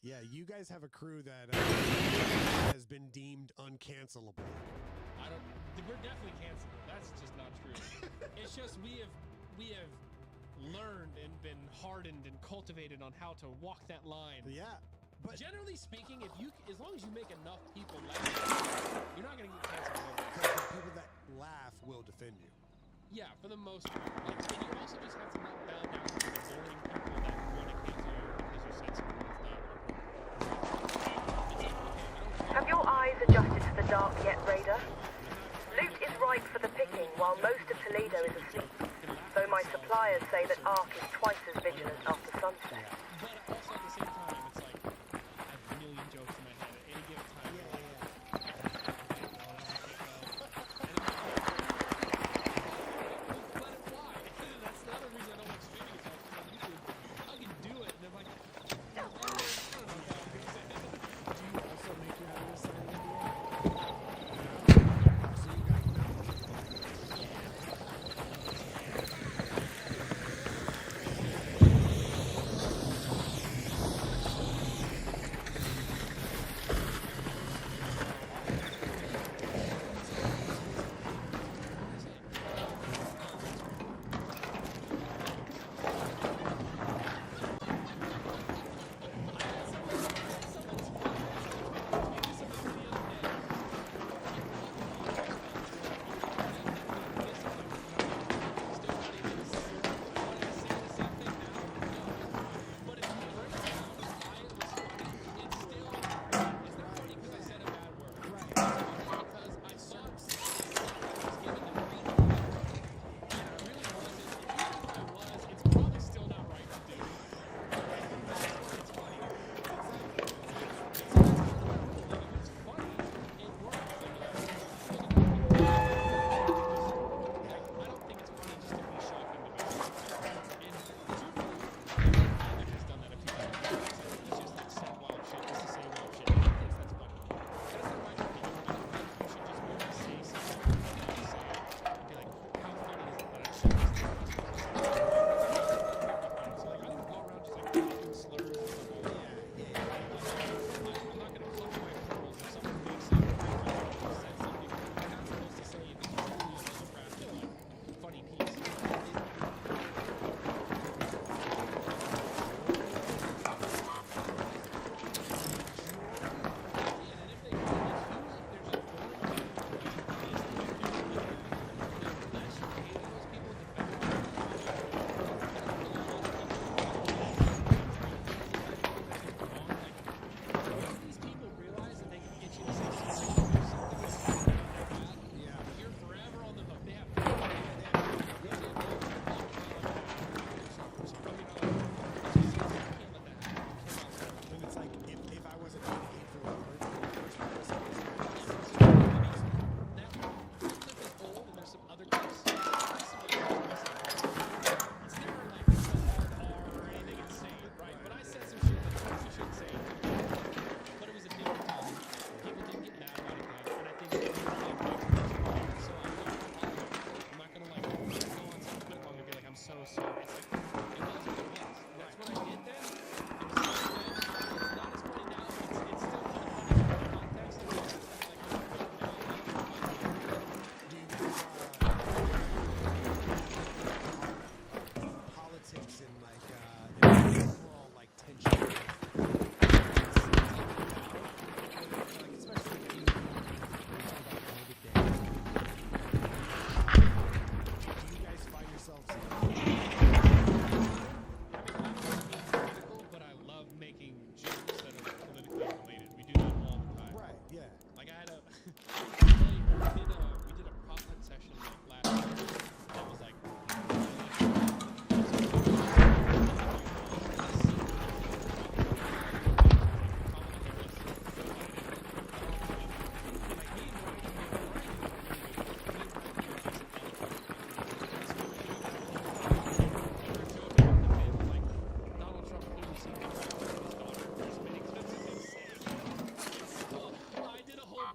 Yeah, you guys have a crew that has been deemed uncancelable. I don't. We're definitely cancelable. That's just not true. It's just we have learned and been hardened and cultivated on how to walk that line. Yeah, but Generally speaking, as long as you make enough people laugh, you're not gonna get canceled. because the people that laugh will defend you. Yeah, for the most part. Like, and you also just have to not bow down to the boring people that want to cancel you because you said something that's not appropriate. Have your eyes adjusted to the dark yet, Raider? Loot is ripe for the picking while most of Toledo is asleep, though my suppliers say that Ark is twice as vigilant after sunset. But also at the same time, it's like I have a million jokes in my head at any given time. Let it fly. That's the other reason I don't like streaming as much on YouTube. I can do it, and I'm like, I don't know. Do you also make your videos sign an NDA?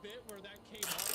bit where that came up.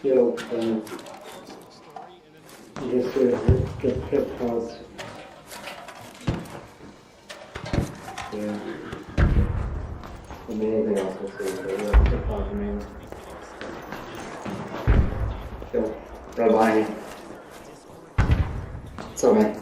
Yo, personal story, and then just get hip hop. Yeah. Amazing also too, but yeah, hip hop amazing. Yo, right behind you. What's up, man?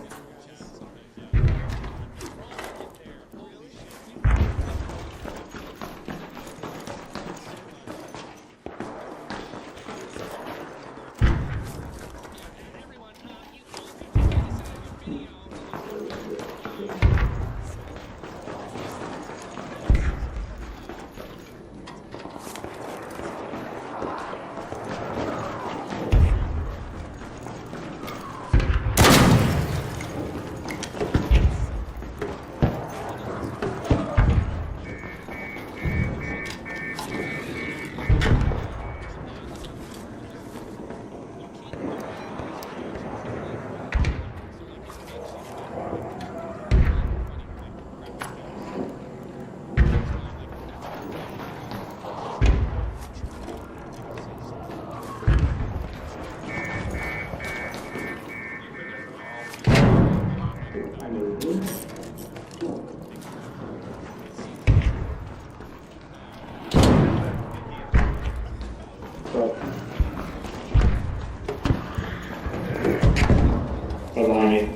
Right behind you.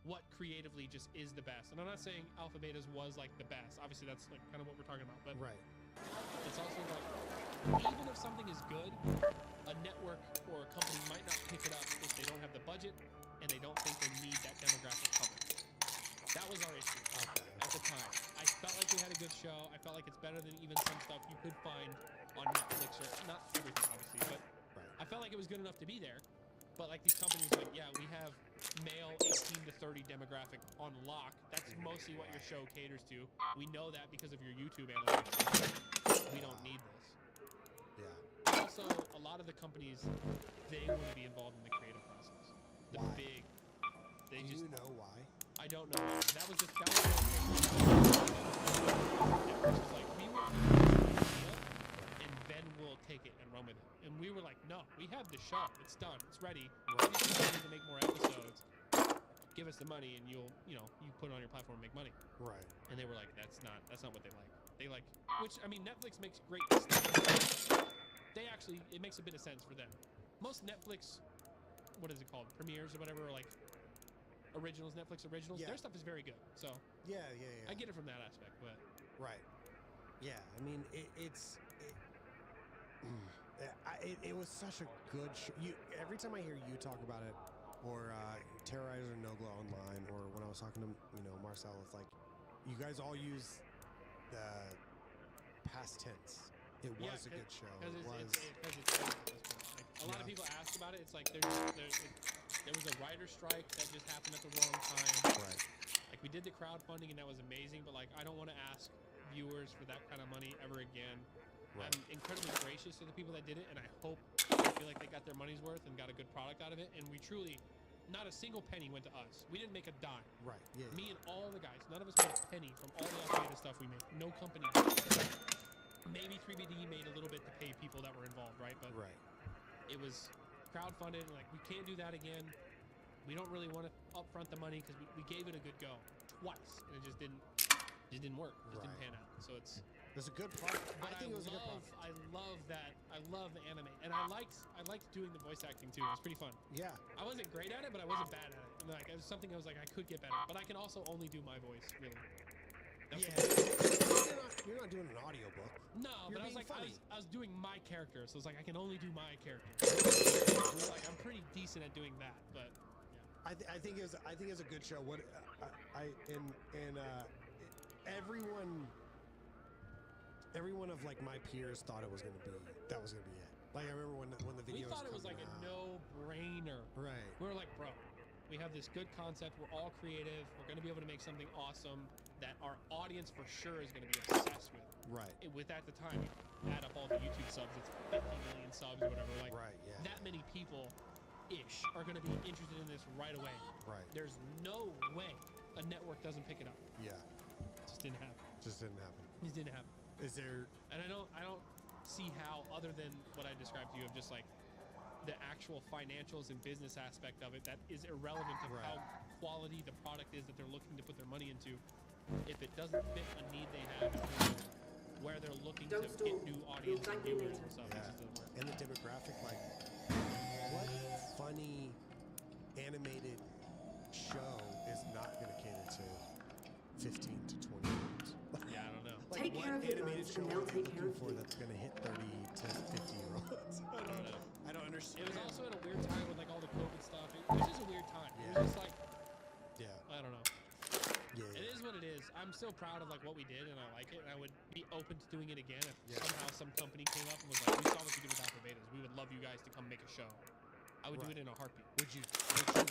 what creatively just is the best. And I'm not saying Alpha Betas was like the best. Obviously, that's like kind of what we're talking about. But Right. it's also like, even if something is good, a network or a company might not pick it up if they don't have the budget and they don't think they need that demographic coverage. That was our issue at the time. I felt like we had a good show. I felt like it's better than even some stuff you could find on Netflix, or not everything obviously, but I felt like it was good enough to be there. But like these companies, like, yeah, we have male 18 to 30 demographic on lock. That's mostly what your show caters to. We know that because of your YouTube analytics. We don't need this. Yeah. Also, a lot of the companies, they want to be involved in the creative process. The Why? big, they Do just, you know why? I don't know. That was just, that was like, we will and Ben will take it and run with it. And we were like, no, we have the show. It's done. It's ready. We just need to make more episodes. Give us the money and you'll, you put it on your platform and make money. Right. And they were like, that's not what they like. They like, which, I mean, Netflix makes great stuff. They actually, it makes a bit of sense for them. Most Netflix, what is it called? Premieres or whatever, or like originals, Netflix originals. Yeah. Their stuff is very good. So Yeah. I get it from that aspect, but Right. Yeah. I mean, it was such a good show. Every time I hear you talk about it, or Terrorizer Nogla online, or when I was talking to Marcel, it's like you guys all use the past tense. It yeah, was a good show. Because It was. it's at this point. Like, a lot of people ask about it. It's like there was a writer strike that just happened at the wrong time. Right. Like, we did the crowdfunding and that was amazing, but like, I don't want to ask viewers for that kind of money ever again. Right. I'm incredibly gracious to the people that did it, and I feel like they got their money's worth and got a good product out of it. And we truly, not a single penny went to us. We didn't make a dime. Right. Yeah. Me and all the guys, none of us made a penny from all the Alpha stuff we made. No company did. Maybe 3BD made a little bit to pay people that were involved, right? But Right. it was crowdfunded. Like, we can't do that again. We don't really want to upfront the money because we gave it a good go twice, and it just didn't work. It just didn't pan out. So it's a good product. But I think it was a good product. I love that. I love the anime, and I liked doing the voice acting too. It was pretty fun. Yeah. I wasn't great at it, but I wasn't bad at it. And like, it was something I was like, I could get better, but I can also only do my voice, really. That's You're not doing an audiobook. No, You're but I was being like, funny. I was doing my character, so it's like I can only do my character. Like, I'm pretty decent at doing that, but yeah. I think it's a good show. What everyone of like my peers thought it was gonna be it. Like, I remember when the video. We thought it was like a no-brainer. Right. We were like, bro, we have this good concept. We're all creative. We're gonna be able to make something awesome that our audience for sure is gonna be obsessed with. Right. With at the time, add up all the YouTube subs, it's 50 million subs or whatever. Like, Right, yeah. that many people ish are going to be interested in this right away. Right. There's no way a network doesn't pick it up. Yeah. It just didn't happen. Just didn't happen. It just didn't happen. Is there? And I don't see how, other than what I described to you of just like the actual financials and business aspect of it, that is irrelevant to how quality the product is that they're looking to put their money into. If it doesn't fit a need they have, where they're looking to get new audience and viewers and stuff, it just doesn't work. And the demographic, like, what funny animated show is not going to cater to 15 to 20 year olds? Yeah, I don't know. Like, Take what care of your animated guys, show and are they'll they take care looking of for you. that's going to hit 30 to 50 year olds? I don't know. I don't understand. It was also at a weird time with like all the COVID stuff. It was just a weird time. It was just like, Yeah. I don't know. Yeah. It is what it is. I'm still proud of like what we did, and I like it. And I would be open to doing it again if somehow some company came up and was like, "We saw what you did with Alpha Betas. We would love you guys to come make a show." I would do it in a heartbeat. Would you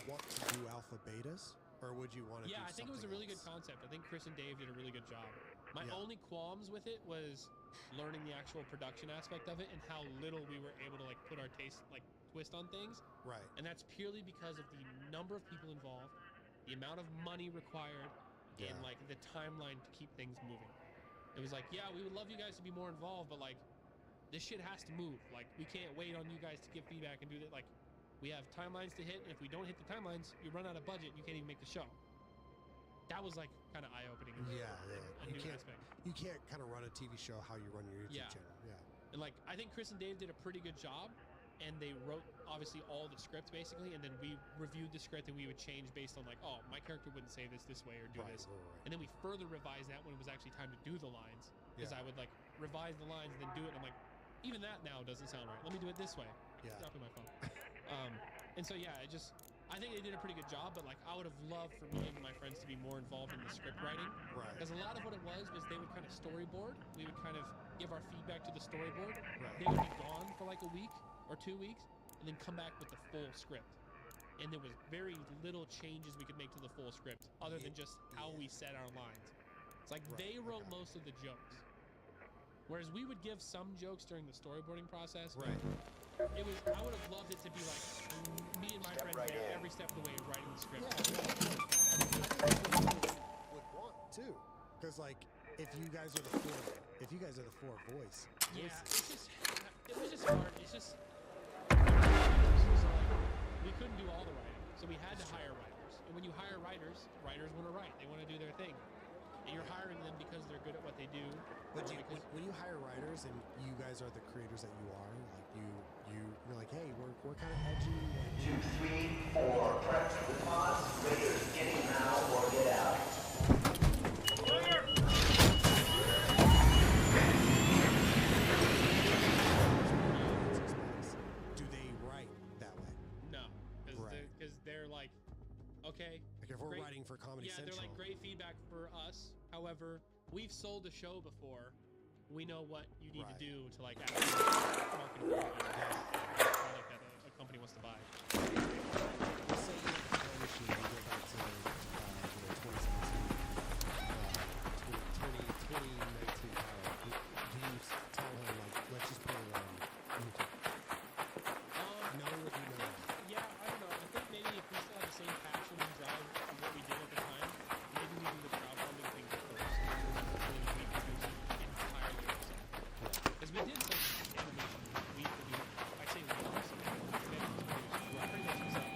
want to do Alpha Betas, or would you want to? Yeah, do I think it was a something really good else? concept. I think Chris and Dave did a really good job. My Yeah. only qualms with it was learning the actual production aspect of it and how little we were able to like put our taste, like twist on things. Right. And that's purely because of the number of people involved, the amount of money required, and like the timeline to keep things moving. It was like, yeah, we would love you guys to be more involved, but like this shit has to move. Like, we can't wait on you guys to give feedback and do that. Like, we have timelines to hit, and if we don't hit the timelines, you run out of budget, you can't even make the show. That was like kind of eye-opening. Yeah. A You new can't. aspect. You can't kind of run a TV show how you run your YouTube Yeah. channel. Yeah. And like, I think Chris and Dave did a pretty good job, and they wrote obviously all the script basically, and then we reviewed the script and we would change based on like, oh, my character wouldn't say this way or do this, and then we further revised that when it was actually time to do the lines, because I would like revise the lines and then do it, and I'm like, even that now doesn't sound right. Let me do it this way. Yeah. Dropping my phone. And so yeah, I think they did a pretty good job, but like I would have loved for me and my friends to be more involved in the script writing. Right. Because a lot of what it was they would kind of storyboard. We would kind of give our feedback to the storyboard. Right. They would be gone for like a week or 2 weeks, and then come back with the full script. And there was very little changes we could make to the full script, other than just how we said our lines. It's like they wrote most of the jokes, whereas we would give some jokes during the storyboarding process. Right. It was. I would have loved it to be like me and my friends there every step of the way writing the script. Yeah, I think that's what people would want too, because like if you guys are the four voices. Yeah, it was just hard. It's just like, we couldn't do all the writing, so we had to hire writers. And when you hire writers want to write. They want to do their thing, and you're hiring them because they're good at what they do. But when you hire writers and you guys are the creators that you are, like you're like, hey, we're kind of edgy. 2, 3, 4. Press the pause. Raiders getting now or get out. Do they write that way? No, because Right. they're like, okay. Like if we're great- writing for Comedy Yeah, Central. they're like great feedback for us. However, we've sold a show before. We know what you need to Right. do to like actually market a product that a company wants to buy. Let's say you have a machine, you go back to 2017, 2019 pilot. Do you tell him like, let's just put it on YouTube? Knowing what you know. Yeah, I don't know. I think maybe if we still have the same passion and drive for what we did at the time, maybe we do the crowdfunding thing first. And we produce it entirely ourselves. Because we did some animation. I say we also. Pretty much himself.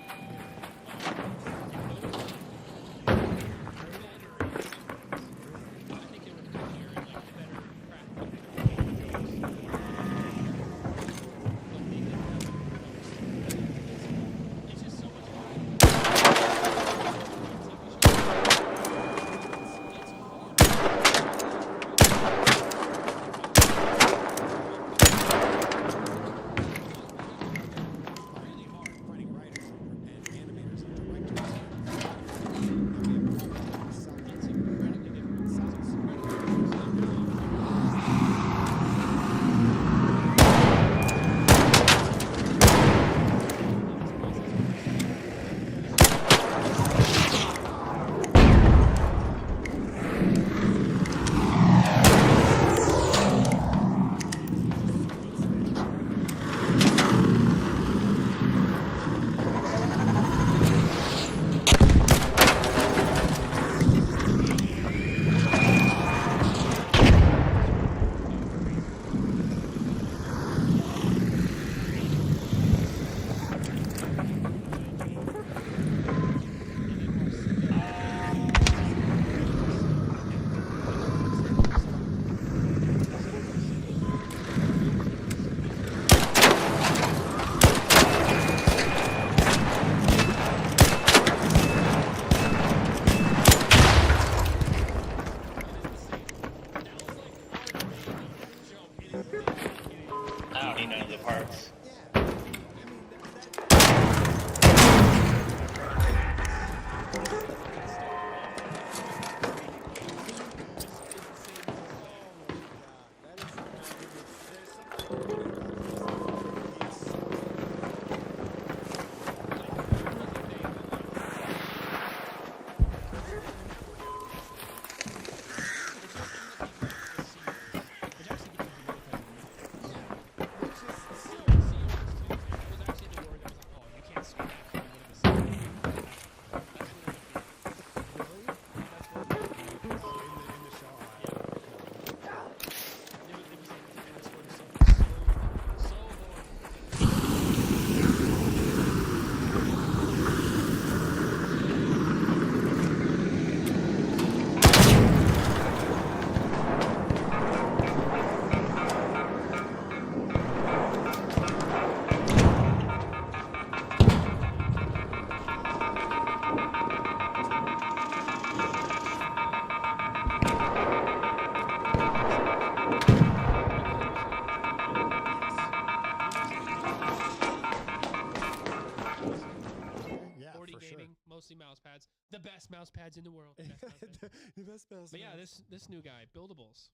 world. Best mouse pad. The best mouse. But yeah, pads. this new guy, buildables.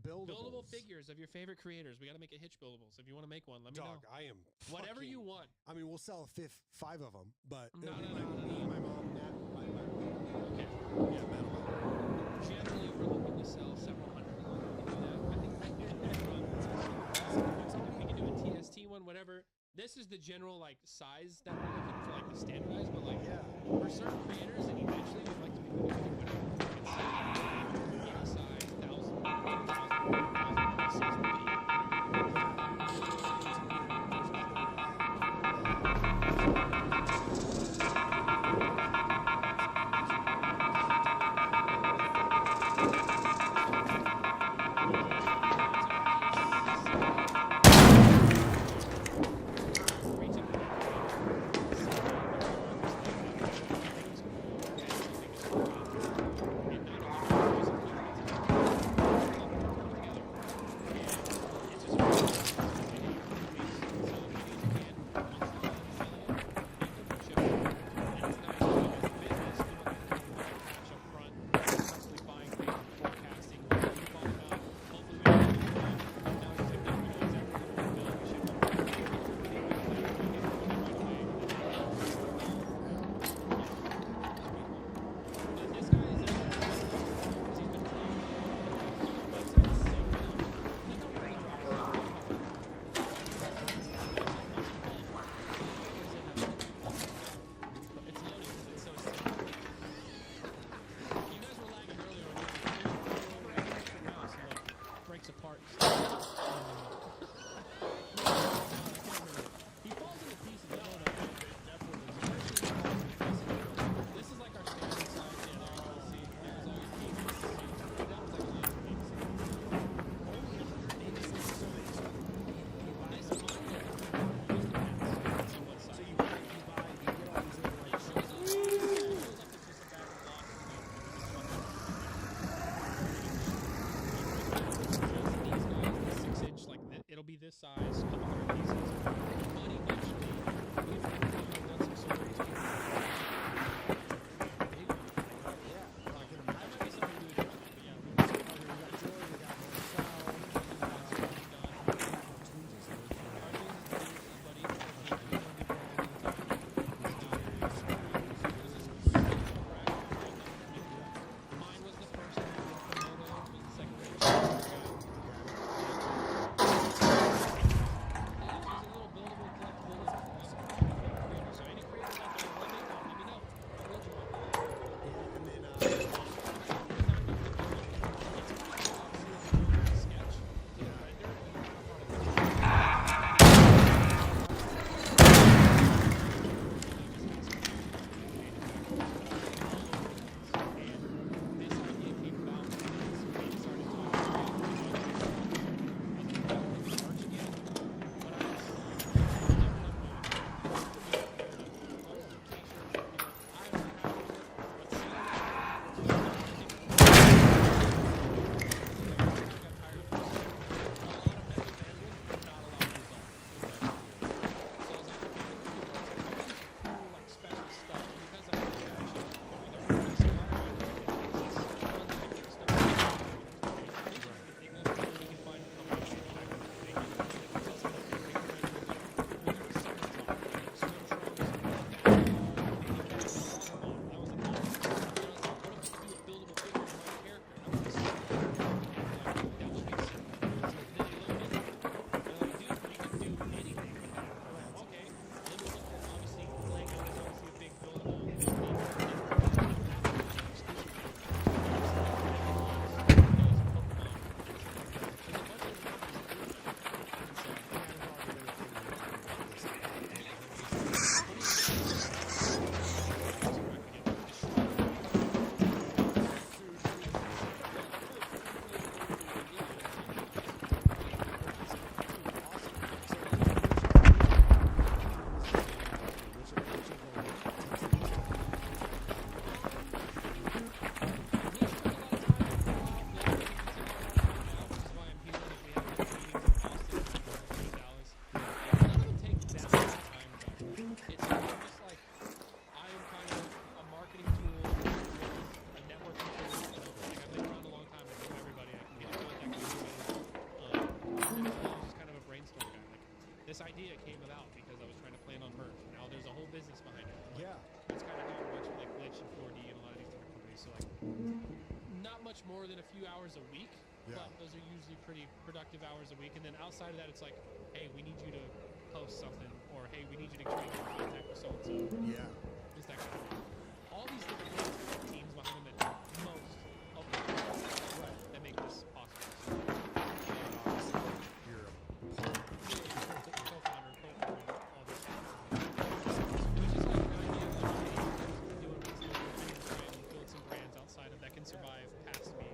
Buildable figures of your favorite creators. We got to make it Hitch buildables. If you want to make one, let me Dog, know. I am. Whatever fucking- you want. I mean, we'll sell 5 of them, but No, it'll be no, like no, me, no. my mom, Nat, Okay. yeah, metal. Generally, we're looking to sell several hundred. We can do that. I think we can do a TST one, whatever. This is the general like size that we're looking for, like the standardized. But like Yeah. for certain creators, and eventually we'd like to be able to do whatever. We can say any size, 1,000, 2,000, 6 would be. not much more than a few hours a week, Yeah. but those are usually pretty productive hours a week. And then outside of that, it's like, hey, we need you to post something, or hey, we need you to try and get in contact with so and so. Yeah. Just that kind of thing. All these different things have teams behind them that most of the that make this possible. So, You're a co-founder, co-owner, all this stuff. Which is like an idea of like, hey, doing this little brand, build some brands outside of that can survive past me.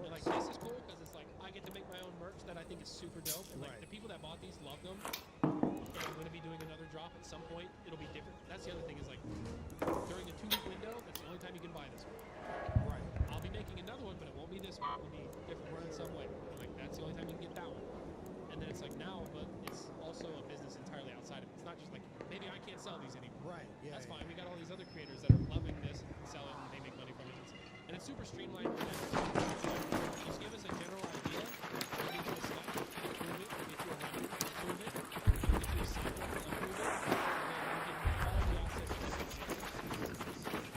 And like this is cool because it's like I get to make my own merch that I think is super dope. And like Right. the people that bought these love them. And I'm gonna be doing another drop at some point. It'll be different. That's the other thing is like during a 2-week window, that's the only time you can buy this one. right. I'll be making another one, but it won't be this one. It'll be different in some way. And like that's the only time you can get that one. And then it's like now, but it's also a business entirely outside of it. It's not just like maybe I can't sell these anymore. Right. Yeah. That's yeah. fine. We got all these other creators that are loving this and sell it and they make money from it. And it's super streamlined for them. Just give us a general idea. We need you to step, approve it. We get you a run, approve it. We get you a sample, approve it. And then we get all the assets to success.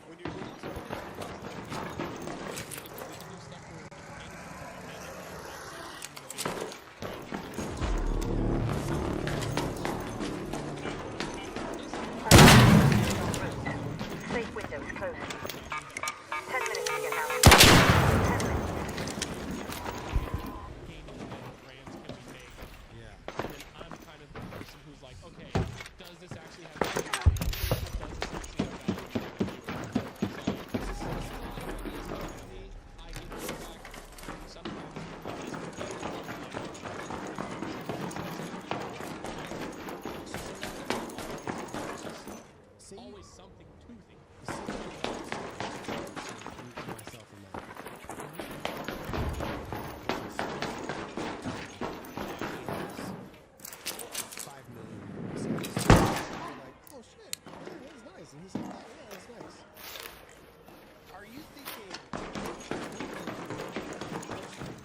When you're doing Safe window is closing. 10 minutes to get out. 10 minutes. brands can be made. yeah. And then I'm kind of the person who's like, okay, does this actually have value? Does this actually have value? So this is a lot of ideas that come to me. I get feedback. Sometimes it's See, always something to think. myself in that. $5 million. So it's like, oh shit, yeah, that's nice. And he's like, oh yeah, that's nice. Are you thinking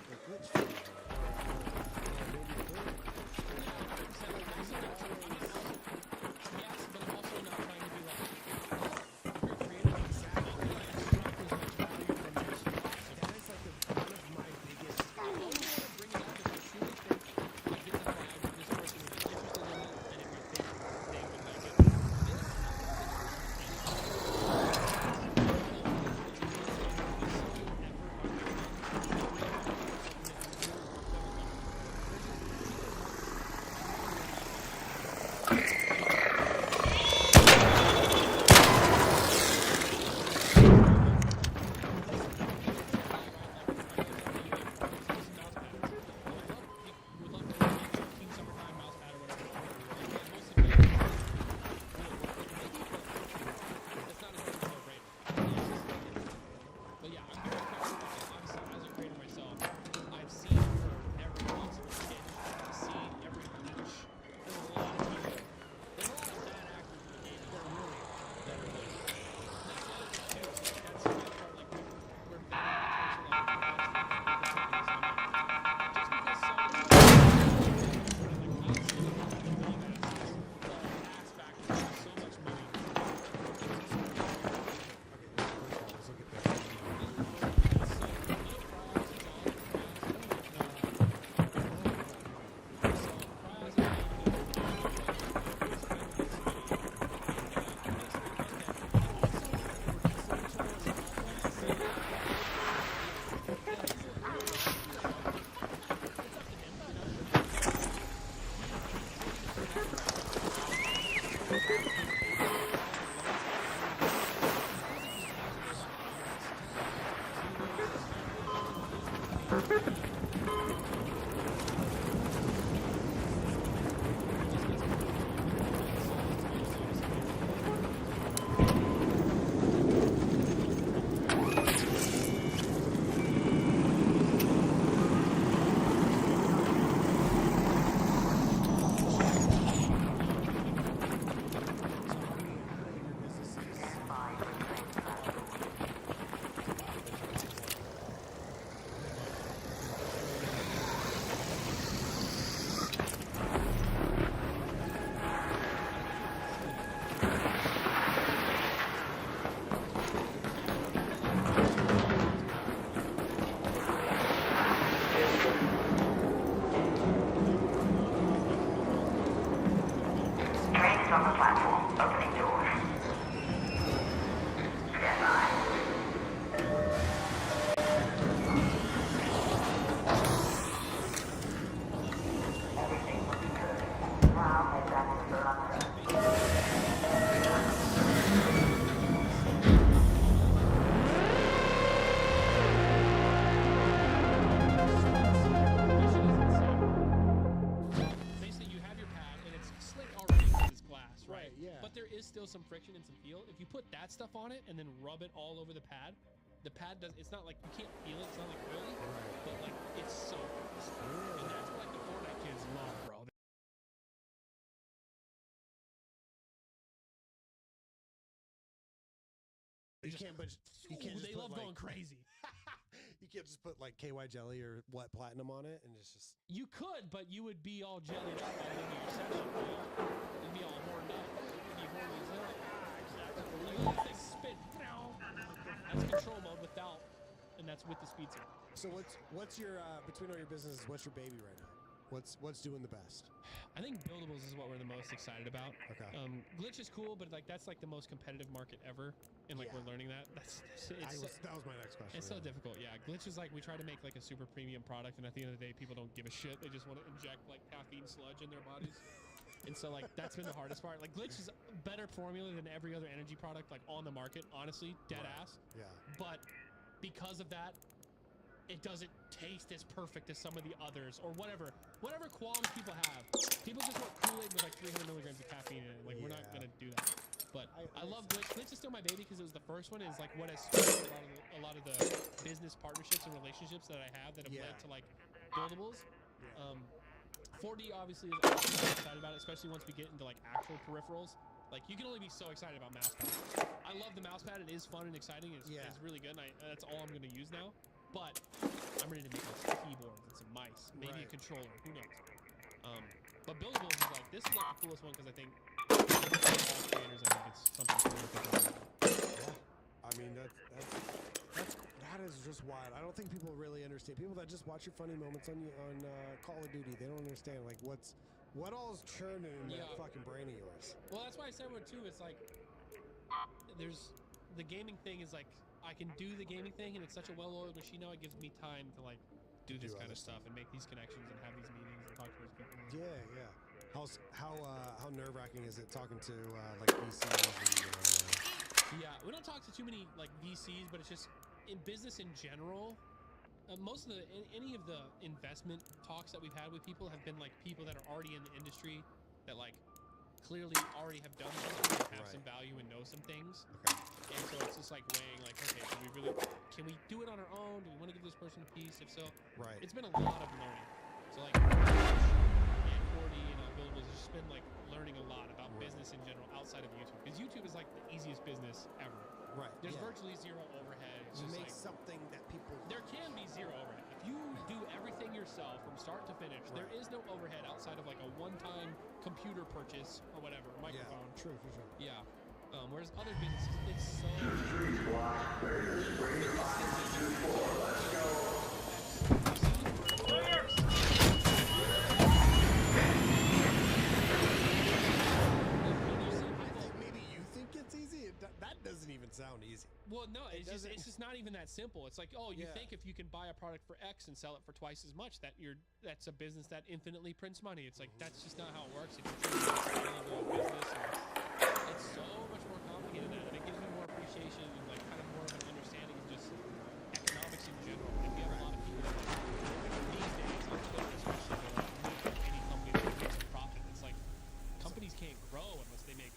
like glitch feed Yes, but I'm also not trying to be like, if you're creative, but there is still some friction and some feel. If you put that stuff on it and then rub it all over the pad does. It's not like you can't feel it. It's not like oily, but like it's so fast. And that's what like the Fortnite kids love, bro. You can't, but you can't. They love going crazy. You can't just put like KY jelly or wet platinum on it, and it's just. You could, but you would be all jellied up by the end of your session. You know? You'd be all horned up. You'd be horny as hell. You let the thing spin. That's control mode without, and that's with the speed set. So what's your between all your businesses? What's your baby right now? What's doing the best? I think buildables is what we're the most excited about. Okay. Glitch is cool, but like that's like the most competitive market ever, and like Yeah. we're learning that. That was my next question. It's so difficult. Yeah, Glitch is like we try to make like a super premium product, and at the end of the day, people don't give a shit. They just want to inject like caffeine sludge in their bodies. And so like that's been the hardest part. Like Glitch is a better formula than every other energy product like on the market. Honestly, dead ass. Yeah. But because of that, it doesn't taste as perfect as some of the others or whatever qualms people have. People just want Kool-Aid with like 300 milligrams of caffeine in it. Like we're not gonna do that. But I love Glitch. Glitch is still my baby because it was the first one. It's like what has started a lot of the business partnerships and relationships that I have that have led to like buildables. 4D obviously is awesome. I'm excited about it, especially once we get into like actual peripherals. Like you can only be so excited about mouse pad. I love the mouse pad. It is fun and exciting. It's really good. And that's all I'm gonna use now. But I'm ready to make like some keyboards and some mice, maybe a controller. Who knows? But buildables is like this is like the coolest one because I think all creators. I think it's something cool to think about. Yeah. I mean that is just wild. I don't think people really understand. People that just watch your funny moments on Call of Duty, they don't understand like what all is churning in that fucking brain of yours. Well, that's why I said one too. It's like there's the gaming thing is like I can do the gaming thing and it's such a well-oiled machine now. It gives me time to like do this kind of stuff and make these connections and have these meetings and talk to those people. Yeah. How nerve-wracking is it talking to like VCs and Yeah, we don't talk to too many like VCs, but it's just in business in general. Most of any of the investment talks that we've had with people have been like people that are already in the industry that like clearly already have done something and have some value and know some things. Okay. And so it's just like weighing like, okay, can we do it on our own? Do we want to give this person a piece? If so, it's been a lot of learning. So like and 4D and buildables has just been like learning a lot about business in general outside of YouTube. Because YouTube is like the easiest business ever. Right. There's virtually zero overhead. It's You just make like, something that people. there can be zero overhead. If you do everything yourself from start to finish, there is no overhead outside of like a one-time computer purchase or whatever, microphone. Yeah, true, for sure. Yeah. Whereas other businesses, it's so. Maybe you think it's easy. That doesn't even sound easy. Well, no, it's just not even that simple. It's like, oh, you think if you can buy a product for X and sell it for twice as much, that's a business that infinitely prints money. It's like that's just not how it works. If you're trying to grow a business, it's so much more complicated than that, and it gives me more appreciation and like kind of more of an understanding of just economics in general. And we have a lot of people that these days, on Twitter especially, any company that makes a profit. It's like companies can't grow unless they make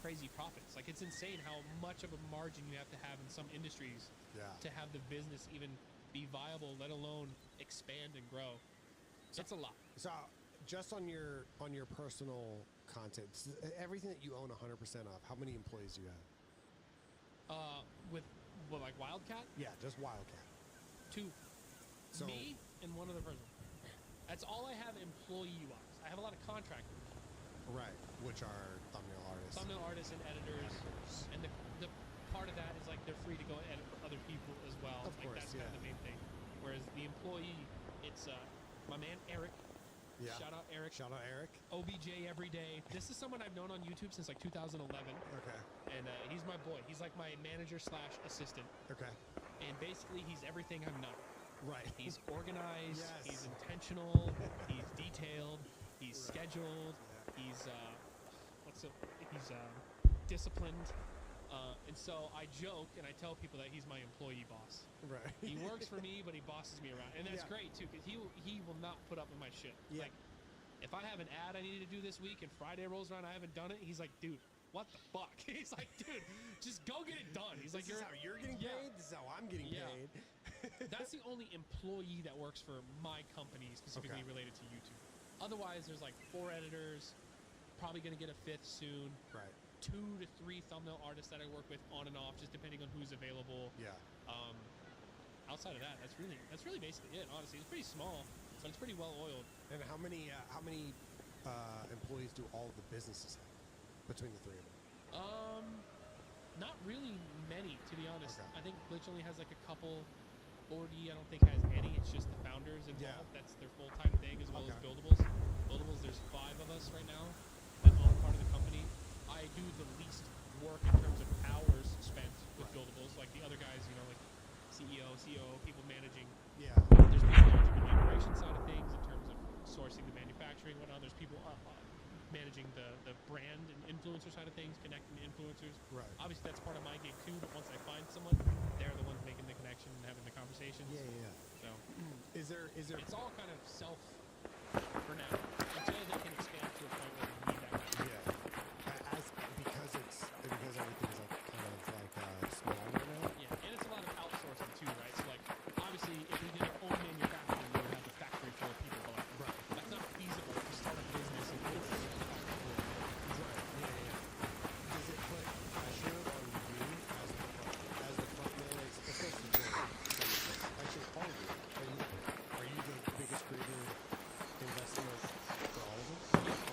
crazy profits. Like it's insane how much of a margin you have to have in some industries to have the business even be viable, let alone expand and grow. It's a lot. So, just on your personal content, everything that you own 100% of, how many employees do you have? With like Wildcat? Yeah, just Wildcat. 2. So, me and one other person. That's all I have employee-wise. I have a lot of contractors. Right, which are thumbnail artists. Thumbnail artists and editors. And the part of that is like they're free to go and edit for other people as well. Of course, that's kind of the main thing. Whereas the employee, it's my man Eric. Yeah. Shout out Eric. Shout out Eric. OBJ every day. This is someone I've known on YouTube since like 2011. Okay. And he's my boy. He's like my manager / assistant. Okay. And basically he's everything I'm not. Right. He's organized. Yes. He's intentional. He's detailed. He's scheduled. He's he's disciplined. And so I joke and I tell people that he's my employee boss. Right. He works for me, but he bosses me around, and that's great too, because he will not put up with my shit. Yeah. Like, if I have an ad I needed to do this week and Friday rolls around, I haven't done it. He's like, dude, what the fuck? He's like, dude, just go get it done. He's like, This is how you're getting Yeah. paid. This is how I'm getting Yeah. paid. That's the only employee that works for my company specifically Okay. related to YouTube. Otherwise, there's like 4 editors, probably going to get a 5th soon. Right. 2 to 3 thumbnail artists that I work with on and off, just depending on who's available. Yeah. Outside of that, that's really basically it. Honestly, it's pretty small, but it's pretty well oiled. And how many employees do all of the businesses have between the three of them? Not really many, to be honest. Okay. I think Glitch only has like a couple. 40, I don't think has any. It's just the founders involved. Yeah. That's their full-time thing, as well as Okay. Buildables. Buildables, there's 5 of us right now that own part of the company. I do the least work in terms of hours spent with Right. Buildables. Like the other guys, you know, like CEO, COO, people managing. Yeah. There's people managing the operation side of things in terms of sourcing the manufacturing, whatnot. There's people managing the brand and influencer side of things, connecting the influencers. Right. Obviously, that's part of my gig too. But once I find someone, they're the ones making the connection and having the conversations. Yeah, yeah. So Is there it's all kind of self for now until they can expand to a point where they need that kind of yeah. Because everything's like kind of like small right now. Yeah, and it's a lot of outsourcing too, right? So like, obviously, if we did our own manufacturing, we would have a factory full of people. But like, Right. that's not feasible to start a business and put it in a factory. Right. Yeah, yeah. Does it put pressure on you as the front man, especially for actually all of you? Are you the biggest creator investor for all of them? Yeah,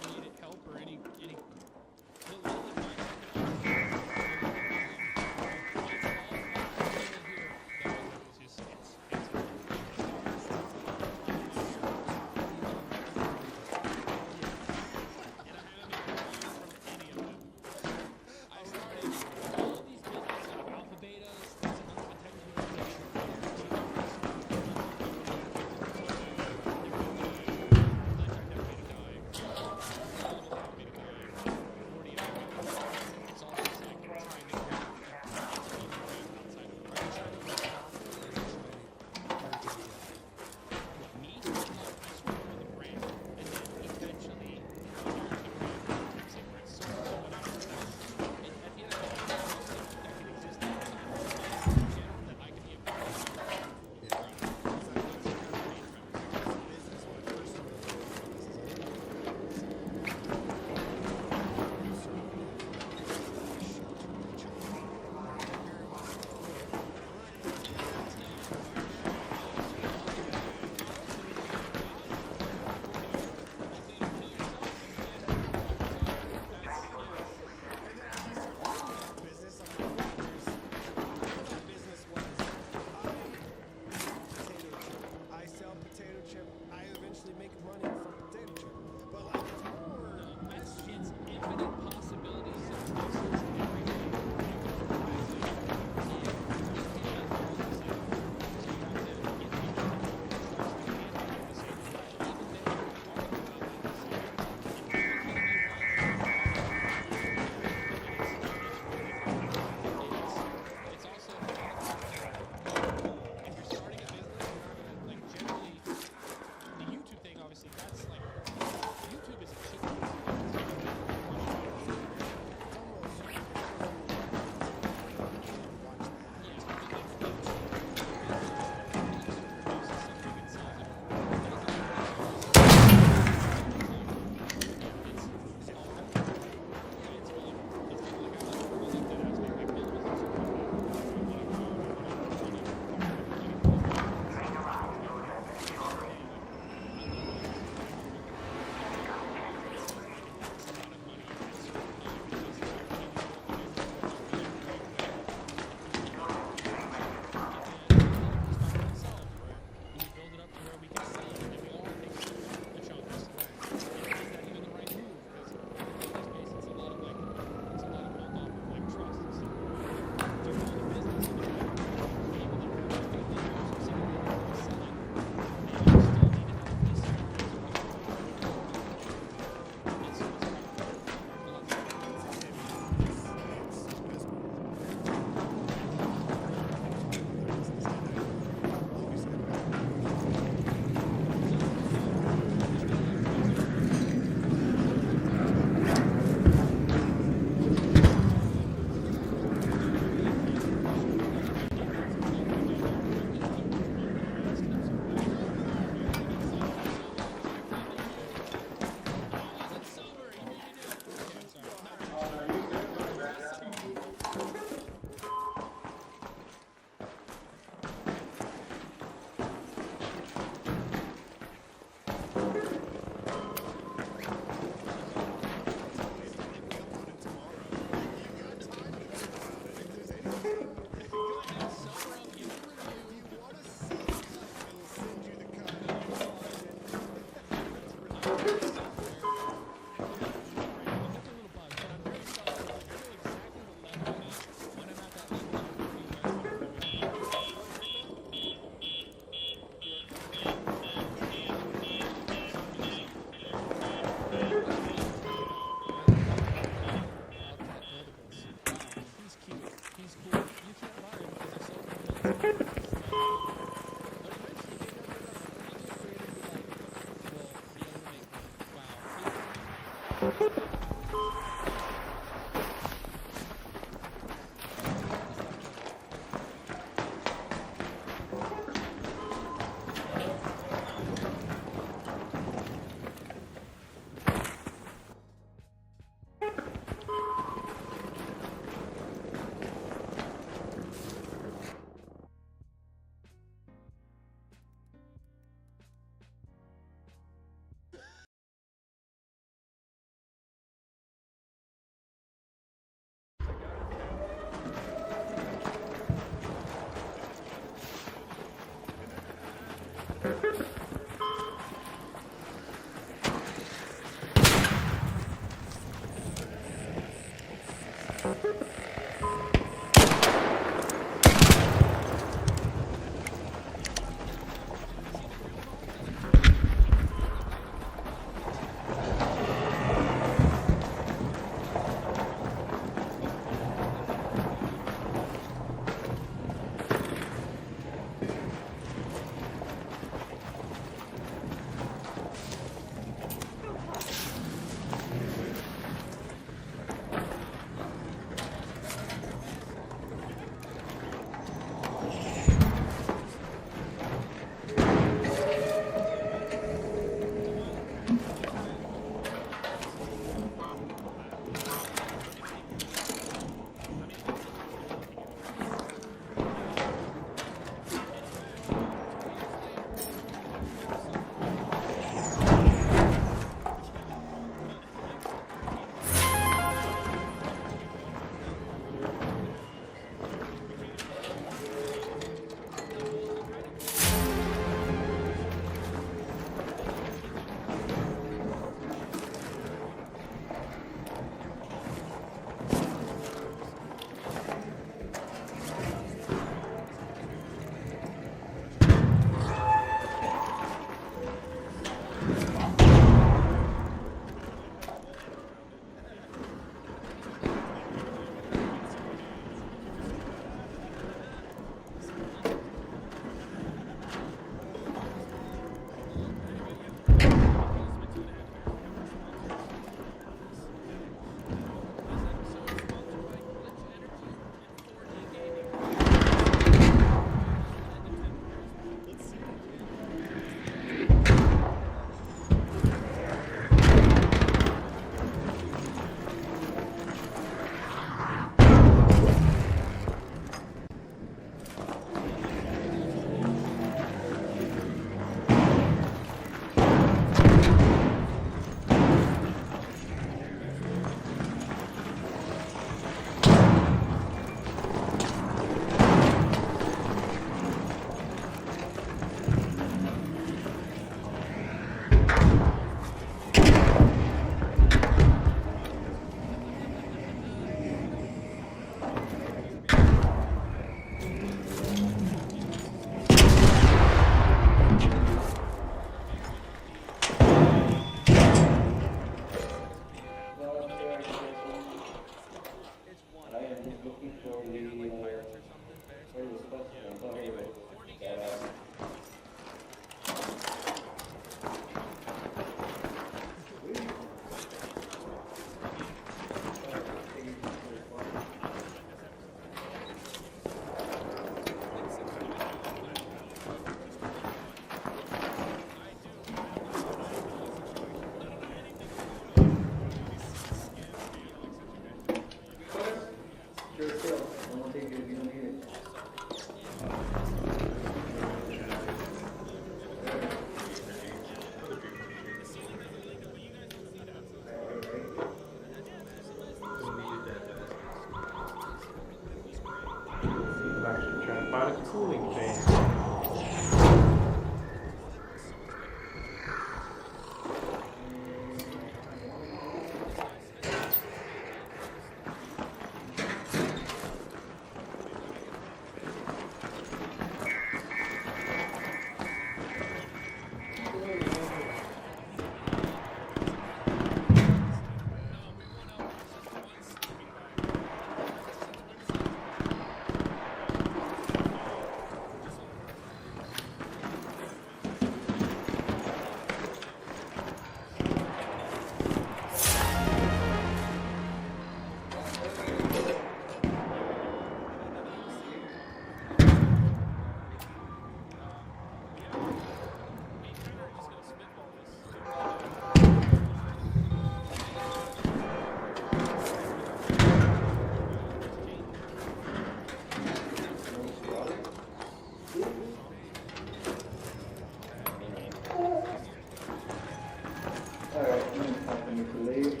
need to leave.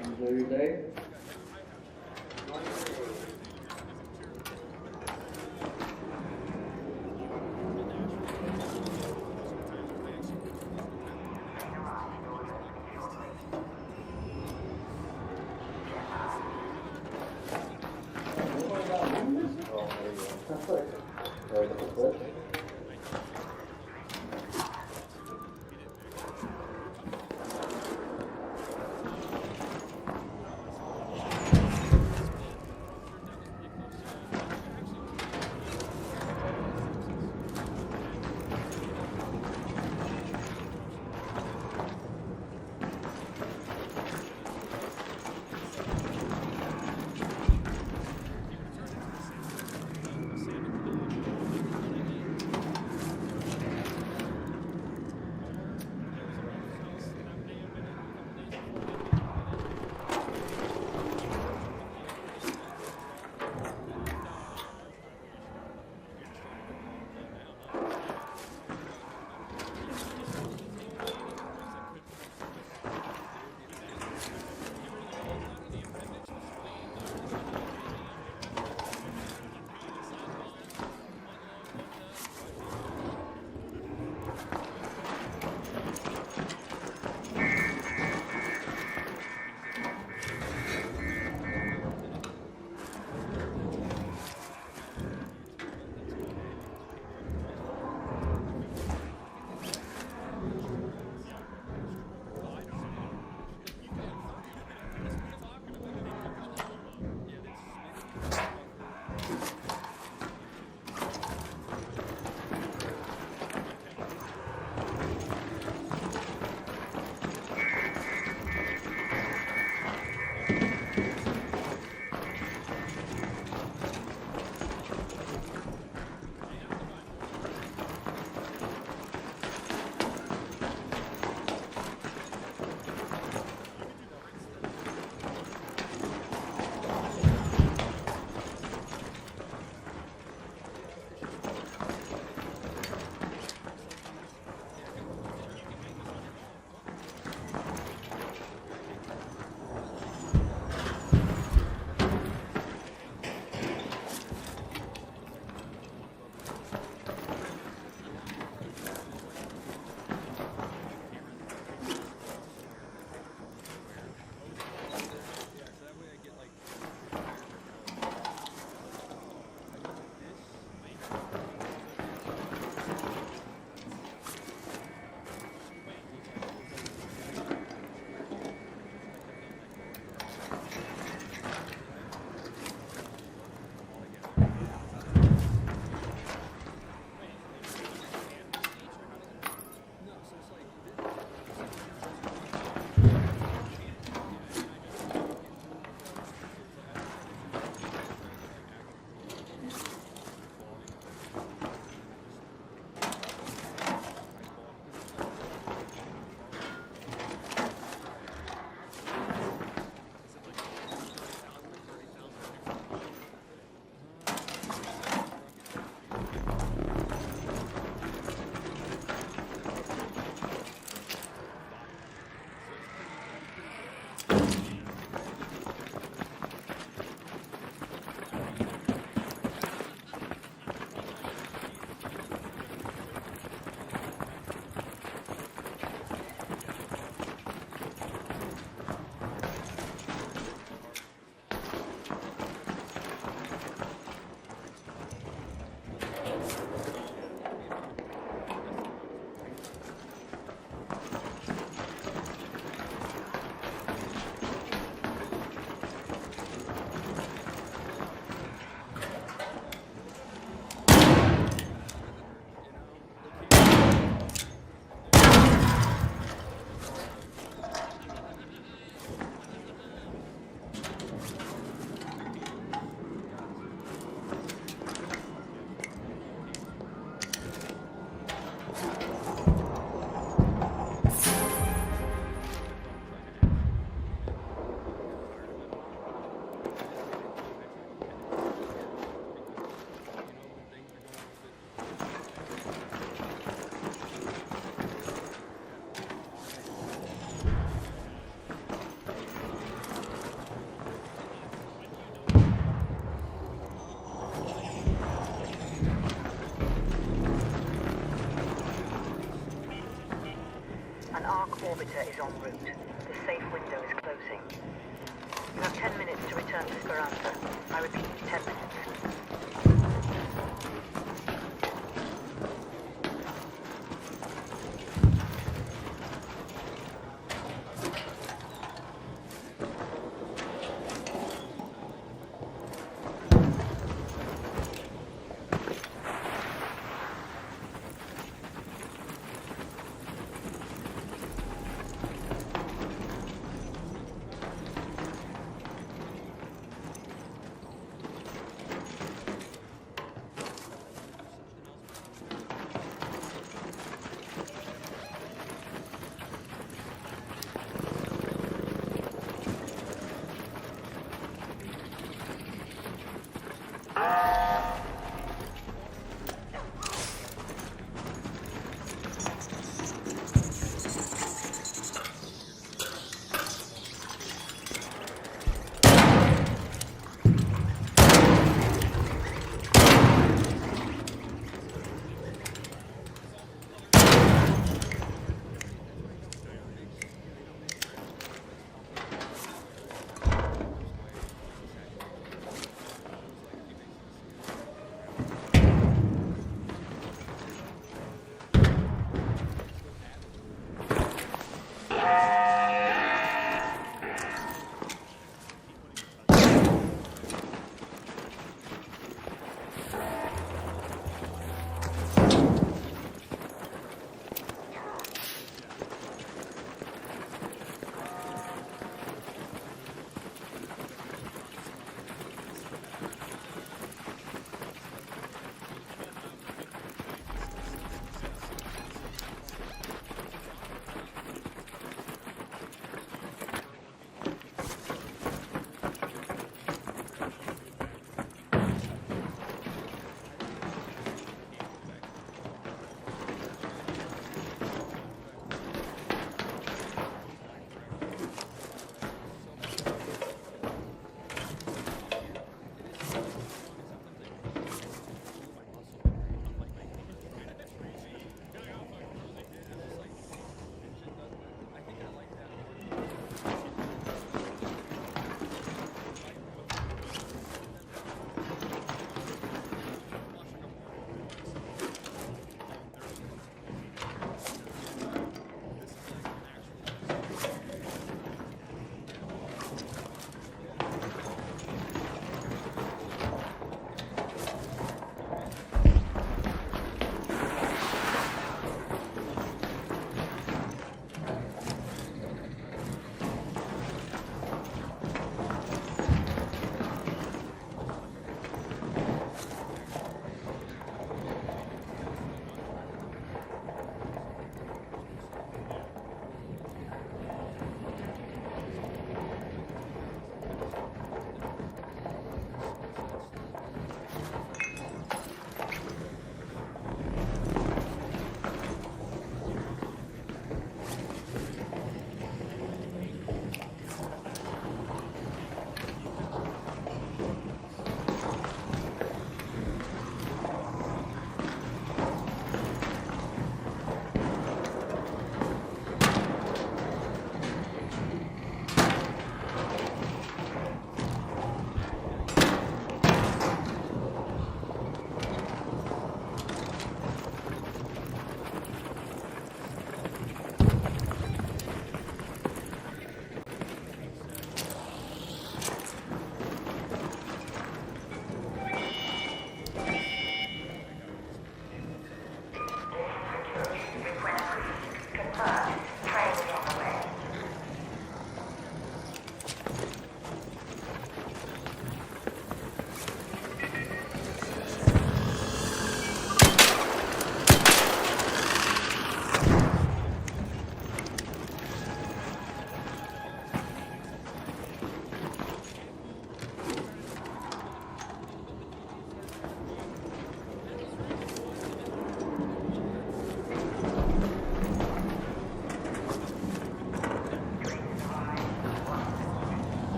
Enjoy your day. Orbiter is en route. The safe window is closing. You have 10 minutes to return to Speranza. I repeat, 10 minutes.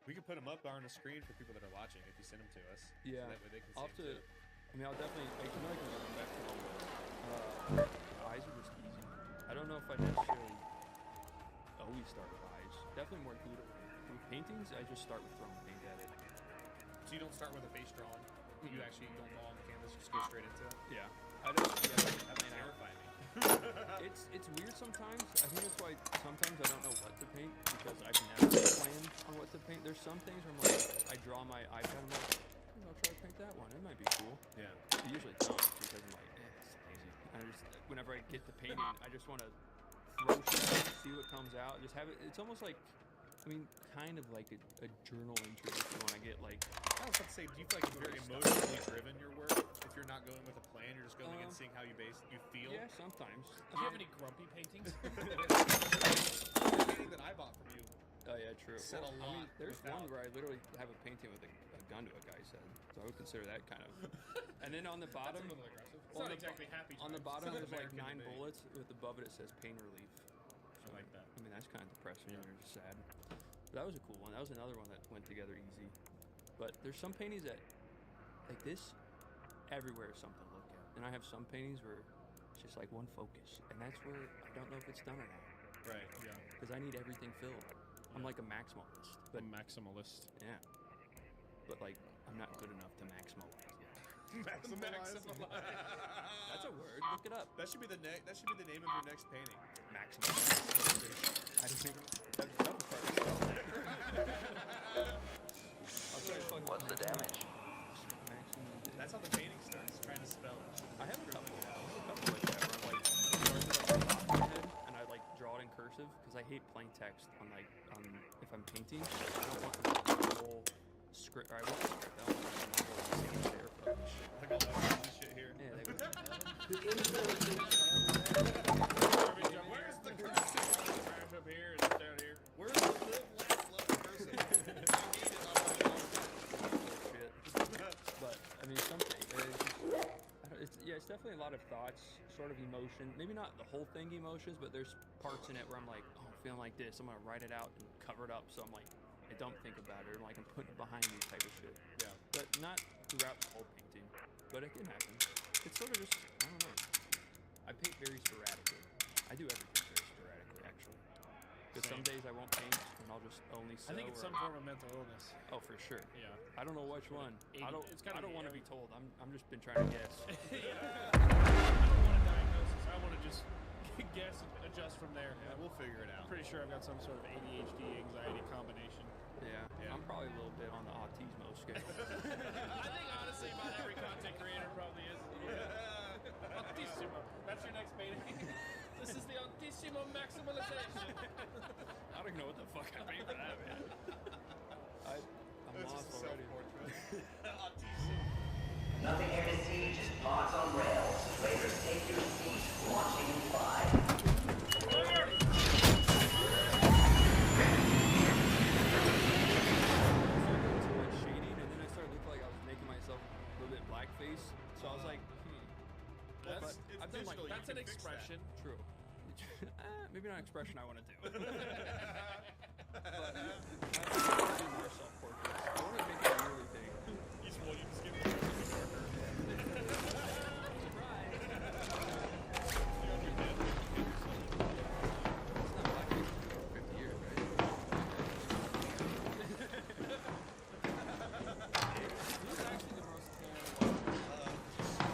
We can put them up on the screen for people that are watching if you send them to us. Yeah. So that way they can I'll see have to. them too. I mean, I'll definitely. I can go back to them. Eyes are just easy. I don't know if I necessarily always start with eyes. Definitely more intuitive. With paintings, I just start with throwing paint at it. So you don't start with a base drawing. You actually don't draw on the canvas, just go straight into it. Yeah. I don't. Yeah, That would terrify me. it's weird sometimes. I think that's why sometimes I don't know what to paint because I've never planned on what to paint. There's some things where I'm like, I draw my iPad, I'm like, I'll try to paint that one. It might be cool. Yeah. I usually don't because I'm like, it's lazy. I just whenever I get to painting, I just want to throw shit, see what comes out, just have it. It's almost like, I mean, kind of like a journal entry if you want to get like. I was about to say, do you feel like it's very emotionally driven your work? If you're not going with a plan, you're just going and seeing how you feel. Yeah, sometimes. Do you have any grumpy paintings? The painting that I bought from you. Oh yeah, true. Said a I mean, lot there's without- one where I literally have a painting with a gun to a guy's head, so I would consider that kind of. And then on the That's bottom, a little aggressive. It's on not the exactly happy. on the times. bottom Sounds there's like American 9 to me. bullets. With above it, it says pain relief. I like that. I mean, that's kind of depressing. You're just sad. But that was a cool one. That was another one that went together easy. But there's some paintings that, like this, everywhere is something to look at. And I have some paintings where it's just like one focus, and that's where I don't know if it's done or not Right. Yeah. because I need everything filled. I'm like a maximalist, but maximalist. yeah, but like I'm not good enough to maximalize yet. Maximalize. That's a word. Look it up. That should be the name of your next painting. Maximalize. I just think that's I'll try to fucking What's the damage? maximalize. That's how the painting starts. Trying to spell it. I have a couple like that where I'm like start with like a box in my head and I like draw it in cursive because I hate plain text on if I'm painting. I don't want the whole script. Or I want the script. I don't want the whole singing there for shit. Look at all this shit here. Yeah, they would. Where's the cursive? Up here and down here. Where's the live, laugh, love cursive? I need it on my wall. Shit. But I mean, something. It's definitely a lot of thoughts, sort of emotion. Maybe not the whole thing emotions, but there's parts in it where I'm like, oh, I'm feeling like this. I'm gonna write it out and cover it up, so I'm like, I don't think about it. Or like I'm putting it behind me type of shit. Yeah. But not throughout the whole painting. But it can happen. It's sort of just, I don't know. I paint very sporadically. I do everything very sporadically, actually. Because some days I won't paint and I'll just only sew. I think it's some form of mental illness. Oh, for sure. Yeah. I don't know which one. I don't. It's gotta I don't be want to every- be told. I'm just been trying to guess. I don't want a diagnosis. I want to just guess and adjust from there. Yeah, we'll figure it out. I'm pretty sure I've got some sort of ADHD anxiety combination. Yeah. I'm probably a little bit on the autismo scale. I think honestly about every content creator probably is. Altissimo. That's your next painting. This is the Altissimo maximalization. I don't know what the fuck I paid for that, man. I'm It's lost just a already. self-portrait. Nothing here to see, just pods on rails. Raiders, take your seats. Launching in 5. So much shading, and then I started looking like I was making myself a little bit blackface. So I was like, That's, But it's I've done like digital, you That's can an fix that. expression. true. Maybe not an expression I want to do. But I want to do more self-portraits. I want to make it a yearly thing. Each one you can skip the marker. It's not blackface for 50 years, right? Who's actually the most talented?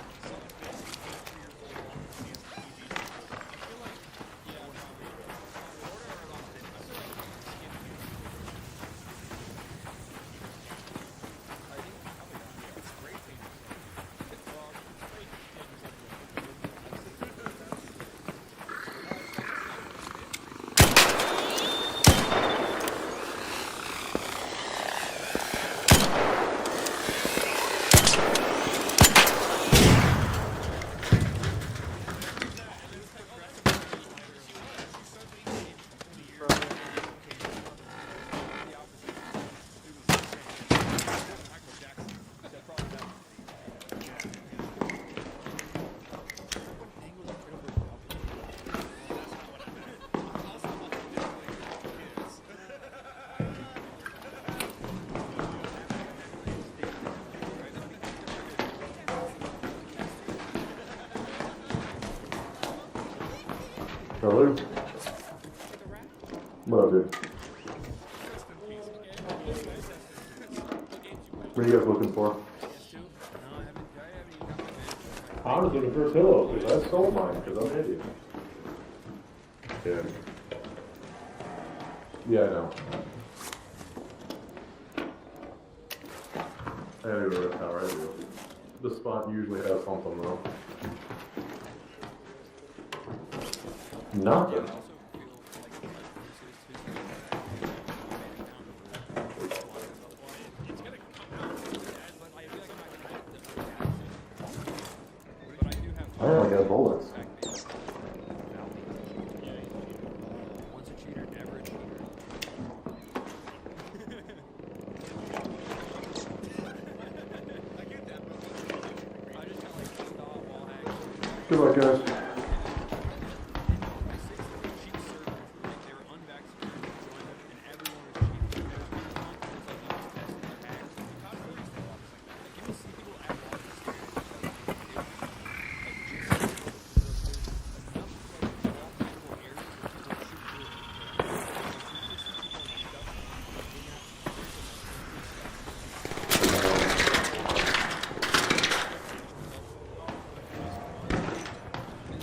Hello? With a rat? What up, dude? Rest in peace. What games you play? What are you guys looking for? PS2? No, I haven't even got my I was looking for a pillow, because I stole mine, because I'm an idiot. Yeah. Yeah, I know. I gotta go to the tower, I do. The spot usually has something, though. Nothing. I also feel like It's gonna come out. but I feel like I'm not gonna get them. But I do have I don't got bullets. once a cheater, never a cheater. I get that, but I just got like pissed off wall hacks. Good luck, guys. Cheap servers, like they were unvaccinated, joined them, and everyone was cheap. There was one month where it's like you just tested their hacks. You caught it really slow. Like you will see people at large experience like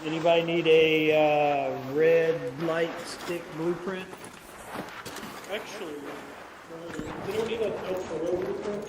Anybody need a red light stick blueprint? Actually, you don't need a real blueprint.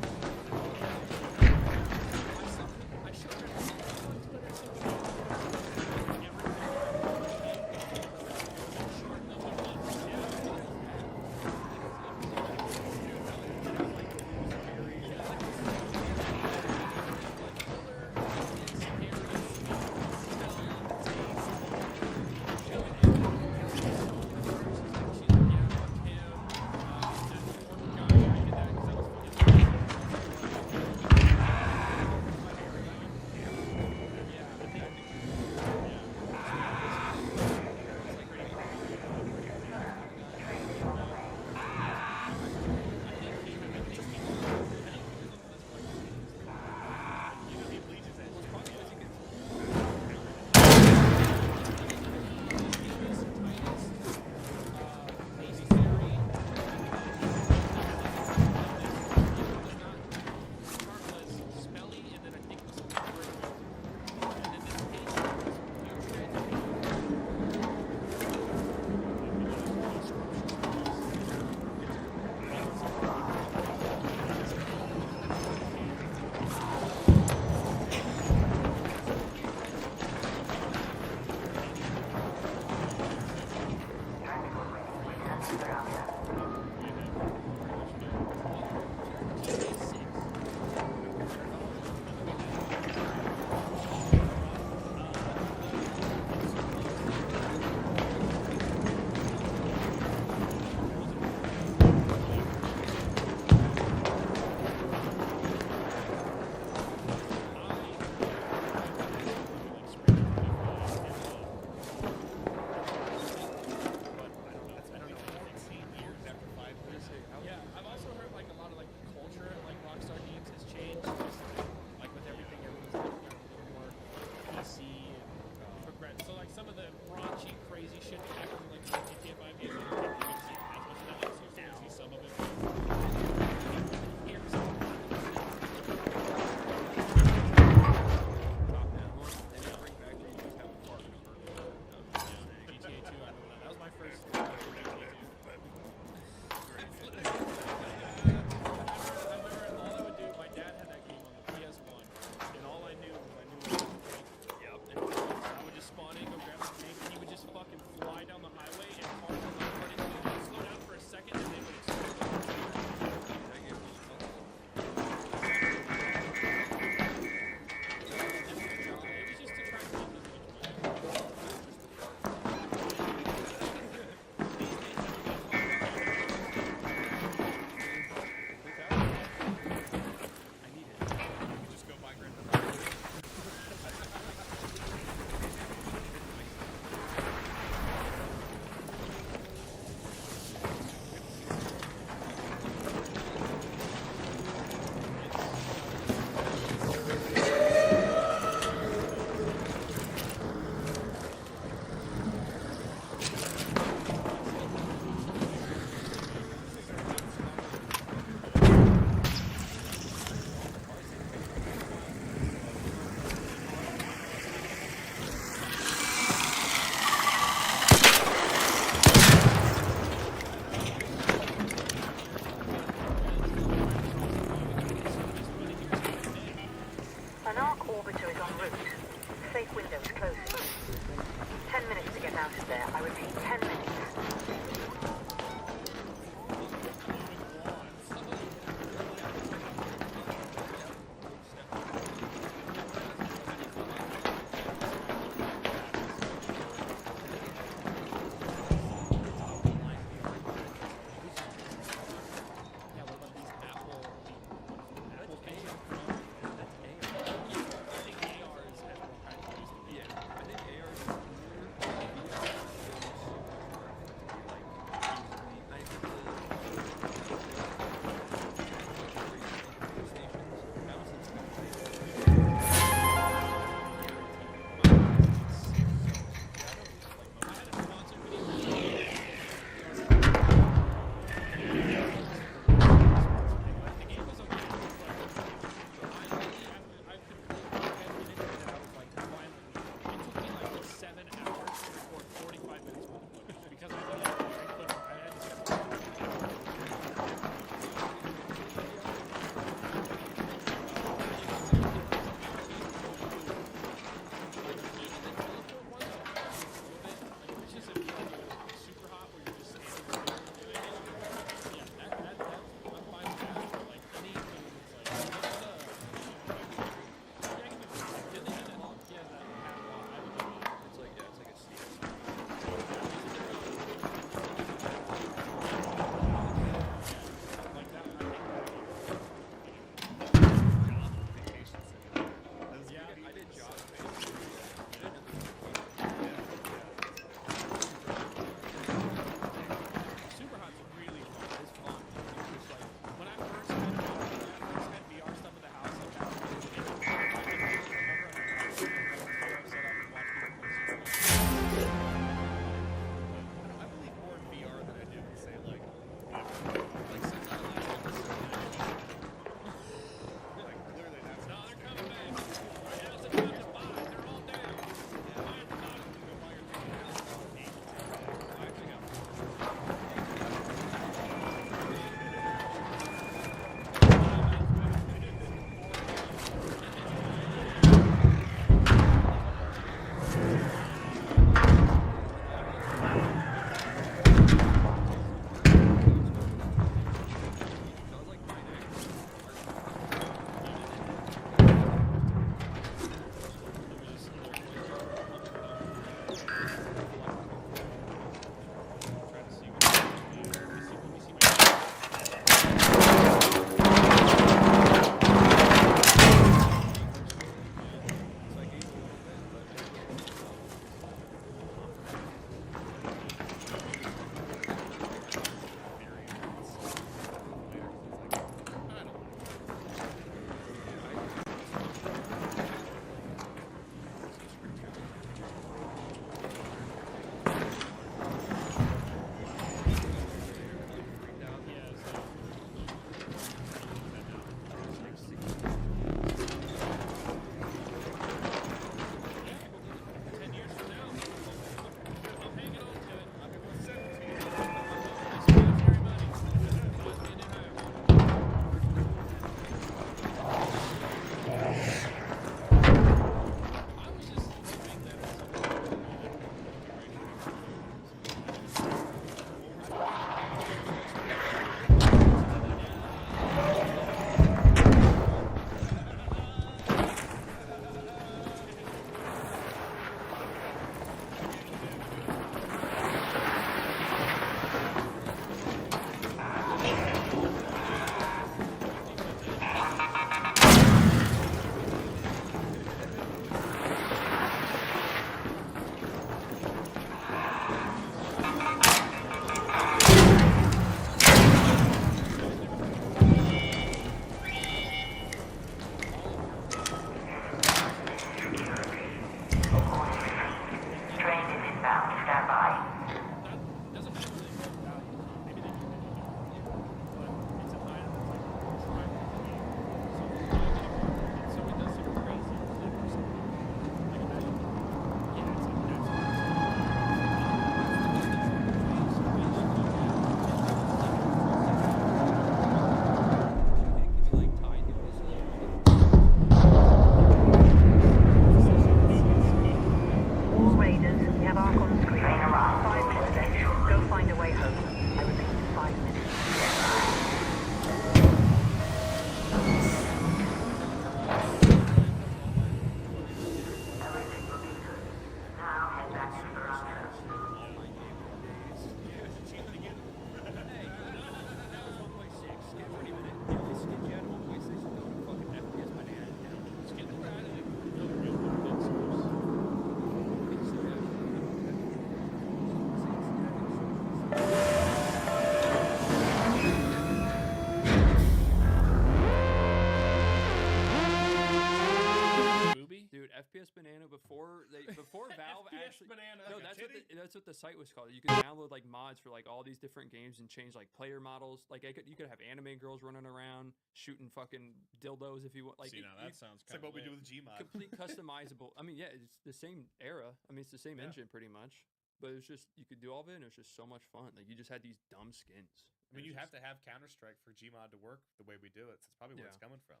FPS Banana before Valve FPS actually. Banana. No, Like a that's what the site was called. You could download like mods for like all these different games and change like player models. Like you could have anime girls running around shooting fucking dildos if you want. Like See, now that sounds It's like kind what we do with Gmod. complete customizable. I mean, yeah, it's the same era. I mean, it's the same Yeah. engine pretty much. But it was just you could do all of it, and it was just so much fun. Like you just had these dumb skins. I mean, you have to have Counter Strike for Gmod to work the way we do it. So it's probably where it's Yeah. coming from.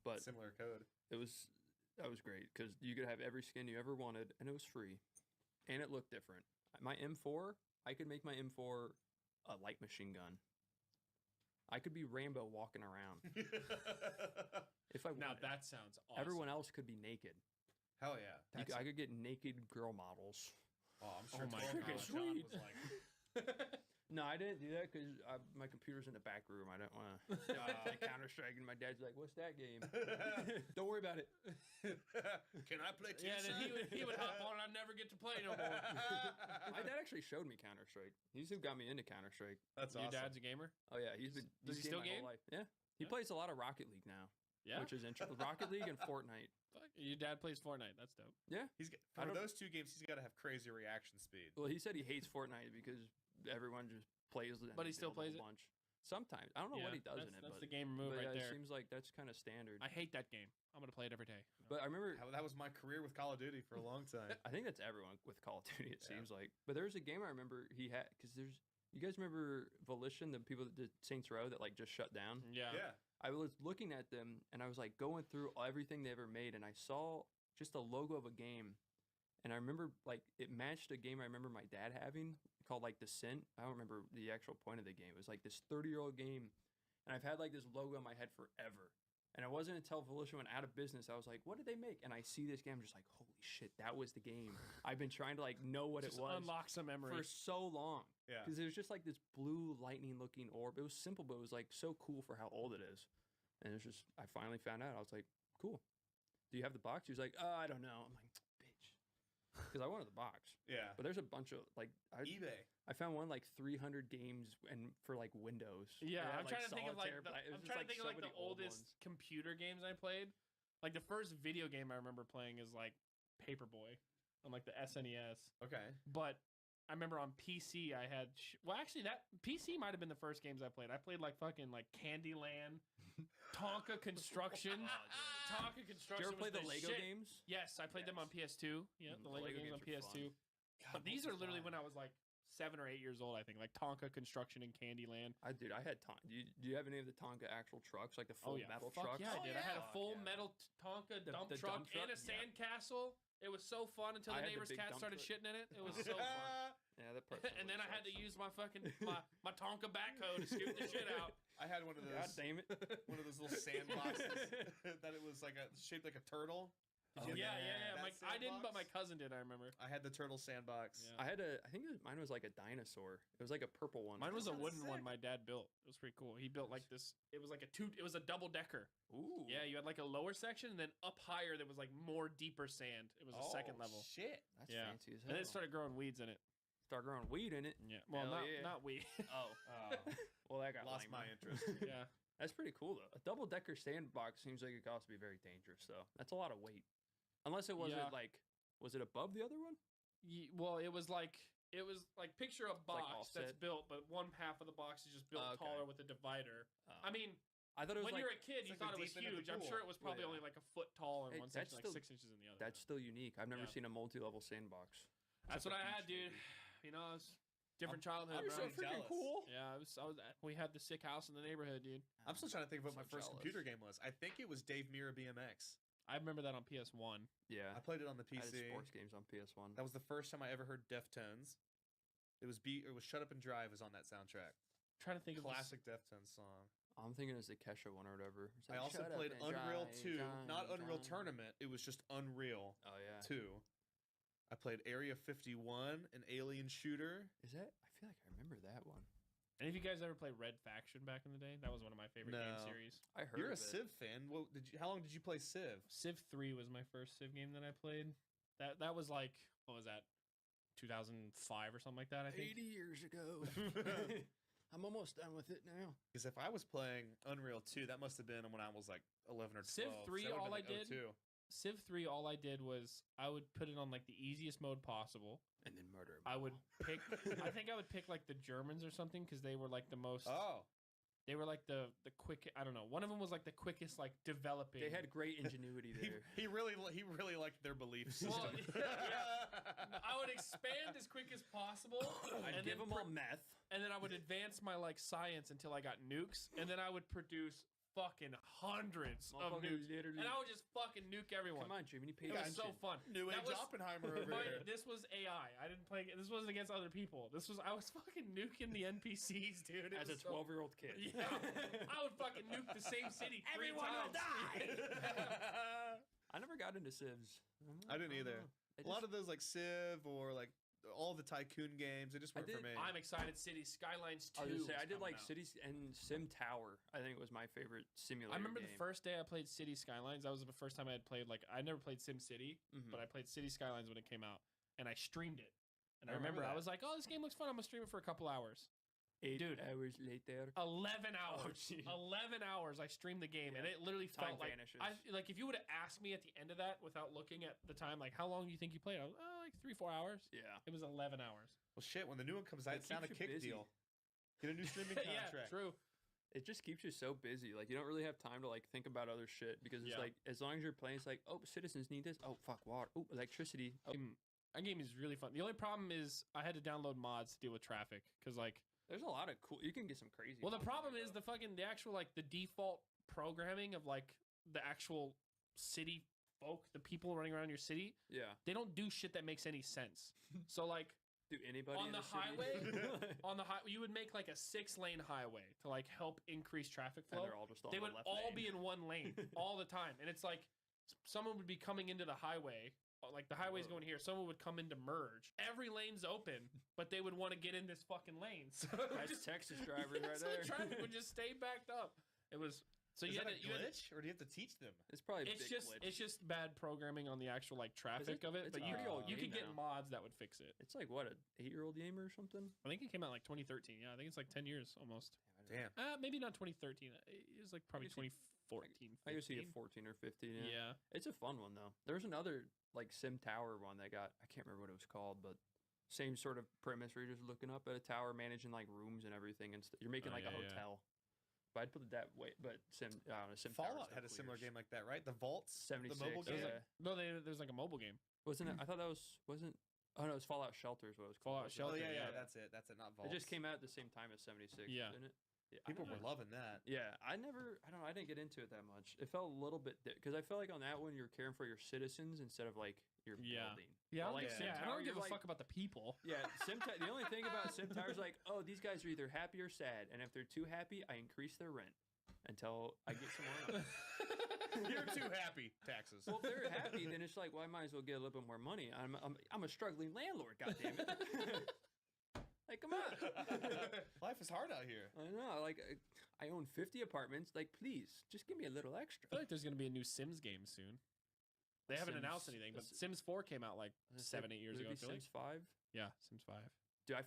But Similar code. that was great because you could have every skin you ever wanted, and it was free, and it looked different. My M4, I could make my M4 a light machine gun. I could be Rambo walking around if I wanted. Now that sounds awesome. Everyone else could be naked. Hell yeah. I could get naked girl models. Oh, I'm sure my 12 God. John Sweet. was like, No, I didn't do that because my computer's in the back room. I don't want to play Counter Strike, and my dad's like, "What's that game?" Don't worry about it. can I play Yeah, then he would hop on and I'd never get to play no more. My dad actually showed me Counter Strike. He's who got me into Counter Strike. That's Your awesome. dad's a gamer? Oh yeah, he's been. Does he he's still gamed game? my whole life. Yeah, he Yeah. plays a lot of Rocket League now. Yeah. Which is interesting. Rocket League and Fortnite. Fuck, your dad plays Fortnite. That's dope. Yeah. For those two games, he's got to have crazy reaction speed. Well, he said he hates Fortnite because everyone just plays it. and But he they still build a plays it? bunch. Sometimes I don't know what he does in it. That's but, the game move but right yeah, there. It seems like that's kind of standard. I hate that game. I'm gonna play it every day. But I remember. That was my career with Call of Duty for a long time. I think that's everyone with Call of Duty. It Yeah. seems like. But there's a game I remember he had because there's. You guys remember Volition, the people that did Saints Row that like just shut down? Yeah. Yeah. I was looking at them and I was like going through everything they ever made, and I saw just a logo of a game, and I remember like it matched a game I remember my dad having called like Descent. I don't remember the actual point of the game. It was like this 30-year-old game, and I've had like this logo in my head forever. And it wasn't until Volition went out of business I was like, what did they make? And I see this game, I'm just like, holy shit, that was the game. I've been trying to like know what Just it was unlock some memory. for so long. Yeah. Because it was just like this blue lightning looking orb. It was simple, but it was like so cool for how old it is. And it's just, I finally found out. I was like, cool. Do you have the box? He was like, I don't know. I'm like, bitch. Because I wanted the box. Yeah. But there's a bunch of, like, eBay. I found one like 300 games and for like Windows. Yeah, It had, I'm trying to think of like Solitaire, but it was I'm just, trying to think of so like the many old oldest ones. computer games I played. Like the first video game I remember playing is like Paperboy on like the SNES. Okay. But I remember on PC I had well actually that PC might have been the first games I played. I played like fucking like Candyland, Tonka Construction. Tonka Did Construction. you ever play was the Lego shit. games? Yes, I played them on PS2. Yeah, the Lego games on are PS2. fun. But these are literally when I was like 7 or 8 years old, I think. Like Tonka Construction and Candyland. I had Tonka. Do you have any of the Tonka actual trucks, like the full metal Fuck trucks? yeah, I did. I had a Fuck full yeah. metal Tonka dump the truck dump truck? and a Yeah. sandcastle. It was so fun until I the had the neighbor's big cat dump started truck. shitting in it. It was so fun. Yeah, that part. And then I had to use my fucking my Tonka backhoe to scoop the shit out. I had one of those. God damn it. One of those little sandboxes that it was like shaped like a turtle. Did you Yeah, have yeah. that I didn't, but my sandbox? cousin did. I remember. I had the turtle sandbox. Yeah. I think mine was like a dinosaur. It was like a purple one. Mine was a sounds wooden one sick. my dad built. It was pretty cool. He built like this. It was like it was a double decker. Ooh. Yeah, you had like a lower section, and then up higher there was like more deeper sand. It was a second level. Shit. That's Yeah. fancy as hell. And then it started growing weeds in it. Start growing weed in it. Yeah. Well, Hell not yeah. not weed. Oh. Oh, Well, that got lost lame, my huh? interest. Yeah. That's pretty cool though. A double decker sandbox seems like it could also be very dangerous though. That's a lot of weight. Unless it wasn't Yeah. like, was it above the other one? Well, it was like picture a like box that's offset? built, but one half of the box is just built Oh, okay. taller with a divider. I mean, I thought it was when like, you're a kid, you it's like thought the it was deep end of the huge. I'm pool. sure it was probably Yeah. only like a foot tall in Hey, one that's section, like still- 6 inches in the other. that's still unique. I've never Yeah. seen a multi-level sandbox. That's what I had, dude. You know, it's different childhood. I'm bro. so freaking cool. Yeah, we had the sick house in the neighborhood, dude. I'm still trying to think of what So my first jealous. computer game was. I think it was Dave Mirra BMX. I remember that on PS1. Yeah. I played it on the I had PC. sports games on PS1. That was the first time I ever heard Deftones. It was Shut Up and Drive was on that soundtrack. trying to think of Classic Deftones song. I'm thinking it's the Kesha one or whatever. It's I like, also "Shut up played and Unreal drive, 2, drive, not Unreal drive." Tournament. It was just Unreal Oh yeah. 2. I played Area 51, an alien shooter. Is that? I feel like I remember that one. Any of you guys ever play Red Faction back in the day? That was one of my favorite game No. series. I heard You're a of it. Civ fan. How long did you play Civ? Civ 3 was my first Civ game that I played. That was like, what was that? 2005 or something like that, I think. 80 years ago. I'm almost done with it now. Because if I was playing Unreal 2, that must have been when I was like 11 or 12. Civ 3, so that would've all been I like did 02. Civ 3, all I did was I would put it on like the easiest mode possible. And then murder 'em I all. would pick. I think I would pick like the Germans or something because they were like the most. Oh, They were like the quick. I don't know. One of them was like the quickest like developing. They had great ingenuity there. he really liked their belief system. Well, yeah. I would expand as quick as possible. I'd and give then them all meth. And then I would advance my like science until I got nukes, and then I would produce fucking hundreds of Motherfucker nukes, literally- and I would just fucking nuke everyone. Come on, Jimmy, you pay It was so attention. fun. New That Age was- Oppenheimer over But here. this was AI. I didn't play. This wasn't against other people. I was fucking nuking the NPCs, dude. It As a was so- 12-year-old kid. Yeah, I would fucking nuke the same city three Everyone will times. I never got into Civs. I didn't either. It A lot just- of those like Civ or like all the tycoon games, they just I weren't for did- me. I'm excited. City Skylines 2. I was gonna say I is did coming like out. Cities and Sim Tower. I think it was my favorite simulator. I remember game. the first day I played City Skylines. That was the first time I had played I never played Sim City, Mhm. but I played City Skylines when it came out, and I streamed it. And I I remember remember I that. was like, "Oh, this game looks fun. I'm gonna stream it for a couple hours." 8 Dude. hours later. 11 Oh, hours. jeez. 11 hours I streamed the game, and Yeah. it literally Time felt like vanishes. like if you would have asked me at the end of that without looking at the time, like how long do you think you played? I was like 3-4 hours. Yeah. It was 11 hours. Well, shit. When the new one comes out, It it's not a keeps you kick busy. deal. Get a new streaming Yeah, contract. true. It just keeps you so busy. Like you don't really have time to like think about other shit because it's Yeah. like as long as you're playing, it's like oh citizens need this. Oh fuck water. Oh electricity. Oh, That game is really fun. The only problem is I had to download mods to deal with traffic because there's a lot of cool. You can get some crazy. well, the mods in problem there, is though. the actual the default programming of the actual city folk, the people running around your city, yeah. they don't do shit that makes any sense. So Do anybody on in the city- highway, on the you would make like a 6-lane highway to help increase traffic flow. and they're all just on They the would left all lane. be in one lane all the time, and it's like someone would be coming into the highway. Like the highway's going here, someone would come in to merge. Every lane's open, but they would want to get in this fucking lane. So it would That's Texas drivers right so there. the traffic would just stay backed up. It was so Is you that had a to, you had to- glitch, or do you have to teach them? It's probably a it's big just glitch. it's just bad programming on the actual traffic of it. it's But a you pretty old you game could get now. mods that would fix it. It's like what a 8-year-old game or something. I think it came out 2013. Yeah, I think it's 10 years almost. Damn. Maybe not 2013. It was probably guess you- 2014. I guess you 15. get 14 or 15. Yeah. Yeah. It's a fun one though. There's another Sim Tower one that got I can't remember what it was called, but same sort of premise where you're just looking up at a tower, managing rooms and everything, and you're making Oh, a yeah, yeah. hotel. But I'd put it that way. But Sim Tower's Fallout so had a cool. similar game like that, right? The Vaults, 76. the mobile game. Yeah. No, there's a mobile game. Wasn't it? I thought that wasn't. Oh no, it was Fallout Shelter is what it was called. Fallout wasn't it? Oh Shelter, yeah, yeah, yeah. that's it. That's it. Not It Vaults. just came out at the same time as 76. Yeah. Didn't it? Yeah, I People don't were know. loving that. Yeah, I don't know. I didn't get into it that much. It felt a little bit because I felt like on that one you're caring for your citizens instead of your Yeah. building. Yeah, But, Sim I Tower, don't give you're a fuck about the people. Yeah, the only thing about Sim Tower is oh, these guys are either happy or sad, and if they're too happy, I increase their rent until I get some more. You're too happy. Taxes. Well, if they're happy, then it's well, I might as well get a little bit more money. I'm a struggling landlord, goddammit. Come on. Life is hard out here. I know. I own 50 apartments. Please, just give me a little extra. I feel like there's gonna be a new Sims game soon. They haven't Sims- announced anything, but Sims- Sims 4 came out 7-8 years ago. I Maybe feel like. Sims 5. Yeah, Sims 5. Dude,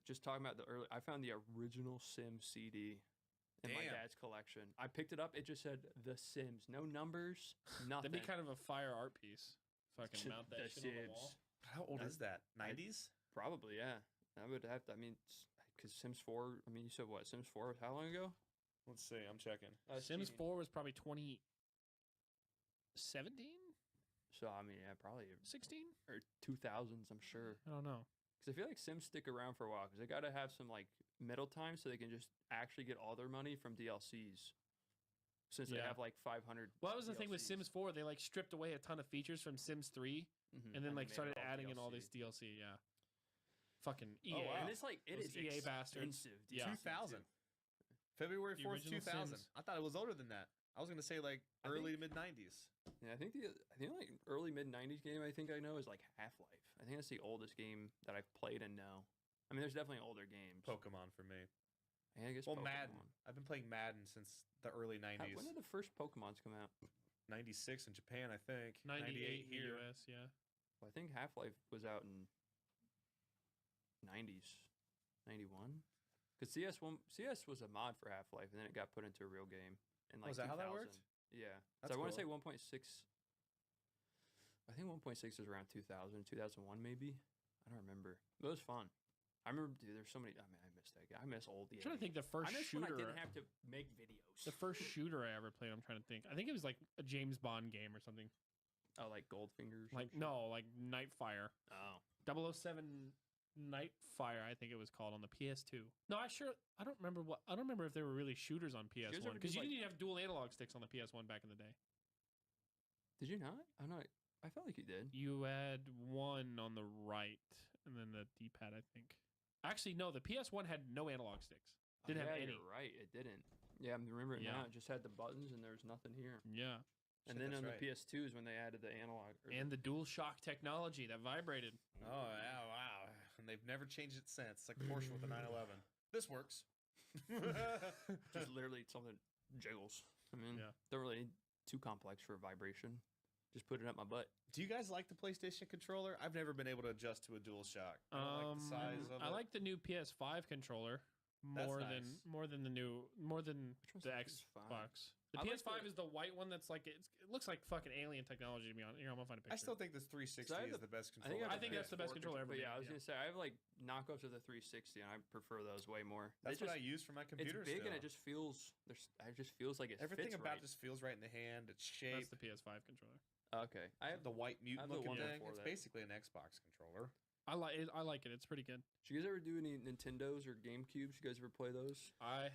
just talking about I found the original Sim CD in my Damn. dad's collection. I picked it up. It just said The Sims, no numbers, nothing. That'd be kind of a fire art piece. Fucking mount that The shit on the wall. Sims. How old is that? 90s? Probably, yeah. I would have to. Because Sims 4. You said what? Sims 4 was how long ago? Let's see. I'm checking. Sims 4 was probably 2017, So yeah, probably 16. or 2000s. I'm sure. I don't know. Because I feel like Sims stick around for a while because they got to have some middle time so they can just actually get all their money from DLCs. Since they Yeah. have 500. Well, that was the thing with DLCs. Sims 4. They stripped away a ton of features from Sims 3, Mhm. and then made it started all adding in all DLC. this DLC. Yeah. Fucking EA. Oh, wow. And it's it Those is EA bastards. expensive. Yeah. 2000. February The 4th, original 2000. Sims. I thought it was older than that. I was going to say early to mid 90s. Yeah, I think the only early mid 90s game I think I know is Half-Life. I think that's the oldest game that I've played and know. There's definitely older games. Pokemon for me. Yeah, I guess Well, Pokemon. Madden. I've been playing Madden since the early 90s. When did the first Pokemons come out? 96 in Japan, I think. 98 in the here. US. Yeah. Well, I think Half-Life was out in 90s. 91? Because CS was a mod for Half-Life, and then it got put into a real game in Oh, is that how that 2000. worked? Yeah. That's so I want to cool. say 1.6 I think 1.6 was around 2000, 2001 maybe. I don't remember. It was fun. I remember, dude, there's so many. I mean, I miss that game. I miss old. I'm trying to think the first I miss shooter. when I didn't have to make videos. The first shooter I ever played. I'm trying to think. I think it was like a James Bond game or something. Oh, like Goldfinger. Like no, like Nightfire. Oh. 007 Nightfire, I think it was called on the PS2. No, I don't remember what. I don't remember if there were really shooters on PS1 ever because do, you like- didn't even have dual analog sticks on the PS1 back in the day. Did you not? I'm not. I felt like you did. You had one on the right and then the D-pad, I think. Actually, no, the PS1 had no analog sticks. Didn't have any. You're right. It didn't. Yeah, I'm remembering Yeah. now. It just had the buttons and there's nothing here. Yeah. And then on the PS2 is when they added the analog. And the DualShock technology that vibrated. Oh, yeah, wow. And they've never changed it since. It's like Porsche with the 911. This works. Just literally something jiggles. I mean, Yeah. don't really need too complex for vibration. Just put it up my butt. Do you guys like the PlayStation controller? I've never been able to adjust to a DualShock. I don't like the size of I it. like the new PS5 controller That's more nice. than Which one's the the Xbox. The I like PS5 the- is the white one that's like it looks like fucking alien technology to be honest. Here, I'm gonna find a picture. I still think this 360 So I have is the- the best I think controller. I think that's the best controller ever But yeah, made, I was gonna say I have like knockoffs of the 360, and I prefer those way more. That's They what I just- use for my computer. It's big still. and it just feels. It just feels like it Everything fits about right. it just feels right in the hand. It's That's shaped. the PS5 controller. Okay, I have The white I mutant have the looking one thing. before It's that. basically an Xbox controller. I like it. It's pretty good. Did you guys ever do any Nintendos or GameCubes? You guys ever play those? I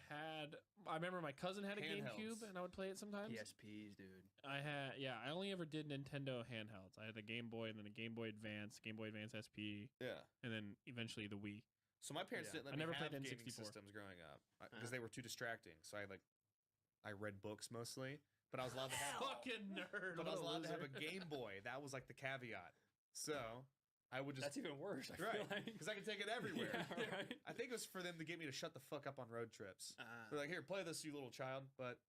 remember my cousin had a Handhelds. GameCube and I would play it sometimes. PSPs, dude. I only ever did Nintendo handhelds. I had a Game Boy and then a Game Boy Advance, Game Boy Advance SP, Yeah. and then eventually the Wii. So my parents Yeah. didn't let I me never have played gaming N64. systems growing up because Uh-huh. they were too distracting. So I read books mostly, but I was allowed to have. Fucking nerd. But I was what a allowed to have a loser. Game Boy. That was like the caveat. So I would just That's even worse. I feel right like. because I could take it everywhere. Yeah, right. I think it was for them to get me to shut the fuck up on road trips. Ah. They're like, "Here, play this, you little child." But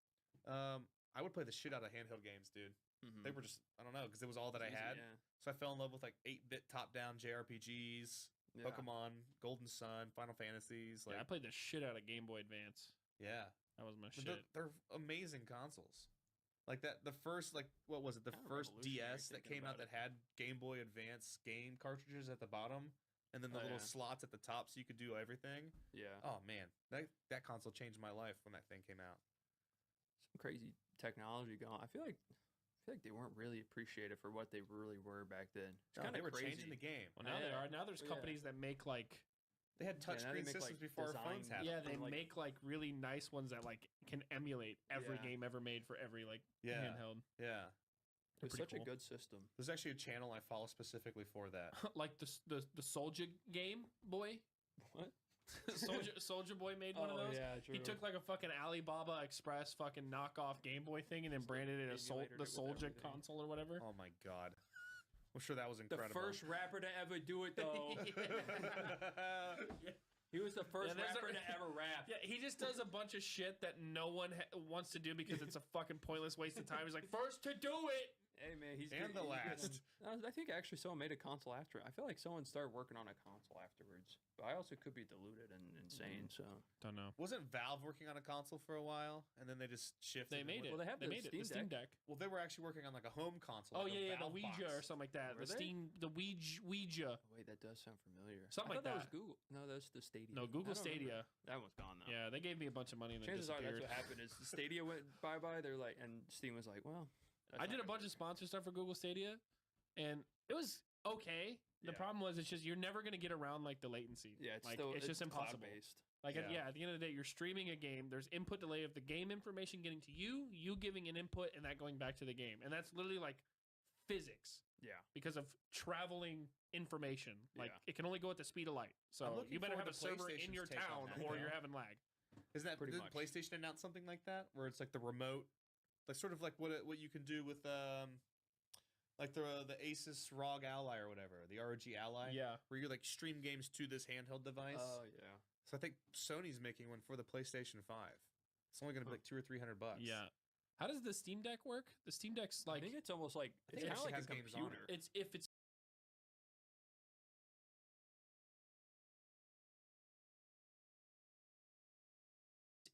I would play the shit out of handheld games, dude. Mhm. They were just I don't know because it was all that I Easy, had. Yeah. So I fell in love with like 8-bit top-down JRPGs, Yeah. Pokemon, Golden Sun, Final Fantasies. Like, Yeah, I played the shit out of Game Boy Advance. yeah. That was my But shit. they're amazing consoles. Like that, the first what was it? The Kinda first revolutionary DS that thinking came out about that had Game Boy Advance game cartridges at the bottom, and then the Oh, little yeah. slots at the top so you could do everything. Yeah. Oh man, that console changed my life when that thing came out. Some crazy technology going. I feel like they weren't really appreciated for what they really were back then. It's No, kind they of were crazy. changing the game. Well, now they Yeah. are. Now there's Yeah. companies that make like They had Yeah, now they touchscreen make, systems like, before our phones design- had. yeah, them. they like- make like really nice ones that like can emulate every Yeah. game ever made for every like Yeah. handheld. Yeah. It was pretty such a cool. good system. There's actually a channel I follow specifically for that. Like the Soldier Game Boy. What? Soldier Boy made one of those. Yeah, He took like a fucking Alibaba Express fucking knockoff Game Boy thing and then branded it as emulated it the with Soldier everything. console or whatever. Oh my god. I'm sure that was the incredible. first rapper to ever do it though. He was the first there's rapper to ever rap. Yeah, he just does a bunch of shit that no one wants to do because it's a fucking pointless waste of time. He's like, first to do it. Hey man, he's And good- the he's good. last. I think actually someone made a console after. I feel like someone started working on a console afterwards, but I also could be deluded and insane. So Don't know. Wasn't Valve working on a console for a while, and then they just shifted? They and made went- it. Well, they have they the made it. Steam The Steam Deck. Well, they were actually working on like a home console. Oh like a yeah, the Valve Ouija box. or something like that. Were The they? Steam, the Ouija. oh, wait, that does sound familiar. Something I like thought that. was Google. No, that's the Stadia. No, Google I don't remember. Stadia. That one's gone now. Yeah, they gave me a bunch of money and then Chances are that's disappeared. what happened. Is Stadia went bye bye. They're like, and Steam was like, well, that's I not did a gonna bunch work. of sponsor stuff for Google Stadia, and it was okay. The Yeah. problem was it's just you're never gonna get around like the latency. Yeah, it's like, still it's just impossible. cloud-based. Like Yeah. at the end of the day, you're streaming a game. There's input delay of the game information getting to you, you giving an input, and that going back to the game, and that's literally like physics Yeah. because of traveling information. Like Yeah. it can only go at the speed of light. I'm So looking you better have forward a to server in PlayStation's your take on town, that, or though. you're having lag. Isn't that Pretty did much. PlayStation announce something like that, where it's like the remote, like sort of like what you can do with like the Asus ROG Ally or whatever, the ROG Ally. Yeah. Where you like stream games to this handheld device. Oh yeah. So I think Sony's making one for the PlayStation 5. It's only going to be like $200 or $300. Yeah. How does the Steam Deck work? The Steam Deck's I like think it's almost like I think it's it kind of actually like a has games on computer. it. it's if it's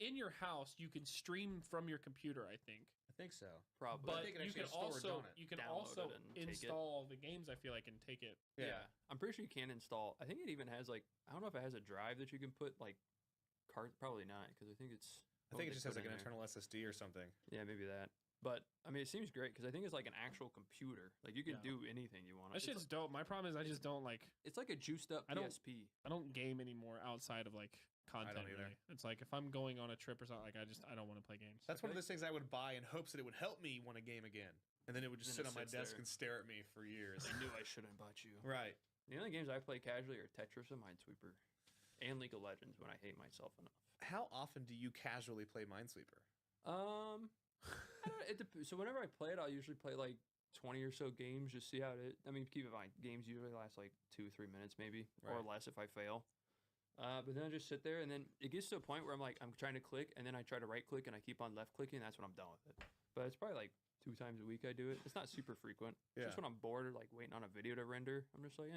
it's in your house, you can stream from your computer. I think. I think so. Probably. But think it you actually can has storage also on it. you can Download also it and take it. install the games. I feel like and take it. Yeah. I'm pretty sure you can install. I think it even has like I don't know if it has a drive that you can put like probably not because I think it's. I think it just has like an internal SSD or something. Yeah, maybe that. But I mean, it seems great because I think it's like an actual computer. Like you can Yeah. do anything you want. That shit's dope. My problem is I just don't like. It's like a juiced up I don't- PSP. I don't game anymore outside of like content. don't either. Really. It's like if I'm going on a trip or something, like I don't want to play games. That's one of those things I would buy in hopes that it would help me want to game again, and then it would just Then sit it on my sits desk there. and stare at me for years. I knew I shouldn't have bought you. Right. The only games I play casually are Tetris and Minesweeper, and League of Legends when I hate myself enough. How often do you casually play Minesweeper? I don't, so whenever I play it, I'll usually play like 20 or so games, just see how it. I mean, keep in mind, games usually last like 2 or 3 minutes, maybe, or Right. less if I fail. But then I just sit there, and then it gets to a point where I'm like, I'm trying to click, and then I try to right click, and I keep on left clicking. And that's when I'm done with it. But it's probably like 2 times a week I do it. It's not super frequent. Yeah. Just when I'm bored or like waiting on a video to render, I'm just like,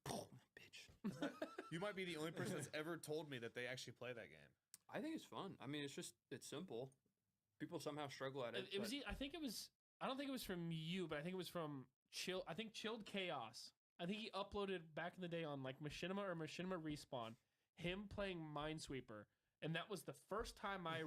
bitch. You might be the only person that's ever told me that they actually play that game. I think it's fun. I mean, it's simple. People somehow struggle at it. It was. but- I think it was. I don't think it was from you, but I think it was from Chill. I think Chilled Chaos. I think he uploaded back in the day on like Machinima or Machinima Respawn, him playing Minesweeper, and that was the first time I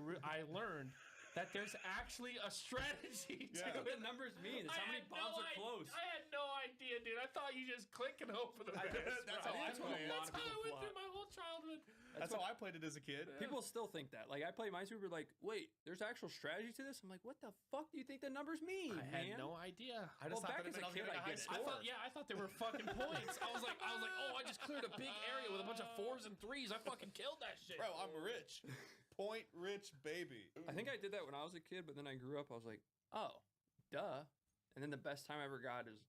learned that there's actually a strategy to That's what it. the numbers mean. It's I how many had bombs no are close. I had no idea, dude. I thought you just click and hope for the best. That's bro. how I play it. That's how I went through my whole childhood. That's how I played it as a kid. People still think that. Like I play Minesweeper, like, wait, there's actual strategy to this. I'm like, what the fuck do you think the numbers mean? I had man? no idea. I just Well, thought back that as a I was kid, getting I a high get it. score. I thought they were fucking points. I was like, oh, I just cleared a big area with a bunch of 4s and 3s. I fucking killed that shit. Bro, I'm rich. Point rich baby. I think I did that when I was a kid, but then I grew up. I was like, oh, duh. And then the best time I ever got is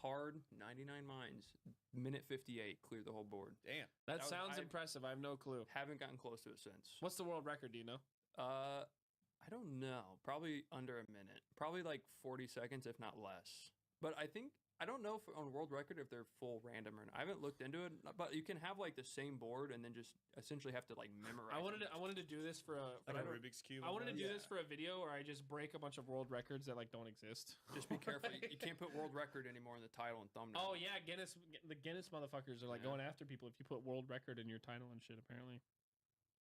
hard 99 mines, minute 58, cleared the whole board. Damn. That was- sounds I- impressive. I have no clue. Haven't gotten close to it since. What's the world record? Do you know? I don't know. Probably under a minute. Probably like 40 seconds, if not less. But I don't know if on world record if they're full random or not. I haven't looked into it, but you can have like the same board and then just essentially have to like memorize. I wanted to do this for a. Like a Rubik's Cube. I wanted to do almost. this for a video where I just break a bunch of world records that like don't exist. Just be careful. You can't put world record anymore in the title and thumbnail. Oh yeah, Guinness. The Guinness motherfuckers are like Yeah. going after people if you put world record in your title and shit. Apparently.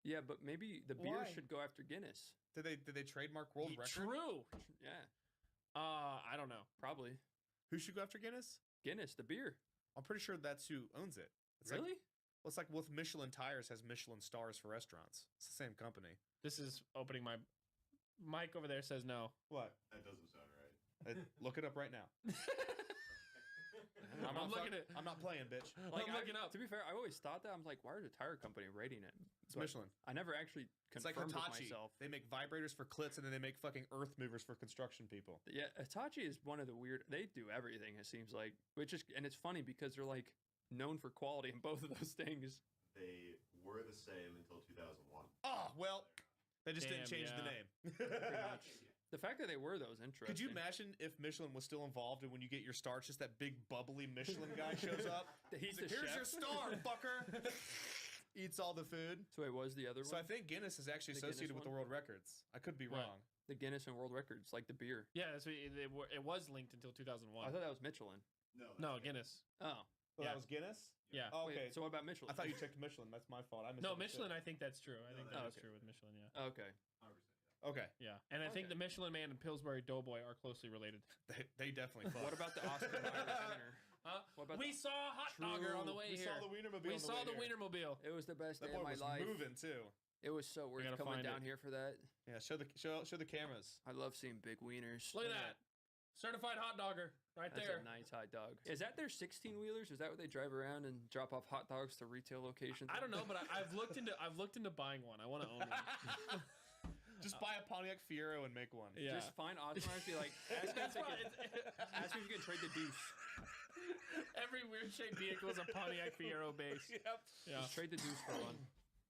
Yeah, but maybe the beer Why? should go after Guinness. Did they trademark world record? True. Yeah, I don't know. probably. Who should go after Guinness? Guinness, the beer. I'm pretty sure that's who owns it. It's Really? Well, it's like with Michelin Tires has Michelin stars for restaurants. It's the same company. This is opening my. Mike over there says no. What? That doesn't sound right. Look it up right now. I'm not looking at. I'm not playing, bitch. Like, I'm looking up. To be fair, I always thought that. I'm like, why is a tire company rating it? It's But Michelin. I never actually It's like confirmed with Hitachi. myself. They make vibrators for clits and then they make fucking earth movers for construction people. Yeah, Hitachi is one of the weird. They do everything. It seems like, which is, and it's funny because they're like known for quality in both of those things. They were the same until 2001. Oh, well, they just didn't Damn, change the yeah. name. The fact that they were those interesting. Could you imagine if Michelin was still involved and when you get your star, it's just that big bubbly Michelin guy shows up? He's He's like, the here's chef." your star, fucker. Eats all the food. So it was the other So I one, think Guinness is actually The Guinness associated with the one? world records. I could be What? wrong. the Guinness and World Records, like the beer. Yeah, that's what it was linked until 2001. I thought that was Michelin. No, Guinness. Oh, Well, Yeah. that was Guinness? Yeah. Oh, Wait, okay. so what about Michelin? I thought you checked Michelin. That's my fault. I No, misunderstood. Michelin. I think that's true. I think that is okay. true with Michelin. Yeah. Okay. Okay. Yeah, and I think Okay. the Michelin Man and Pillsbury Doughboy are closely related. They definitely fuck. What about the Oscar Mayer winner? What about We saw a hot dogger on the way We here. saw the Wienermobile. We on saw the way here. Wienermobile. It was the best That day boy of my was life. moving too. It was so worth gotta coming find down it. here for that. Yeah, show the cameras. I love seeing big wieners. Look at that, certified hot dogger right That's there. a nice hot dog. Is that their 16 wheelers? Is that what they drive around and drop off hot dogs to retail locations? I don't know, but I've looked into buying one. I want to own one. Just buy a Pontiac Fiero and make one. Yeah. Just find Oscar and be like, ask him That's if why ask him if you can trade the deuce. every weird shaped vehicle is a Pontiac Fiero base. Yep. Yeah. Just trade the deuce for one.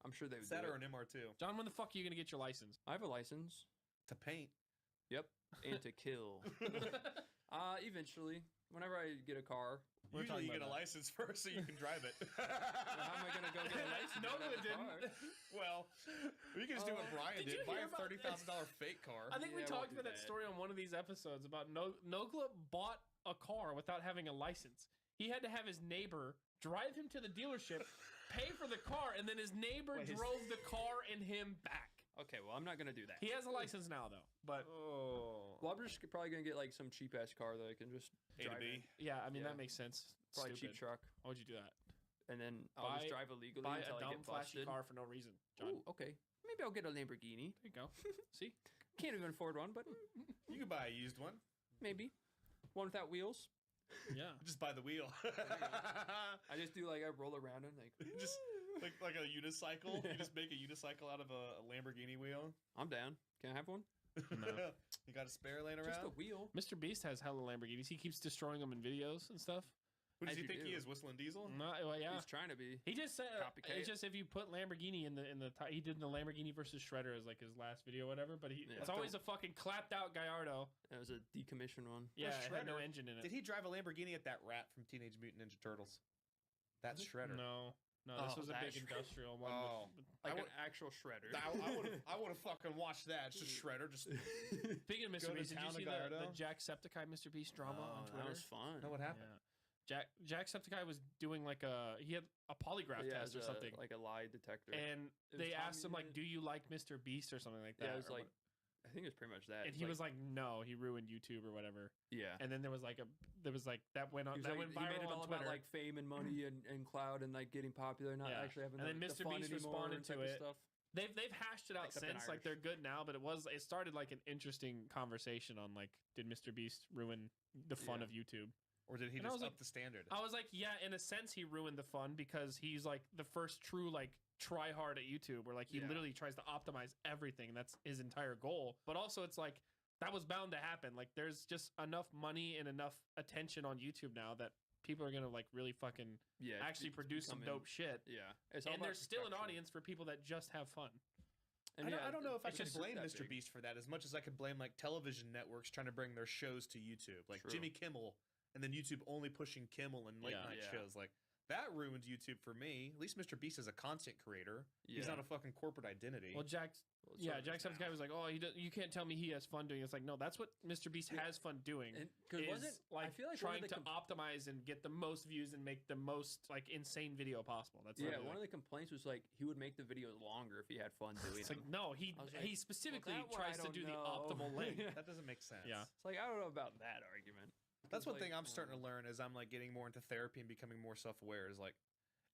I'm sure they would Is that do or it. an MR2 John, when the fuck are you gonna get your license? I have a license. to paint? Yep. And to kill. Eventually, whenever I get a car, We're Usually you talking get a about license first so you can drive it. Well, how am I gonna go get a license? No, without it a didn't. car? Well, you can just do what Brian Did you did. Buy hear a about $30,000 fake car. I think we Yeah, talked we'll do about that that. story on one of these episodes about Nogla bought a car without having a license. He had to have his neighbor drive him to the dealership, pay for the car, and then his neighbor Wait, his- drove the car and him back. Okay, well, I'm not gonna do that. He has a license now, though. But Well, I'm just probably gonna get like some cheap ass car that I can just A to drive B. in. yeah, I mean Yeah. that makes sense. Probably Stupid. cheap truck, Why would you do that? and then I'll just drive illegally Buy until a I dumb get flashy busted. car for no reason, John. Ooh, okay. Maybe I'll get a Lamborghini. There you go. See, Can't even afford one, but You can buy a used one. maybe one without wheels. yeah. Just buy the wheel. I just do like I roll around and like Just like a unicycle. You just make a unicycle out of a Lamborghini wheel. I'm down. Can I have one? You got a spare laying Just around? a wheel. Mr. Beast has hella Lamborghinis. He keeps destroying them in videos and stuff. Who does As he you think he do. is? Whistling Diesel? No, well, yeah. He's trying to be. He just said Copycat. it's just if you put Lamborghini in the he did the Lamborghini versus Shredder as like his last video or whatever, but Yeah. it's always a fucking clapped out Gallardo. That was a decommissioned one. Yeah, it had no Shredder? engine in it. Did he drive a Lamborghini at that rat from Teenage Mutant Ninja Turtles? That's Shredder. No, this Oh, was a that big Shredder. industrial one. Oh. Like I an actual shredder. I would have fucking watched that. It's just Shredder. Just Speaking of Mr. Go to Beast, did you town to see the Gallardo? Jacksepticeye Mr. Beast drama on Oh, Twitter? that was fun. know what happened. Yeah. Jacksepticeye was doing like he had a polygraph Yeah, test or it's something, like a lie detector. and was they Tommy asked him like, in it. "Do you like Mr. Beast or something like that?" yeah, it was or like what- I think it was pretty much that. and he was like, "No, he ruined YouTube or whatever." yeah. And then there was like that went on He was that like, went he made viral it all on Twitter. about like fame and money and cloud and like getting popular, not Yeah. actually having And then the Mr. fun Beast anymore responded type to of it. stuff. They've hashed it out Except in since. Like they're Irish. good now, but it started like an interesting conversation on like, did Mr. Beast ruin the fun Yeah. of YouTube? Or did he And I just was up like- the standard? I was like, yeah, in a sense, he ruined the fun because he's like the first true like try hard at YouTube, where like he Yeah. literally tries to optimize everything. And that's his entire goal. But also, it's like that was bound to happen. Like there's just enough money and enough attention on YouTube now that people are gonna like really fucking Yeah, actually it's produce some becoming- dope shit. Yeah, it's all And about there's still an perfection. audience for people that just have fun. And I don't, yeah, I don't know if I it's can just blame that Mr. big. Beast for that as much as I could blame like television networks trying to bring their shows to YouTube, like True. Jimmy Kimmel, and then YouTube only pushing Kimmel and late Yeah. night Yeah. shows. Like that ruined YouTube for me. At least Mr. Beast is a content creator. He's Yeah. not a fucking corporate identity. Well, Well, it's sort of is Jacksepticeye now. was like, "Oh, you can't tell me he has fun doing." It's like, no, that's what Mr. Beast Yeah. has fun doing. And because Is wasn't like I feel like trying one of to the optimize and get the most views and make the most like insane video possible. That's yeah, literally, one of like, the complaints was like he would make the videos longer if he had fun doing it's them. like no, he I was like, he specifically that one I tries to don't do the know. optimal length. Yeah. That doesn't make sense. Yeah. It's like I don't know about that argument. That's It's one like, thing I'm starting to learn as I'm like getting more into therapy and becoming more self-aware is like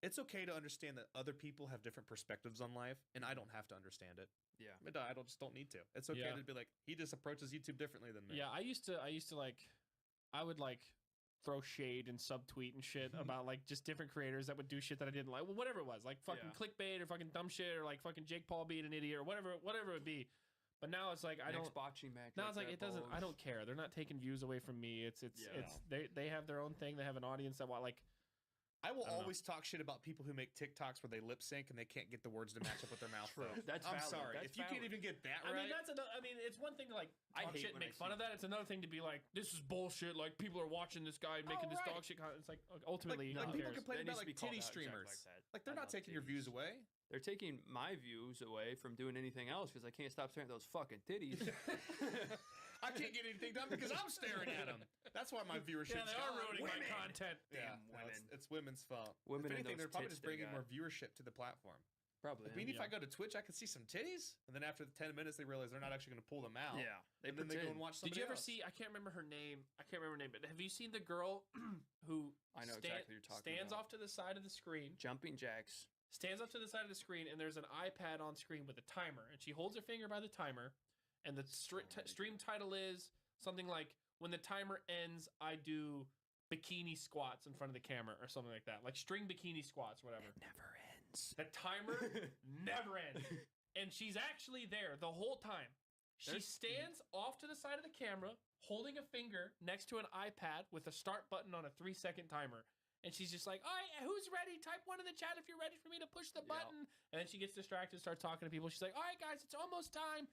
it's okay to understand that other people have different perspectives on life and I don't have to understand it. Yeah. I just don't need to. It's okay Yeah. to be like he just approaches YouTube differently than me. Yeah, I used to like, I would like throw shade and subtweet and shit about like just different creators that would do shit that I didn't like. Well, whatever it was, like fucking Yeah. clickbait or fucking dumb shit or like fucking Jake Paul being an idiot or whatever it would be. But now it's like I Next don't. boxing match. Now it's like that it doesn't. I bulge. don't care. They're not taking views away from me. It's Yeah. they have their own thing. They have an audience that want like. I will I don't know. always talk shit about people who make TikToks where they lip sync and they can't get the words to match up with their mouth. True. though. That's I'm valid. sorry. That's If you can't valid. even get that I right, mean that's another. I mean it's one thing to like I talk hate shit and when I make fun see of that. It's another thing to be like this is bullshit. Like people are watching this guy making this right. dog shit content. It's like ultimately like who people cares? complain That about needs like to be called titty out exactly streamers. like that. Like they're I not love taking your titties. views away. They're taking my views away from doing anything else because I can't stop staring at those fucking titties. I can't get anything done because I'm staring at them. That's why my viewership. Yeah, they are ruining my content. Yeah, Damn no, women. it's women's fault. Women if and anything, those they're probably tits just they bringing got. more viewership to the platform. Probably. Like, if I go to Twitch, I can see some titties, and then after the 10 minutes, they realize they're not actually going to pull them out. Yeah. They and then they go and pretend. watch somebody Did you ever else. see? I can't remember her name. I can't remember her name. But have you seen the girl who I know exactly what you're talking stands about. off to the side of the screen? Jumping jacks. Stands up to the side of the screen, and there's an iPad on screen with a timer, and she holds her finger by the timer, and the stream title is something like, "When the timer ends, I do bikini squats in front of the camera," or something like that, like string bikini squats, whatever. It never ends. The timer never ends, and she's actually there the whole time. She There's- stands off to the side of the camera, holding a finger next to an iPad with a start button on a 3-second timer. and she's just like, all right, who's ready? Type 1 in the chat if you're ready for me to push the button. And then she gets distracted, starts talking to people. She's like, all right, guys, it's almost time.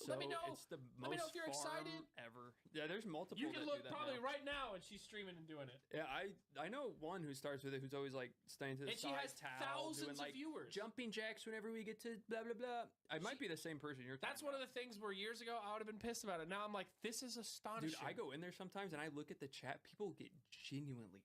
Let me know. It's the Let me know most if you're farm excited. ever. Yeah, there's multiple. You can that look do that probably now. right now, and she's streaming and doing it. Yeah, I know one who starts with it who's always like staying to the And she side has towel, thousands doing, of like, viewers. jumping jacks whenever we get to blah blah blah. I might be the same person you're. That's one of the things where years ago I would have been pissed about it. Now I'm like, this is astonishing. Dude, I go in there sometimes and I look at the chat. People get genuinely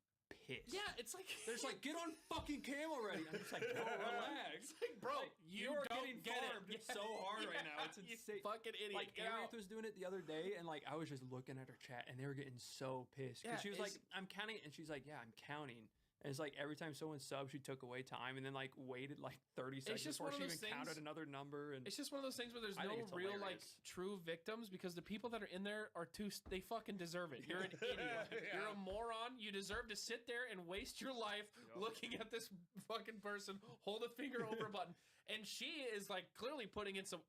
pissed. Yeah, it's like there's like, get on fucking cam already. I'm just like, bro, relax. It's like, bro, Like, you are don't getting get it. farmed so hard right now. It's You insane. fucking idiot. Like Get Arieth out. was doing it the other day, and like I was just looking at her chat, and they were getting so pissed because Yeah, she was like, "I'm counting," and she's like, "Yeah, I'm counting." And it's like every time someone subbed, she took away time, and then like waited like 30 seconds just before one she of even those counted things- another number. And It's just one of those things where there's I no think it's real like hilarious. true victims because the people that are in there are they fucking deserve it. You're an idiot. Yeah. You're a moron. You deserve to sit there and waste your life looking at this fucking person hold a finger over a button. And she is like clearly putting in some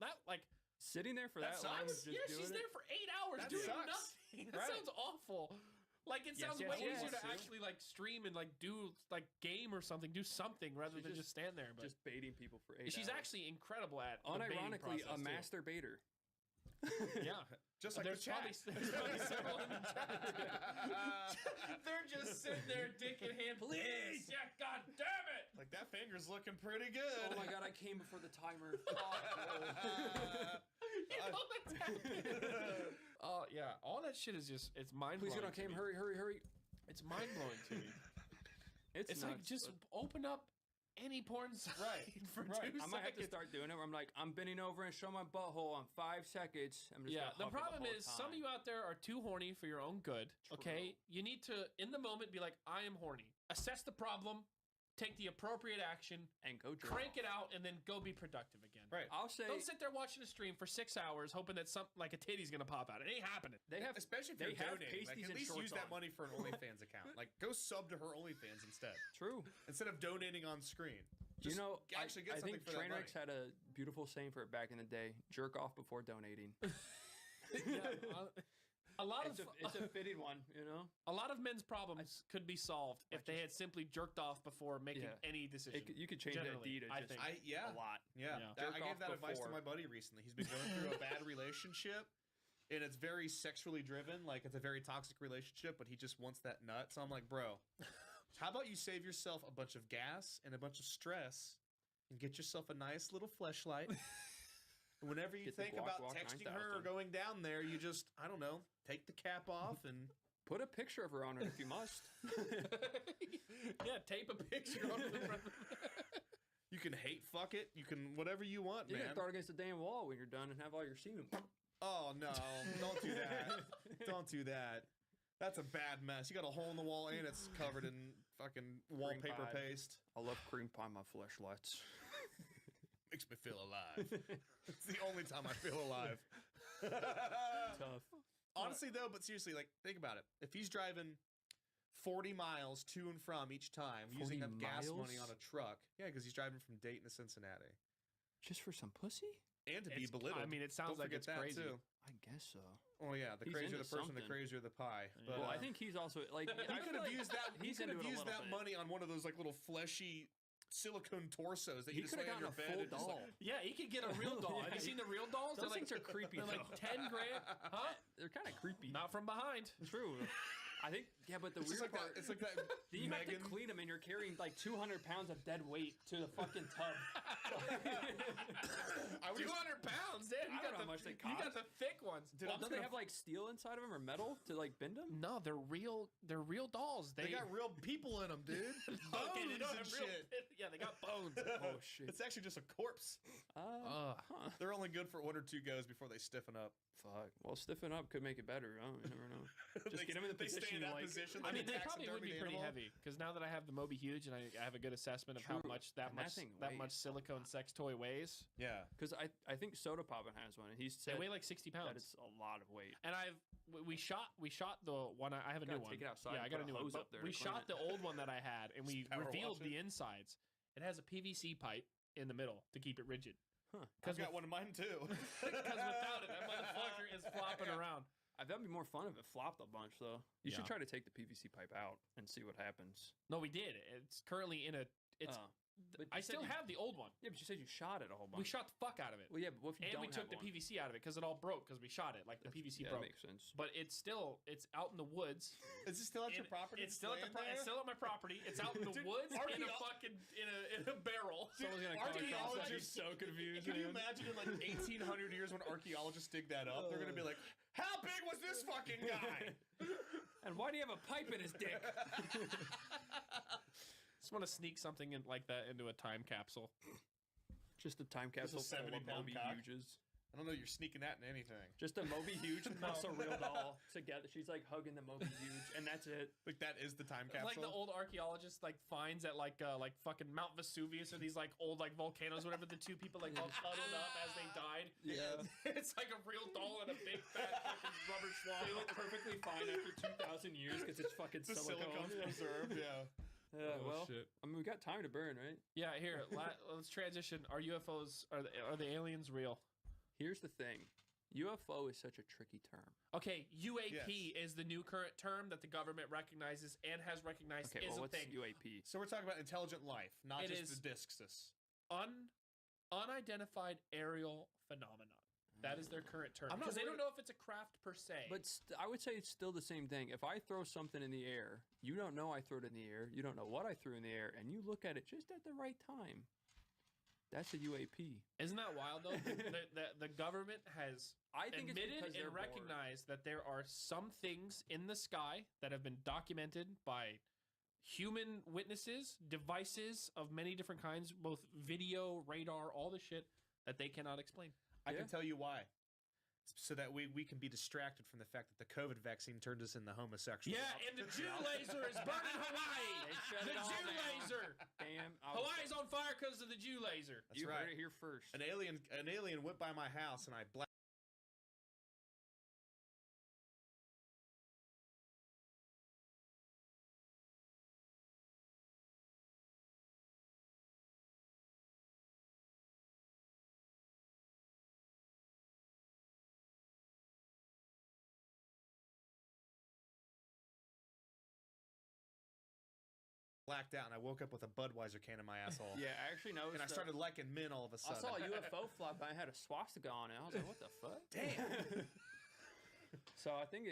sitting there for that, long, sucks. just Yeah, doing she's it. there for 8 hours That doing sucks. nothing. That Right. sounds awful. Like it Yes, sounds yes, way yes. easier to Too. actually like stream and like do like game or something, do something rather She's than just stand there. But just baiting people for 8 she's hours. actually incredible at the baiting unironically a process, too. master baiter. Yeah. Just like there's the chat. there's probably several in the chat. They're just sitting there, dick in hand. Please, yeah, god damn it! Like that finger's looking pretty good. Oh my god, I came before the timer. You know that's happening. Oh yeah, all that shit is just—it's mind Please blowing. get on cam. Hurry, hurry, hurry. It's mind blowing to me. It's like nuts, just but- open up any porn site for 2 I might have to seconds. start doing it where I'm like, I'm bending over and show my butthole on 5 seconds. I'm just Yeah, gonna the hover problem whole is some of you out there are too horny for your own good. Okay, you need to, in the moment, be like, I am horny. Assess the problem, take the appropriate action, and go jerk crank off. it out, and then go be productive again. Right. I'll say Don't sit there watching a stream for 6 hours hoping that some like a titty's gonna pop out. It ain't happening. they have, Especially if they you're have donating. Like, pasties at and least shorts use that on. money for an OnlyFans account. Like, go sub to her OnlyFans instead. True. Instead of donating on screen. You Just know, actually get I something think for that money. Trainwrecks had a beautiful saying for it back in the day: "Jerk off before donating." Yeah, a lot of it's a fitting one, you know. a lot of men's problems could be solved if they had simply jerked off before making Yeah. any decision. You could change that Generally, D to I just think. Yeah. a lot. Yeah. Yeah. That- I Jerk gave off that advice to before. my buddy recently. He's been going through a bad relationship. And it's very sexually driven. Like, it's a very toxic relationship, but he just wants that nut. So I'm like, bro, how about you save yourself a bunch of gas and a bunch of stress and get yourself a nice little fleshlight? And whenever you Get the think Guac about Guac texting her or 9000. going down there, you just, I don't know, take the cap off and Put a picture of her on it if you must. Yeah, tape a picture on the front. you can hate fuck it. You can whatever you want, You man. can throw it against the damn wall when you're done and have all your semen. Oh no, don't do that. Don't do that. That's a bad mess. You got a hole in the wall and it's covered in fucking wallpaper pie. paste. I love cream pie, my fleshlights. Makes me feel alive. It's the only time I feel alive. Tough. Honestly though, but seriously, like think about it. If he's driving 40 miles to and from each time, using 40 up gas miles? money on a truck. Yeah, because he's driving from Dayton to Cincinnati. Just for some pussy? And to be It's- belittled. I mean, it sounds Don't like forget it's that crazy. too. I guess so. Oh yeah, the He's crazier into the person, the something. crazier the pie. But, Well, I think he's also like he could have used that. He He's could have into it a used little that bit. money on one of those like little fleshy silicone torsos that He you just could lay have on your gotten a bed. full and just, doll. like, Yeah, he could get a real doll. Have you seen the real dolls? Those They're things are creepy. They're like though. 10 grand. Huh? They're kind of creepy. Not from behind. True. I think, yeah, but the it's just weird like part that. It's like that. then you have Megan. to clean them, and you're carrying like 200 pounds of dead weight to the fucking tub. I would 200 pounds, dude. You I got don't know the how much they You got cost. the thick ones. Dude, Well, I'm don't they gonna- have like steel inside of them or metal to like bend them? No, they're real. They're real dolls. They got real people in them, dude. Bones Okay, they don't and have real. shit. Yeah, they got bones. Oh shit. It's actually just a corpse. Huh. They're only good for 1 or 2 goes before they stiffen up. Fuck. Well, stiffen up could make it better. Oh, you never know. Just get them in the they stay position. in that like, position. I like mean, a they probably would be taxidermied pretty animal. heavy because now that I have the Moby Huge and I have a good assessment of how True. much that And that much thing that weighs much silicone sex toy weighs. Yeah. Because I think Soda Poppin has one, and he They said weigh like 60 that pounds. it's a lot of weight. And we shot the one. I have a new Gotta one. take it outside Yeah, I and got a put a new one. hose But up there we to clean shot it. the old one that I had, and we Just power revealed wash the it. insides. It has a PVC pipe in the middle to keep it rigid. Huh. I've got one of mine too. Because without it, that motherfucker is flopping around. That'd be more fun if it flopped a bunch, though. You should try to take the PVC pipe out and see what happens. No, we did. It's currently in a. It's. But I still have the old one. Yeah, but you said you shot it a whole bunch. We shot the fuck out of it. Well, yeah, but what if you and don't we took have the one? PVC out of it because it all broke because we shot it. Like the PVC Yeah, broke. that makes sense. But it's out in the woods. Is it still at your property? It's still at it's still at my property. It's out in the woods in a fucking in a barrel. Someone's gonna come across that. He's so confused. Can you imagine in like 1800 years when archaeologists dig that up? They're gonna be like, "How big was this fucking guy? And why do you have a pipe in his dick?" Just want to sneak something in like that into a time capsule. Just a time capsule full of 70-pound Moby cock? Huges. I don't know. You're sneaking that in anything. Just a Moby Huge muscle real doll together. She's like hugging the Moby Huge, and that's it. Like that is the time capsule. Like the old archaeologist like finds at like fucking Mount Vesuvius or these like old like volcanoes, whatever. The two people like all huddled up as they died. Yeah. It's like a real doll in a big fat fucking rubber swamp. They look perfectly fine after 2,000 years because it's fucking the silicone. silicone's preserved. Yeah. Yeah, Oh, well, shit. I mean, we got time to burn, right? Yeah, here, let's transition. Are UFOs, are the aliens real? Here's the thing. UFO is such a tricky term. Okay, UAP is the new current term that the government recognizes and has recognized Okay, is well, a what's thing. UAP? So we're talking about intelligent life, not It just is- the discus. Unidentified aerial phenomenon. That is their current term. I'm not Because they don't worried- know if it's a craft per se. But I would say it's still the same thing. If I throw something in the air, you don't know I threw it in the air, you don't know what I threw in the air, and you look at it just at the right time. That's a UAP. Isn't that wild though? the government has I think it's admitted because they're and bored. recognized that there are some things in the sky that have been documented by human witnesses, devices of many different kinds, both video, radar, all the shit that they cannot explain. I can tell you why. So that we can be distracted from the fact that the COVID vaccine turned us into homosexuals. Yeah, and the Jew laser is burning Hawaii. They shut The it all Jew down. laser. Damn. Hawaii's on fire because of the Jew laser. That's You right. heard it here first. An alien went by my house and I blacked. Blacked out and I woke up with a Budweiser can in my asshole. Yeah, I actually noticed. And I started liking men all of a I sudden. saw a UFO fly by. I had a swastika on it. I was like, "What the fuck?" Damn. So I think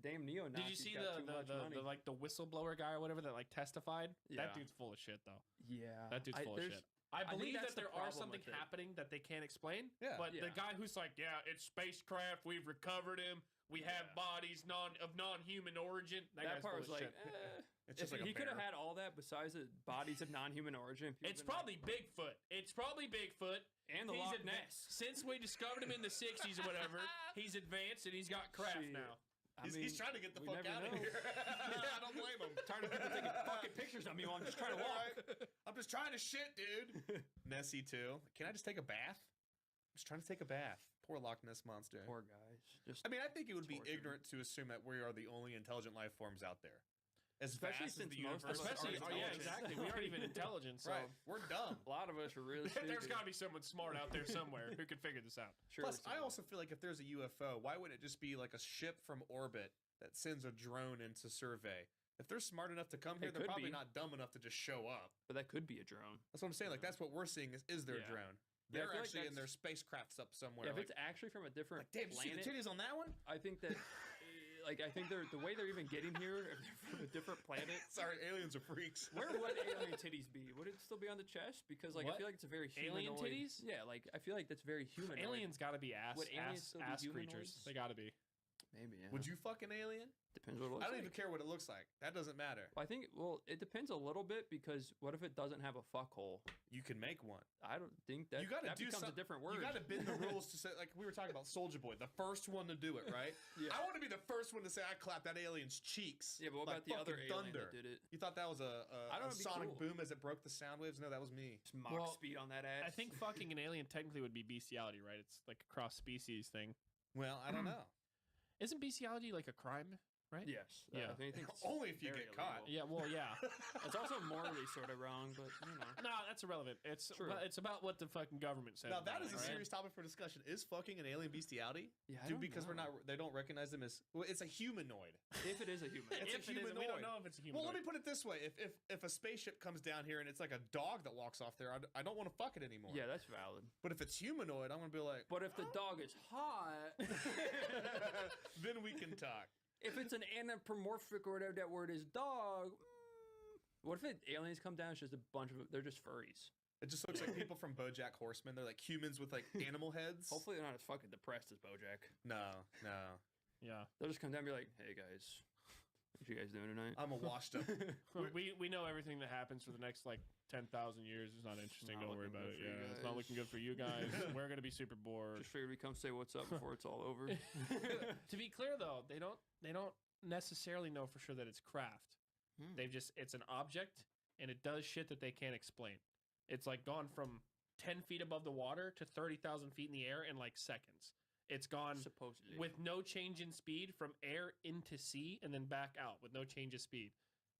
damn neo. Did you see the like the whistleblower guy or whatever that like testified? Yeah. That dude's full of shit though. Yeah, That dude's full of shit. I think believe that's that the there are problem something with it. happening that they can't explain. Yeah. But the Yeah. guy who's like, yeah, it's spacecraft. We've recovered him. We have bodies of non-human origin. That guy's part full was of like, shit. It's just like he a could have bear. had all that besides the bodies of non-human origin. people It's been like, probably Bigfoot. It's probably Bigfoot. And the He's Loch advanced. Ness. Since we discovered him in the 60s or whatever, he's advanced and he's got craft Shit. now. I He's mean, trying to get the we fuck never out of know. here. Yeah, I don't blame him. Tired of people taking fucking pictures of me while I'm just trying to walk. I'm just trying to shit, dude. Nessie too. Can I just take a bath? I'm just trying to take a bath. Poor Loch Ness monster. Poor guys. Just I mean, I think it would be torture. ignorant to assume that we are the only intelligent life forms out there. As Especially vast since as the most of universe us Especially, is, aren't yeah, intelligent. exactly. We aren't even intelligent, so right? We're dumb. a lot of us are really stupid. there's got to be someone smart out there somewhere who could figure this out. Surely Plus, I someone. also feel like if there's a UFO, why wouldn't it just be like a ship from orbit that sends a drone in to survey? If they're smart enough to come here, It they're could probably be. not dumb enough to just show up. But that could be a drone. That's what I'm saying. Like that's what we're seeing is their Yeah. drone. Yeah, I They're feel like actually in their that's- spacecrafts up somewhere. Yeah, if like, it's actually from a different like, damn, you see the planet, titties on that one? I think that, I think the way they're even getting here, if they're from a different planet. Sorry, aliens are freaks. Where would alien titties be? Would it still be on the chest? Because like What? I feel like it's a very Alien humanoid. titties? Yeah, like I feel like that's very humanoid. Aliens got to be ass Would aliens still be creatures. humanoids? They got to be. Maybe. Yeah. Would you fuck an alien? Depends what it looks I don't like. even care what it looks like. That doesn't matter. I think. Well, it depends a little bit because what if it doesn't have a fuck hole? You can make one. I don't think that. You got to that do becomes some- a different word. You got to bend the rules to say, like we were talking about Soulja Boy, the first one to do it, right? Yeah. I want to be the first one to say I clapped that alien's cheeks. Yeah, but what like about the other fucking alien thunder. that did it? You thought that was I a don't know, it'd be sonic cool. boom as it broke the sound waves? No, that was me. Just Mach Well, speed on that ass. I think fucking an alien technically would be bestiality, right? It's like a cross species thing. Well, I don't know. Isn't bestiality like a crime? right? Yes. Yeah. I think it's Only if you very get caught. illegal. Yeah, well, yeah. It's also morally sort of wrong, but you know. No, that's irrelevant. It's True. it's about what the fucking government says. Now that about is a it, right? serious topic for discussion. Is fucking an alien bestiality? Yeah, I Dude, don't because know. they don't recognize them as. Well, it's a humanoid. If it is a human. It's If a it is, humanoid. we don't know if it's a Well, humanoid. let me put it this way: if a spaceship comes down here and it's like a dog that walks off there, I don't want to fuck it anymore. Yeah, that's valid. But if it's humanoid, I'm gonna be like, But if the dog is hot, then we can talk. if it's an anthropomorphic or whatever that word is, dog. What if aliens come down? It's just a bunch of. They're just furries. It just looks like people from BoJack Horseman. They're like humans with like animal heads. Hopefully, they're not as fucking depressed as BoJack. No. Yeah. They'll just come down and be like, "Hey guys, what you guys doing tonight?" I'm a washed up. We know everything that happens for the next like 10,000 years. It's not interesting. Not Don't worry looking about good it. for you Yeah, it's not guys. looking good for you guys. We're gonna be super bored. Just figured we come say what's up before it's all over. To be clear though, they don't necessarily know for sure that it's craft. They've just it's an object and it does shit that they can't explain. It's like gone from 10 feet above the water to 30,000 feet in the air in like seconds. It's gone Supposedly. with no change in speed from air into sea and then back out with no change of speed.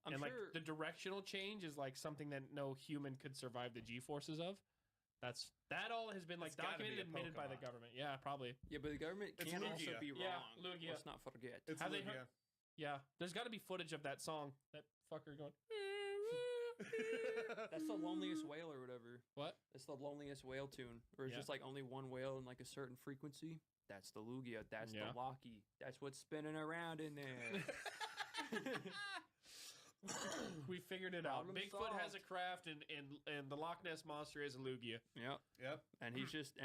I'm and like sure- the directional change is like something that no human could survive the G forces of. That all has been like It's gotta be documented and a admitted by the Pokemon. government. Yeah, probably. Yeah, but the government It's can also Lugia. be wrong. Yeah, Lugia. Let's not forget. It's Have they Lugia. heard- Yeah, there's got to be footage of that song. That fucker going. That's the loneliest whale or whatever. What? It's the loneliest whale tune, where it's Yeah. just like only one whale in like a certain frequency. That's the Lugia. That's Yeah. the Loki. That's what's spinning around in there. We figured it out. Problem Bigfoot has a solved. craft, and the Loch Ness monster is a Lugia. Yep. Yep. And he's just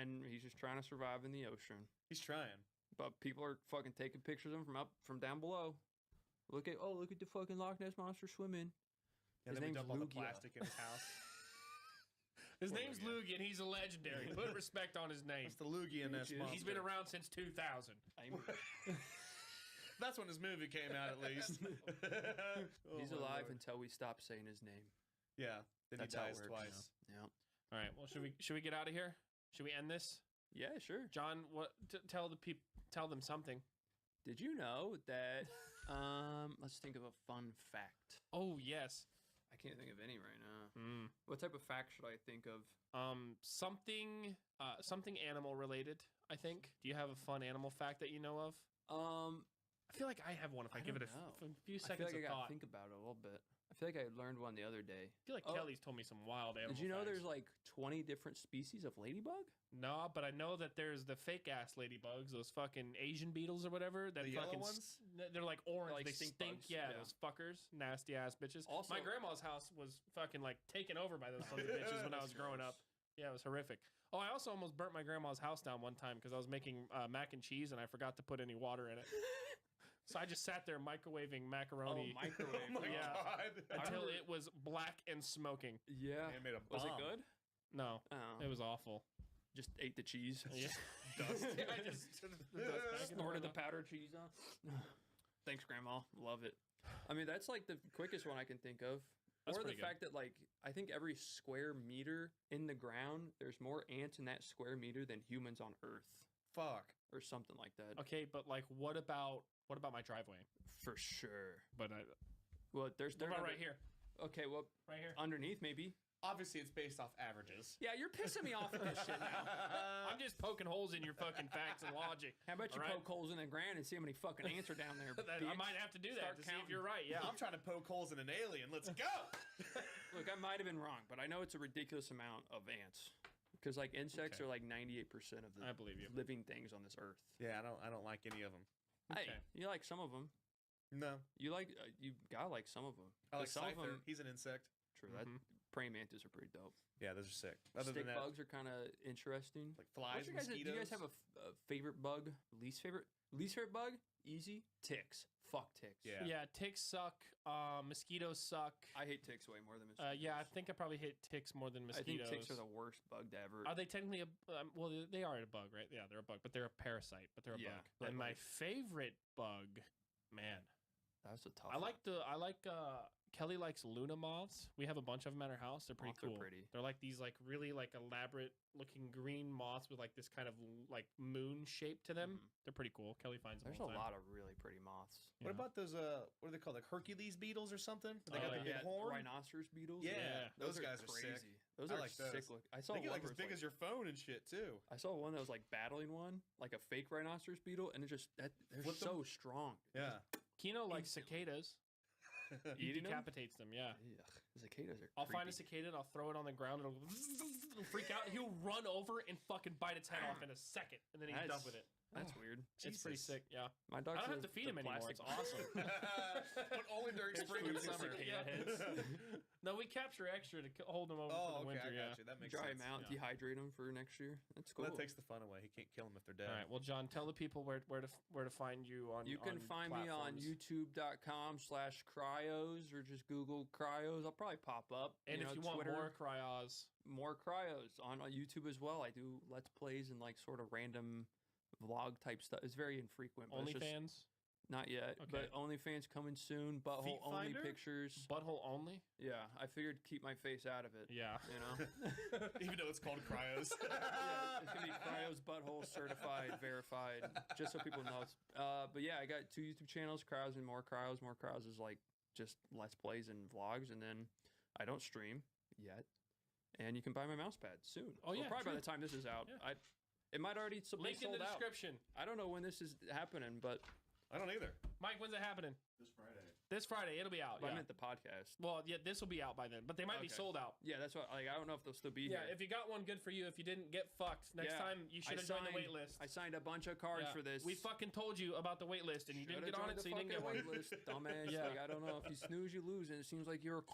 trying to survive in the ocean. He's trying. But people are fucking taking pictures of him from down below. Look at the fucking Loch Ness monster swimming. And His then we name's dump all the Lugia. plastic in his house. His Poor name's Lugia. Lugia, and he's a legendary. Put respect on his name. It's the Lugia Ness He's monster. He's been around since 2000. That's when his movie came out, at least. Oh, He's my alive Lord. until we stop saying his name. Yeah. Then That's he how it dies works, twice. Yeah. All right. Well, should we get out of here? Should we end this? Yeah, sure. John, tell them something. Did you know that? Let's think of a fun fact. Oh yes. I can't think of any right now. Mm. What type of fact should I think of? Something animal related. I think. Do you have a fun animal fact that you know of? I feel like I have one. If I, give it a few I feel seconds like I of gotta thought. think about it a little bit. I feel like I learned one the other day. I feel like Oh. Kelly's told me some wild animal. Did you know facts. there's like 20 different species of ladybug? No, but I know that there's the fake ass ladybugs, those fucking Asian beetles or whatever. That The yellow fucking ones? they're like orange. They're like they stink stink. bugs, Yeah, yeah. those fuckers, nasty ass bitches. Also- my grandma's house was fucking like taken over by those sons of bitches when I was growing up. Yeah, it was horrific. Oh, I also almost burnt my grandma's house down one time because I was making mac and cheese and I forgot to put any water in it. So I just sat there microwaving macaroni. microwave. Oh my Yeah. God. until it was black and smoking. Yeah. They made a Was it bomb. good? No, Oh. it was awful. Just ate the cheese. Yeah. Dust. I just Snorted the powdered cheese on. Thanks, Grandma. Love it. I mean, that's like the quickest one I can think of. That's or the pretty good. fact that, like, I think every square meter in the ground, there's more ants in that square meter than humans on Earth, Fuck. or something like that. Okay, but like, what about my driveway? For sure. But Well, what about right here? Okay, well, Right here. underneath maybe. Obviously, it's based off averages. Yeah, you're pissing me off with this shit now. I'm just poking holes in your fucking facts and logic. How about you All right? poke holes in the ground and see how many fucking ants are down there? I bitch? might have to do that Start to see if counting. you're right. Yeah. I'm trying to poke holes in an alien. Let's go. Look, I might have been wrong, but I know it's a ridiculous amount of ants. Because like insects Okay. are like 98% of the I believe you. living things on this earth. Yeah, I don't like any of them. Hey, Okay. you like some of them. No, You gotta like some of them. I like some of Scyther. them. He's an insect. True, Mhm. that praying mantis are pretty dope. Yeah, those are sick. Other Stick than that, bugs are kind of interesting. like flies, What's your guys' do mosquitoes. you guys have a favorite bug? Least favorite? Least favorite bug? Easy. Ticks. Fuck ticks. Yeah. Yeah. Ticks suck. Mosquitoes suck. I hate ticks way more than mosquitoes. Yeah, I think I probably hit ticks more than I mosquitoes. think ticks are the worst bug to ever. Are they technically a? Well, they are a bug, right? Yeah, they're a bug, but they're a parasite. But they're a Yeah, bug. but And my like- favorite bug, man, That's a tough. I like Kelly likes Luna moths. We have a bunch of them at our house. They're pretty Moths are cool. pretty. They're like these like really like elaborate looking green moths with like this kind of like moon shape to them. They're pretty cool. Kelly finds them. There's all a the time. lot of really pretty moths. What about those? What are they called? Like Hercules beetles or something? They got the big yeah, horn. rhinoceros beetles. Yeah, those guys are sick. crazy. Those I are like those. sick. I saw They get one like as where it's big as your phone and shit too. I saw one that was like battling one, like a fake rhinoceros beetle, and it just they're Flip them? so strong. Yeah. Kino likes cicadas. He Eating them? decapitates them. Yeah. Ugh, cicadas are. I'll find a creepy. cicada and I'll throw it on the ground. It'll freak out. He'll run over and fucking bite its head off in a second, and then he's done with it. That's weird. It's pretty sick. Yeah. My dog. I don't have to feed him anymore. It's awesome. But only during spring and summer. Yeah. No, we capture extra to hold them over for the winter. I got you. That makes Dry sense. them out, dehydrate them for next year. That's cool. Well, that takes the fun away. He can't kill them if they're dead. All right. Well, John, tell the people where to find you on. You can find me on youtube.com/cryos or just Google cryos. I'll probably pop up. And if you want Twitter, more cryos, more cryos on YouTube as well. I do let's plays and like sort of random vlog type stuff. It's very infrequent. But it's just- OnlyFans. Not yet, Okay. but OnlyFans coming soon. Butthole Feet only finder? pictures. Butthole only. Yeah, I figured keep my face out of it. Yeah. You know. Even though it's called cryos. Yeah, it's gonna be Cryos Butthole certified, verified, just so people know. It's, but yeah, I got 2 YouTube channels, Cryos and More Cryos. More Cryos is like just let's plays and vlogs, and then I don't stream yet. And you can buy my mouse pad soon. Oh, yeah, probably by true. the time this is out, Yeah. it might already be Link in sold the out. description. I don't know when this is happening, but I don't either. Mike, when's it happening? This Friday. This Friday. It'll be out. I Yeah. meant the podcast. Well, yeah, this will be out by then, but they might be Okay. sold out. Yeah, that's what. Like, I don't know if they'll still be Yeah, here. if you got one, good for you. If you didn't, get fucked. Next Yeah. time, you should I have joined the signed- wait list. I signed a bunch of cards Yeah. for this. We fucking told you about the wait list, and you didn't Should've get on joined it, so the you didn't get one. fucking wait list, dumbass. Yeah. Like, I don't know if you snooze, you lose, and it seems like you're.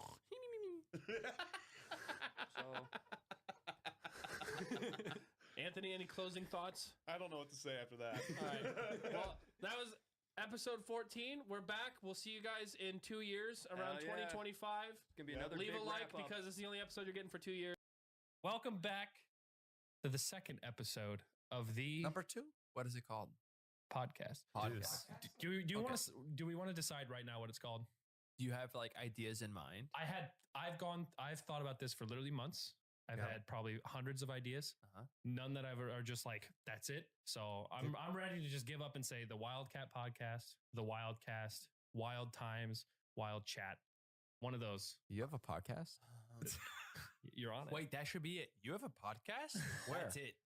So. Anthony, any closing thoughts? I don't know what to say after that. All right. Well, that was episode 14. We're back. We'll see you guys in 2 years, around Hell yeah. 2025. It's gonna be another Leave big a like wrap-up. because it's the only episode you're getting for 2 years. Welcome back to the second episode of the Number 2? What is it called? podcast. Podcast. Do we Okay. want to do we want to decide right now what it's called? Do you have like ideas in mind? I've thought about this for literally months. I've Yeah. had probably hundreds of ideas. None that are just like that's it. So I'm ready to just give up and say the Wildcat podcast, the Wildcast, Wild Times, Wild Chat. One of those. You have a podcast? You're on it. Wait, that should be it. You have a podcast? Where? That's it.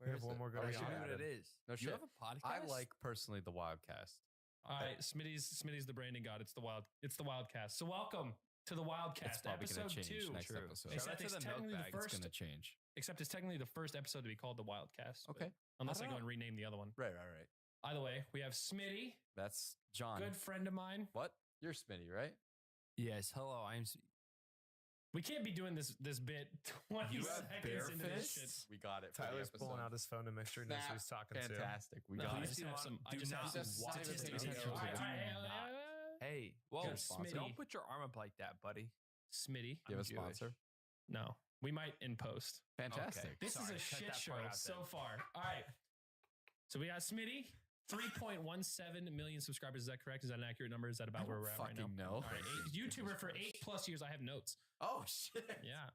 We have one more good That idea. should be what it Adam. is. No you shit. have a podcast? I like personally the Wildcast. All right, Smitty's the branding god. It's the Wildcast. So welcome to the Wildcast, It's probably going episode to change 2. next episode. Except it's technically the It's first. going to change. Except it's technically the first episode to be called the Wildcast. but Okay. Unless I don't go and know. rename the other one. Right. Either way, we have Smitty, That's John. good friend of mine. What? You're Smitty, right? Yes. Hello. We can't be doing this bit 20 You have seconds bare into this fists? shit. We got it. For Tyler's the pulling episode. out his phone to make sure he knows who he's talking to. Fantastic. We No, got I it. just have some. I do just have not some watch statistics. this here. video. Hey, whoa, Get a sponsor. don't put your arm up like that, buddy. Smitty. Do you have a Jewish. sponsor? No, we might in post. Fantastic. Okay. This Sorry, is a cut shit that show part out so then. far. All right. So we got Smitty, 3.17 million subscribers. Is that correct? Is that an accurate number? Is that about I where don't we're at right now? fucking know. All right. YouTuber for 8+ years. I have notes. Oh, shit. Yeah.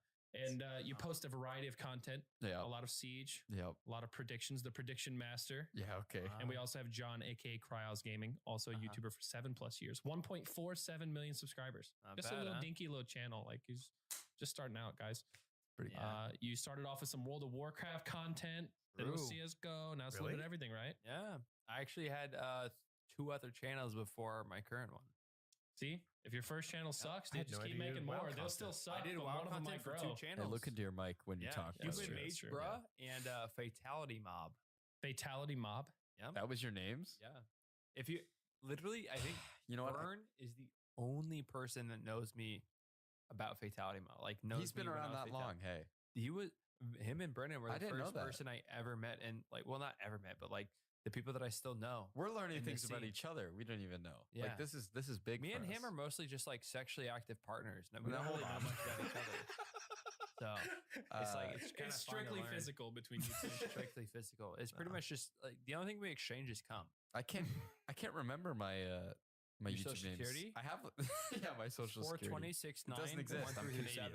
And you post a variety of content, Yeah. a lot of Siege, Yep. a lot of predictions, the prediction master. Yeah. Okay. And we also have John, aka Cryos Gaming, also a YouTuber for 7+ years, 1.47 million subscribers. Not Just bad, a little huh? dinky little channel. Like he's just starting out, guys. Pretty Yeah. You started off with some World of Warcraft content, then with True. CSGO. Now it's a Really? little bit of everything, right? Yeah. I actually had 2 other channels before my current one. See, if your first channel sucks, I dude, had just no keep idea you making did more. WoW They'll content. still suck. I did but WoW one of them content might for grow. 2 Hey, channels. look into your mic when you yeah, talk. That's Human true, Mage that's true, Bruh and Fatality Mob. Fatality Mob. Yeah. That was your names? Yeah. If you literally, I think You know what? Vern is the only person that knows me about Fatality Mob. Like knows He's been me when around I was that long. Fatality. Hey. He was him and Brennan were I the didn't know first that. person I ever met, and like, well, not ever met, but like the people that I still know. We're learning in the things about scene. each other. We don't even know. Yeah. Like this is big. Me for and us. him are mostly just like sexually active partners. We No, don't really hold know on. much about each other. So it's like it's, kinda It's fun to strictly learn. physical between you two. It's strictly physical. It's pretty much just like the only thing we exchange is cum. I can't remember my My Your YouTube social names. security? I have yeah, my social security. 42069 It doesn't exist. I'm Canadian.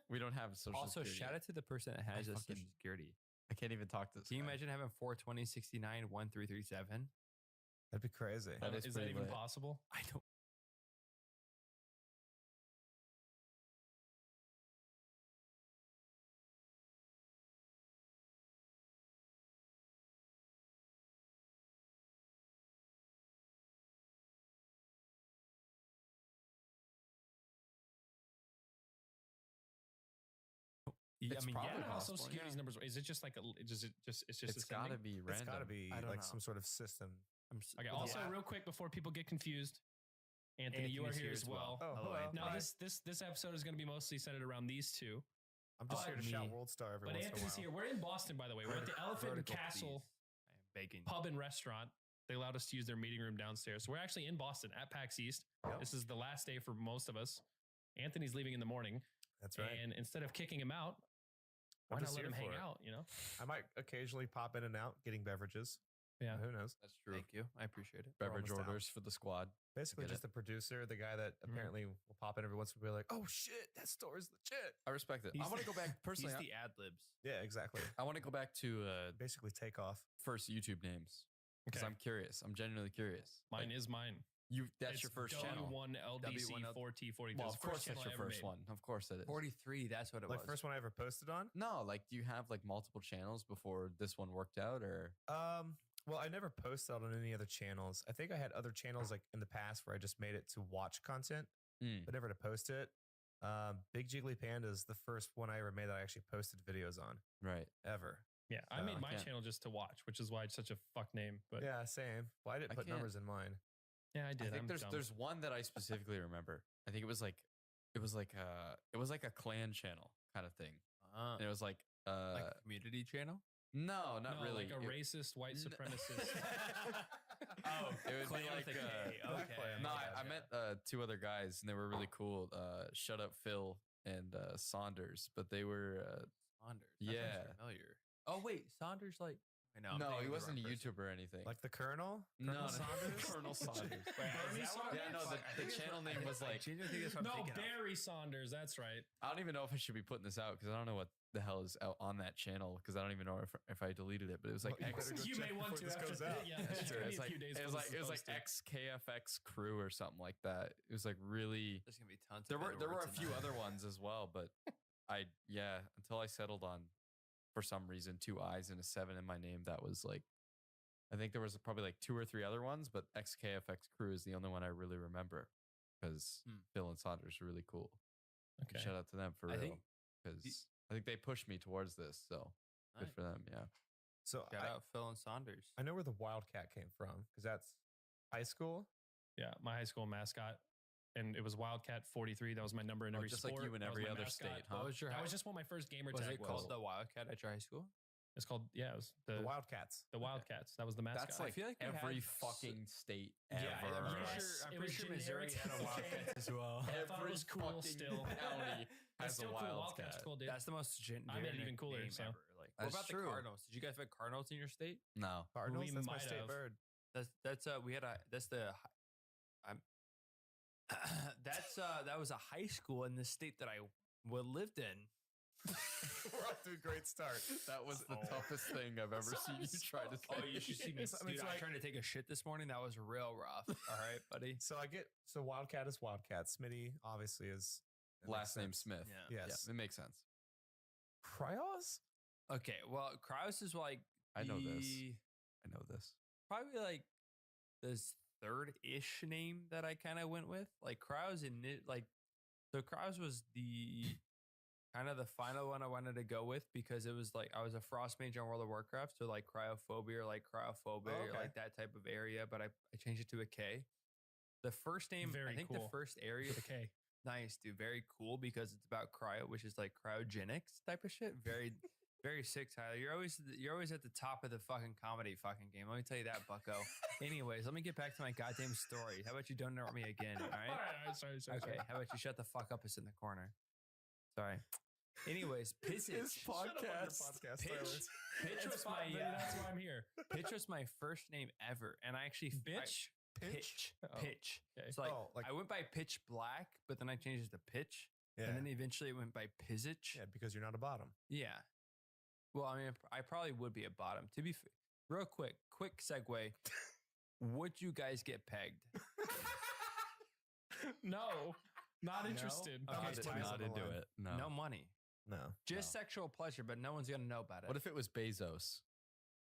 We don't have social Also, security. shout out to the person that has a fucking- social security. I can't even talk to this. Can you guy. imagine having 420691337? That'd be crazy. That Is that pretty even lit. possible? I don't. Yeah, It's I mean, probably yeah. How possible, social security's yeah. numbers? Is it just like a? It's just It's a got to sending? be It's random. got to be I don't like know. some sort of system. Okay. Also, real quick before people get confused, Anthony, you are Anthony's here as well. Oh, Hello, hello. Anthony. Now Hi. this episode is going to be mostly centered around these two. I'm just here to me. shout World Star every But once in a Anthony's while. here. We're in Boston, by the way. We're at the Elephant and Vertical, Castle please. I am begging. Pub and Restaurant. They allowed us to use their meeting room downstairs. So we're actually in Boston at PAX East. Yep. This is the last day for most of us. Anthony's leaving in the morning. That's right. And instead of kicking him out, why I'm not just let here him hang for it. out, you know? I might occasionally pop in and out getting beverages. Yeah. Who knows? That's true. Thank you. I appreciate it. Beverage almost out. orders for the squad. Basically, Get just the producer, the guy that apparently will pop in every once in a while, like, "Oh shit, that store is legit." I respect it. I He's want to the- go back personally. He's the ad libs. Yeah, exactly. I want to go back to Basically, take off. first YouTube names because Okay. I'm curious. I'm genuinely curious. Mine Like, is mine. that's It's your first channel. W1LDC4T40. Well, That's of the course channel that's I your ever first made. one. Of course it is. 43. That's what it Like was. first one I ever posted on. No, like do you have like multiple channels before this one worked out, or Well, I never posted on any other channels. I think I had other channels like in the past where I just made it to watch content, but never to post it. Big Jiggly Panda is the first one I ever made that I actually posted videos on right? ever. Yeah, I So made I my can't- channel just to watch, which is why it's such a fuck name. But Yeah, same. Well, I didn't I put can't- numbers in mine. yeah, I I did. think I'm there's dumb. there's one that I specifically remember. I think it was like a clan channel kind of thing. And it was like like a community channel? no, not No, really. like a It- racist white supremacist. Oh, It would be Clan like with a K. Okay. no, Yeah, I met two other guys and they were really cool. Shut Up Phil and Saunders, but they were Saunders. That sounds yeah. familiar. Oh wait, Saunders like. I know. I'm no, thinking he of the wasn't a wrong person. YouTuber or anything. Like the Colonel? no, Colonel Saunders? Colonel Saunders. Bernie Saunders? Yeah, no, the channel name was like genuinely think that's what I'm No, thinking of. Barry Saunders. That's right. I don't even know if I should be putting this out because I don't know what the hell is out on that channel because I don't even know if I deleted it. But it was like Well, you X. better go You check may want before to this after goes the- out. yeah, That's it's true. gonna It's be a like few days it before was like this it is was like posted. XKFX crew or something like that. It was like really. There's gonna be tons. There of were a Edwards in few that. other ones as well, but until I settled on for some reason 2 I's and a 7 in my name. That was like I think there was probably like 2 or 3 other ones, but XKFX crew is the only one I really remember because Phil and Saunders are really cool. Okay. Shout out to them for I real think because I think they pushed me towards this. So good Nice. for them. Yeah. So Shout out Phil and Saunders. I know where the Wildcat came from because that's high school. Yeah, my high school mascot, and it was Wildcat 43. That was my number in every just sport. like you in That was every my other mascot. state, huh? What was your That high- was just what my first gamer Was tag it was. called the Wildcat at your high school? It's called it was The Wildcats. the Wildcats. That was the mascot. That's like feel like we every had fucking state Yeah, ever. I'm pretty Yes, sure, I'm it pretty was sure Missouri generic. had a Wildcats as well. I thought it Every was cool fucking still. county It's has a still cool. Wildcats Wildcat. cool, dude. That's the most I made it even cooler, name so. ever. Like, what That's about true. the Cardinals? Did you guys have Cardinals in your state? No. Cardinals. We That's my might state have. bird. That's we had a that's the I'm that was a high school in the state that I lived in. We're off to a great start. That was the toughest thing I've ever seen you try to say. Oh, you should see me. It's- I mean, Dude, it's I like- tried to take a shit this morning. That was real rough. All right, buddy. So Wildcat is Wildcat. Smitty obviously is that makes Last name sense. Smith. Yeah. Yes. Yeah, it makes sense. Cryos? Okay. Well, Kraus is like I know this. the- I know this. Probably like this third-ish name that I kind of went with. Like Kraus and so Kraus was the kind of the final one I wanted to go with because it was like I was a frost mage on World of Warcraft, so like cryophobia or like cryophobia or okay. like that type of area, but I changed it to a K. The first name, Very I think cool. the first area, With a K. nice, dude, very cool because it's about cryo, which is like cryogenics type of shit. Very, very sick, Tyler. You're always at the top of the fucking comedy fucking game. Let me tell you that, Bucko. Anyways, let me get back to my goddamn story. How about you don't interrupt me again? All right. All right, sorry. Okay. How about you shut the fuck up? It's in the corner. Sorry. Anyways, Pitch. podcast. Pitch It's was fine, my baby, that's why I'm here. Pitch was my first name ever, and I actually Bitch? Pitch? Pitch. Okay. So like, I went by pitch black, but then I changed it to pitch. Yeah. And then eventually it went by pizzage. Yeah, because you're not a bottom. Yeah. Well, I mean, I probably would be a bottom. To be real quick segue. Would you guys get pegged? No, not interested. Okay, Not into it. No. No money. No. Just sexual pleasure, but no one's gonna know about it. What if it was Bezos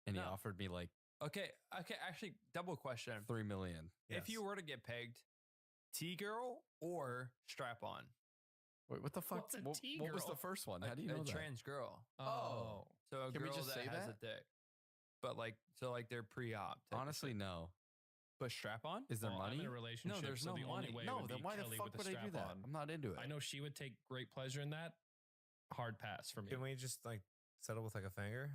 and he No. offered me like Okay. Actually, double question. $3 million? If you were to get pegged, T-girl or strap-on? Wait, what the fuck? What's a What was the T-girl? first one? How do you know a that? trans girl. Oh. So a Can we girl just that say has that? a dick. But like, so like they're pre-op. Honestly, no. But strap-on? Is there Well, money? I'm in a relationship. No, there's so no the money. only way No, would then be why the Kelly fuck with would I do that? strap-on. I'm not into it. I know she would take great pleasure in that. Hard pass for me. Can we just like settle with like a finger?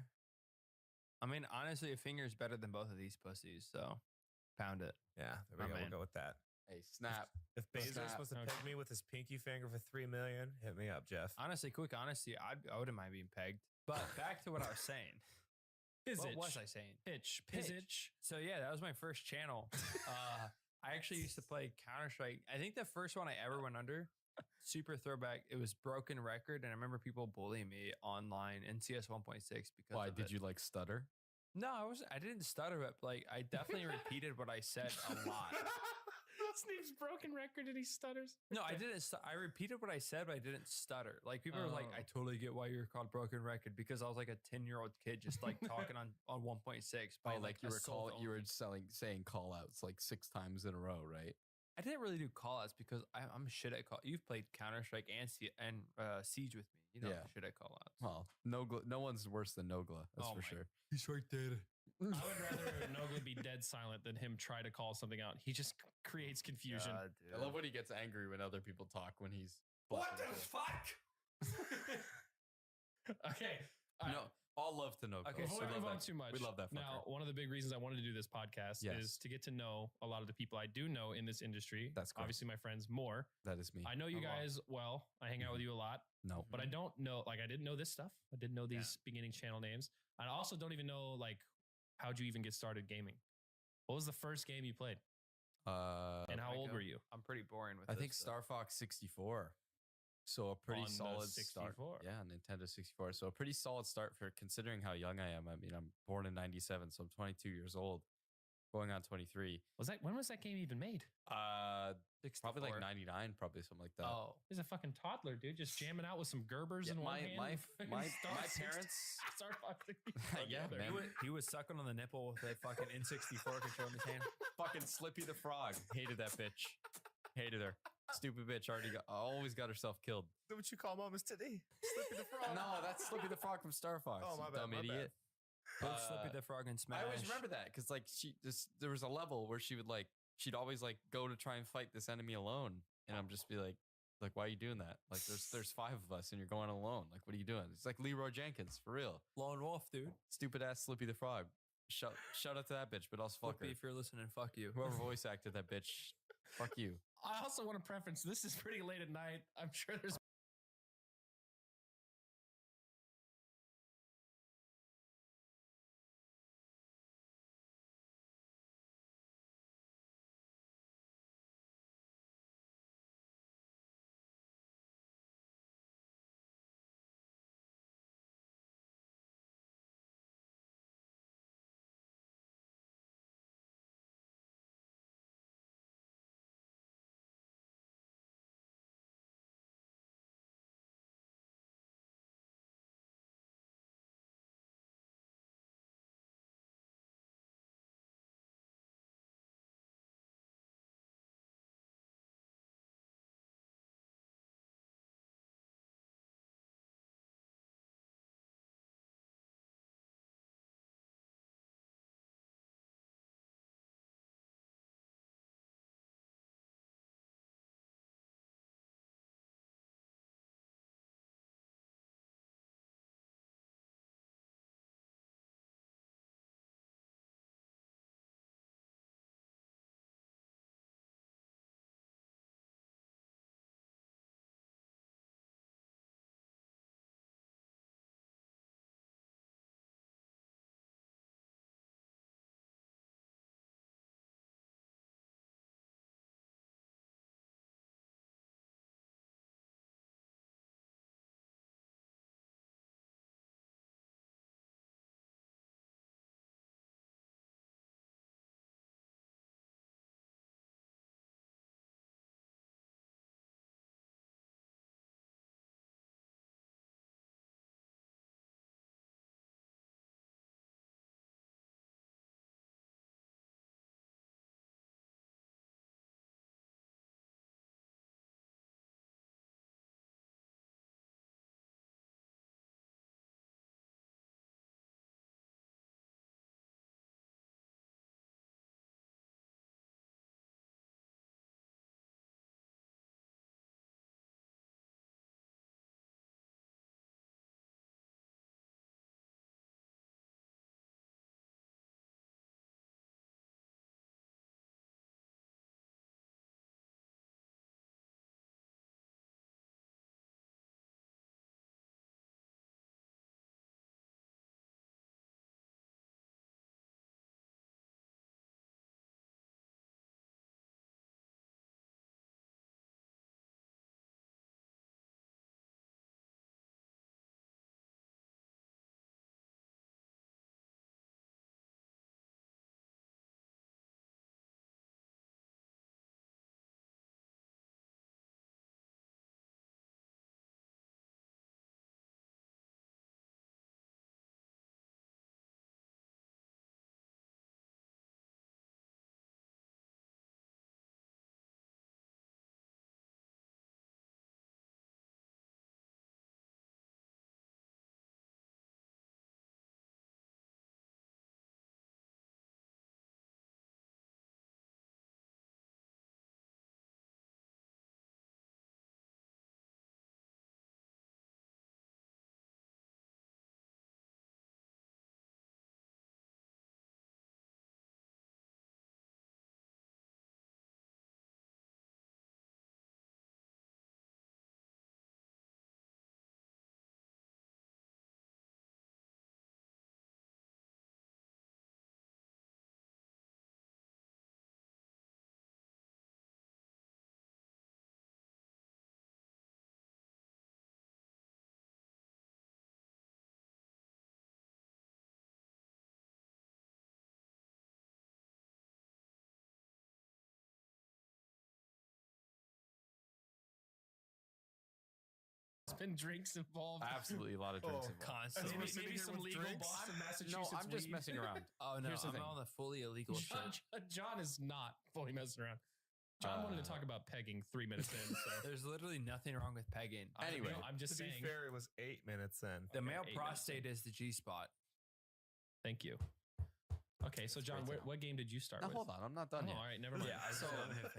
I mean, honestly, a finger is better than both of these pussies. So pound it. Yeah, there My we go. man. We'll go with that. Hey, snap. If Bezos Snap. wants to Okay. peg me with his pinky finger for $3 million, hit me up, Jeff. Honestly, quick honesty, I wouldn't mind being pegged. But back to what I was saying. Pizzage. What was I saying? Pitch. Pitch. Pizzage. So yeah, that was my first channel. I actually used to play Counter-Strike. I think the first one I ever went under, super throwback, it was Broken Record. And I remember people bullying me online in CS 1.6 because Why of did it. you like stutter? No, I didn't stutter, but like I definitely repeated what I said a lot. His name's Broken Record and he stutters. No, I didn't. I repeated what I said, but I didn't stutter. Like people were like, Oh. "I totally get why you're called Broken Record," because I was like a 10-year-old kid just like talking on 1.6. Oh, playing, like you were Assault you were only. saying call outs like 6 times in a row, right? I didn't really do call outs because I'm shit at call. You've played Counter Strike and Siege with me. You know, Yeah. I'm shit at call outs. Well, no one's worse than Nogla, that's Oh for my- sure. He's right there. I would rather Nogla be dead silent than him try to call something out. He just creates confusion. God, I love when he gets angry when other people talk when he's fuck? Okay. all right. No, all love to Nogla. Okay, Before so we love move on that- too much, We love that fucker. Now, one of the big reasons I wanted to do this podcast Yes. is to get to know a lot of the people I do know in this industry. That's correct. obviously my friends more. That is me. I know you A lot. guys well. I hang out with you a lot, No. but I don't know. Like, I didn't know this stuff. I didn't know these beginning channel names. I also don't even know like how'd you even get started gaming. What was the first game you played, and how old were you? I'm pretty boring with I this think stuff. Star Fox 64. So a pretty On the solid 64. start. Yeah, Nintendo 64. So a pretty solid start for considering how young I am. I mean, I'm born in 97, so I'm 22 years old, going on 23. When was that game even made? Probably like 64. 99, probably something like that. Oh, He's a fucking toddler, dude, just jamming out with some Gerbers Yeah, in one my- hand. my- and fucking my- Star my 60 parents- Star Fox 64 Yeah, together. man. he was sucking on the nipple with that fucking N64 controller in his hand. Fucking Slippy the Frog. Hated that bitch. Hated her. Stupid bitch always got herself killed. Is that what you call Mama's today? Slippy the Frog. No, that's Slippy the Frog from Star Fox. Oh, my you bad, dumb my bad. idiot. Both Slippy the Frog and Smash. I always remember that because like there was a level where she'd always like go to try and fight this enemy alone, and I'm just be like why are you doing that? Like there's 5 of us and you're going alone. Like what are you doing? It's like Leroy Jenkins for real. Lone Wolf, dude. Stupid ass Slippy the Frog. Shout out to that bitch, but also fuck Slippy, her. if you're listening, fuck you. Whoever voice acted that bitch, fuck you. I also want to preference this is pretty late at night. I'm sure there's been drinks involved. Absolutely a lot of drinks involved. Constantly. As we're sitting Maybe here some with legal drinks? Boston, No, Massachusetts. I'm just weed. messing around. Oh no, Here's the I'm thing. on the fully illegal shit. John is not fully messing around. John wanted to talk about pegging 3 minutes in. So There's literally nothing wrong with pegging. Anyway, I'm just To be saying. fair, it was 8 minutes in. The male 8 minutes prostate is the G spot. Thank you. Okay, so John, what game did you start Now with? hold on, I'm not done Oh, yet. all right, never mind. Yeah, So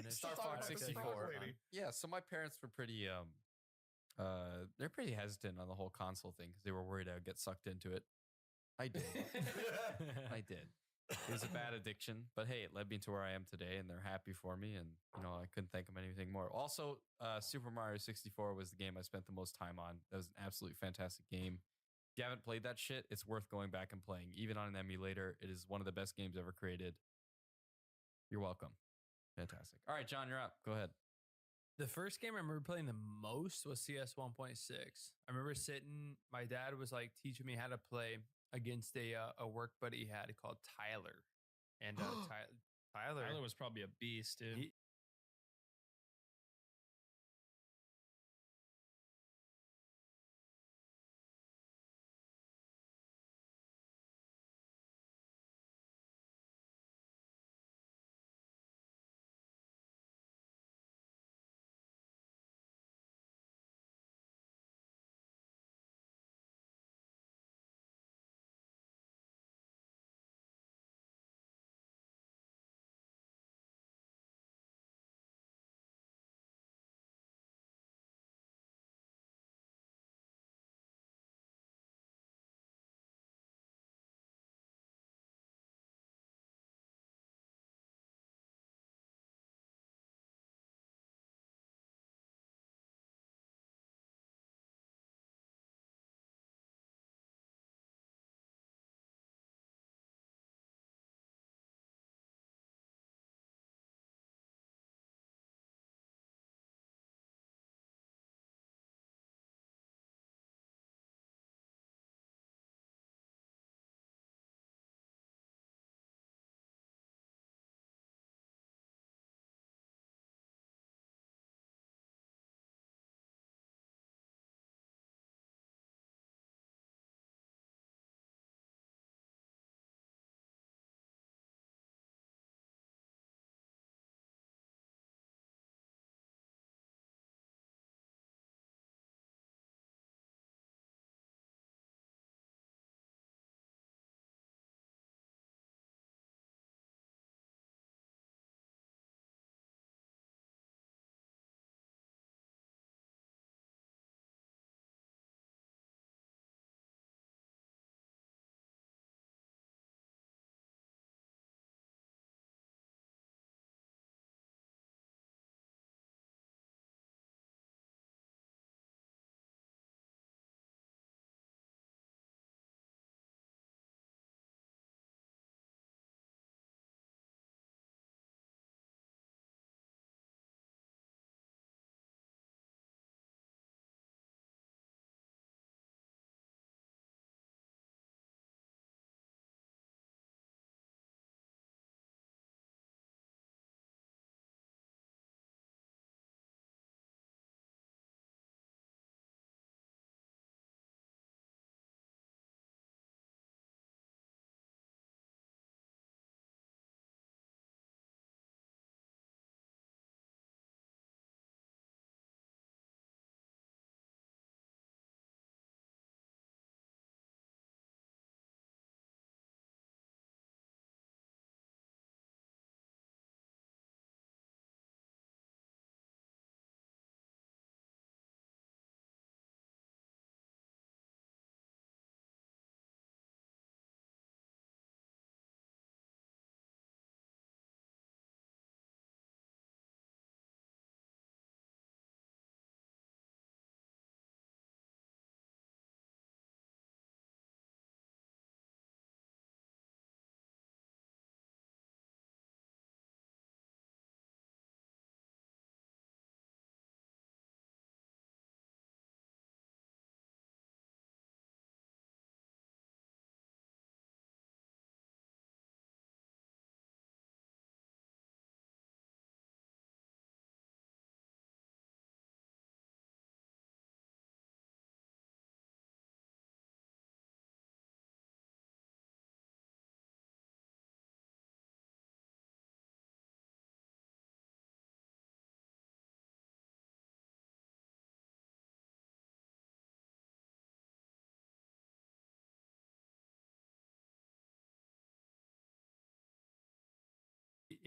Star Fox 64. Yeah, so my parents were pretty they're pretty hesitant on the whole console thing because they were worried I would get sucked into it. I did. I did. It was a bad addiction, but hey, it led me to where I am today, and they're happy for me, and I couldn't think of anything more. Also, Super Mario 64 was the game I spent the most time on. That was an absolutely fantastic game. If you haven't played that shit, it's worth going back and playing. Even on an emulator, it is one of the best games ever created. You're welcome. Fantastic. All right, John, you're up. Go ahead. The first game I remember playing the most was CS 1.6. I remember sitting, my dad was like teaching me how to play against a work buddy he had called Tyler. And Tyler was probably a beast, dude.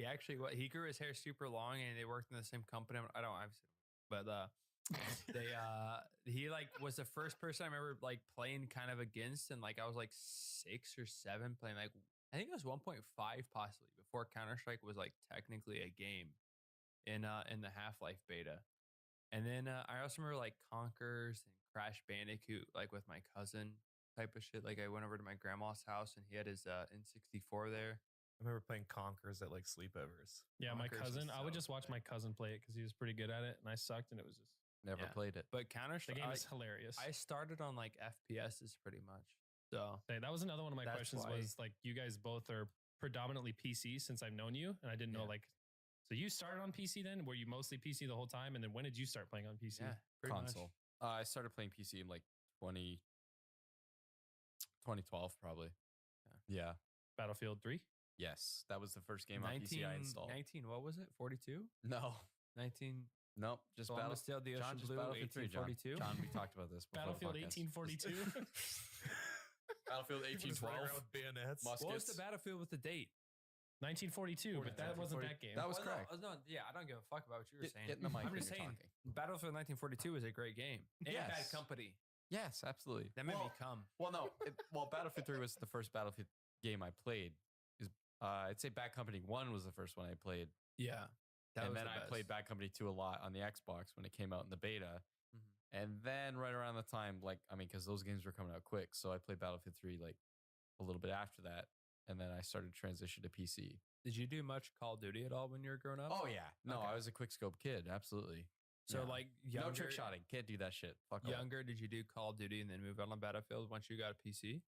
He actually he grew his hair super long, and they worked in the same company. I've seen him, but he like was the first person I remember like playing kind of against, and like I was like 6 or 7 playing like I think it was 1.5 possibly before Counter-Strike was like technically a game in the Half-Life beta. And then I also remember like Conkers and Crash Bandicoot like with my cousin type of shit. Like I went over to my grandma's house and he had his N64 there. I remember playing Conkers at like sleepovers. Yeah, my Conkers cousin. was I would so just watch my cousin play it because he was pretty good at it, and I sucked, and it was just Never played it. But the Counter-Strike, game is hilarious. I started on like FPSs pretty much. So Hey, that was another one of my That's questions. why- Was like you guys both are predominantly PC since I've known you, and I didn't know like. So you started on PC then? Were you mostly PC the whole time? And then when did you start playing on PC? yeah, pretty Console. I started playing PC in like 2012 probably. Yeah. Battlefield 3? Yes. That was the first game on PC I installed. 19, what was it? 42? No. 19. Nope. Just Columbus Sailed the Ocean Blue, Battlefield 3, John. 1842. John, we talked about this before. Battlefield the podcast. 1842? Battlefield People just running 1812. around with bayonets. What was Muskets. the Battlefield with the date? 1942, but that wasn't that game. That was Well, correct. No, yeah, I don't give a fuck about what you were saying. Get in the mic I'm when just you're saying, talking. Battlefield 1942 is a great game. And Yes. Bad Company. Yes, absolutely. That made me come. Well, no. Battlefield 3 was the first Battlefield game I played. I'd say Bad Company 1 was the first one I played. Yeah. And then I played Bad Company 2 a lot on the Xbox when it came out in the beta. Mm-hmm. And then right around the time, because those games were coming out quick. So I played Battlefield 3 like a little bit after that. And then I started to transition to PC. Did you do much Call of Duty at all when you were growing up? Oh, yeah. No, Okay. I was a quickscope kid. Absolutely. So Yeah. like younger, No trick shotting. Can't do that shit. Fuck off. Younger, did you do Call of Duty and then move on Battlefield once you got a PC?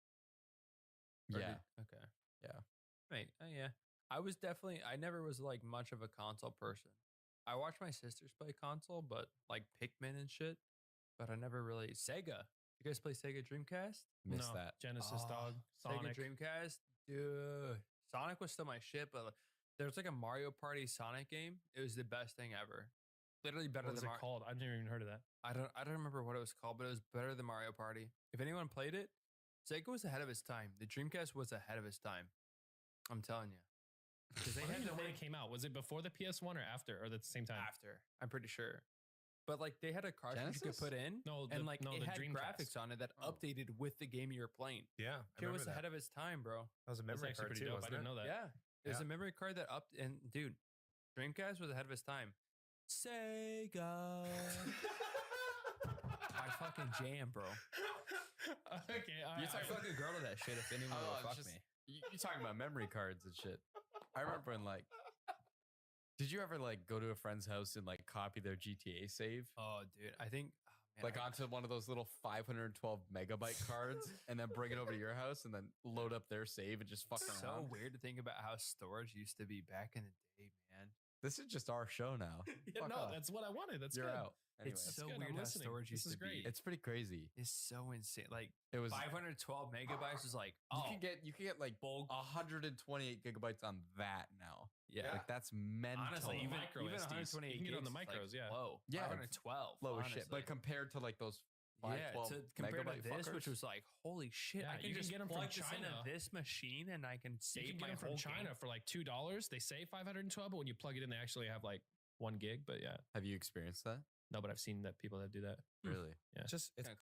Or Yeah. Okay. Yeah. Right. Yeah. I never was like much of a console person. I watched my sisters play console, but like Pikmin and shit. But I never really Sega. You guys play Sega Dreamcast? Missed No, that. Genesis dog. Sega Sonic. Dreamcast, dude. Sonic was still my shit, but there was like a Mario Party Sonic game. It was the best thing ever. Literally better What was than it called? I've never even heard of that. I don't remember what it was called, but it was better than Mario Party. If anyone played it, Sega was ahead of its time. The Dreamcast was ahead of its time. I'm telling you. Because I don't even know when it came out. Was it before the PS1 or after, or at the same time? After, I'm pretty sure. But like they had a cartridge you could Genesis? put in, No, and the- like no, it the had Dreamcast. graphics on it that updated with the game you were playing. Yeah, I It remember was that. ahead of its time, bro. That was a That's memory actually card pretty too, dope. I wasn't didn't it? know that. Yeah, it was Yeah. a memory card that upped. And dude, Dreamcast was ahead of its time. Sega. My fucking jam, bro. Okay, You talk fucking girl to that shit if anyone Oh, will it's fuck just- me. You talking about memory cards and shit. I remember when did you ever go to a friend's house and copy their GTA save? Oh, dude, I think man, onto one of those little 512 megabyte cards and then bring it over to your house and then load up their save and just fuck it's so around. weird to think about how storage used to be back in the day, man. This is just our show now. Yeah, Fuck no, off. that's what I wanted. That's You're good. out. Anyway. It's so good, weird I'm how listening. storage This used is to great. be. It's pretty crazy. It's so insane. Like It was 512 megabytes is like you can get 128 gigabytes on that now. Yeah. Like that's mental. honestly even micro even SDs. 128 You can get on the gigs is, micros, yeah. Low. Yeah, 512. low as shit. honestly. But compared to those yeah, 512 to compared to megabyte this, fuckers, which was like, holy shit! Yeah, I can you can just get 'em from plug this into China. this machine, and I can You save can my get them whole from China game. for like $2. They say 512, but when you plug it in, they actually have like 1 gig. But yeah, have you experienced that? no, but I've seen that people that do that. Really? Yeah. It's just it's Kinda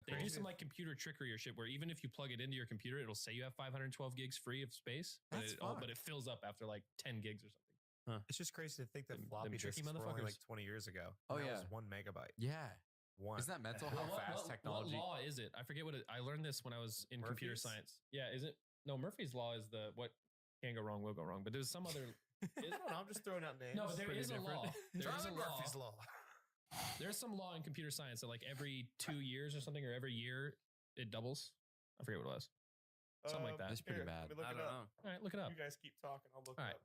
They do some like computer trickery or shit where even if you plug it into your computer, it'll say you have 512 gigs free of space, That's but it fills up after like 10 gigs or something. it's just crazy to think that Them floppy tricky disks were only like motherfuckers. 20 years ago. Oh, and that yeah. was 1 megabyte. Yeah. One. Isn't that mental how fast technology? What law is it? I forget what I learned this when I was in computer Murphy's? science. Yeah, is it? No, Murphy's law is what Can't go wrong, will go wrong. But there's some other. I'm just throwing out names. No, but there Pretty is a different. law. There is a Charlie law. Murphy's law. There's some law in computer science that like every 2 years or something, or every year it doubles. I forget what it was. Something like that. That's pretty bad. Let me look I it don't up. know. All right, look it up. You guys keep talking. I'll look All it right. up.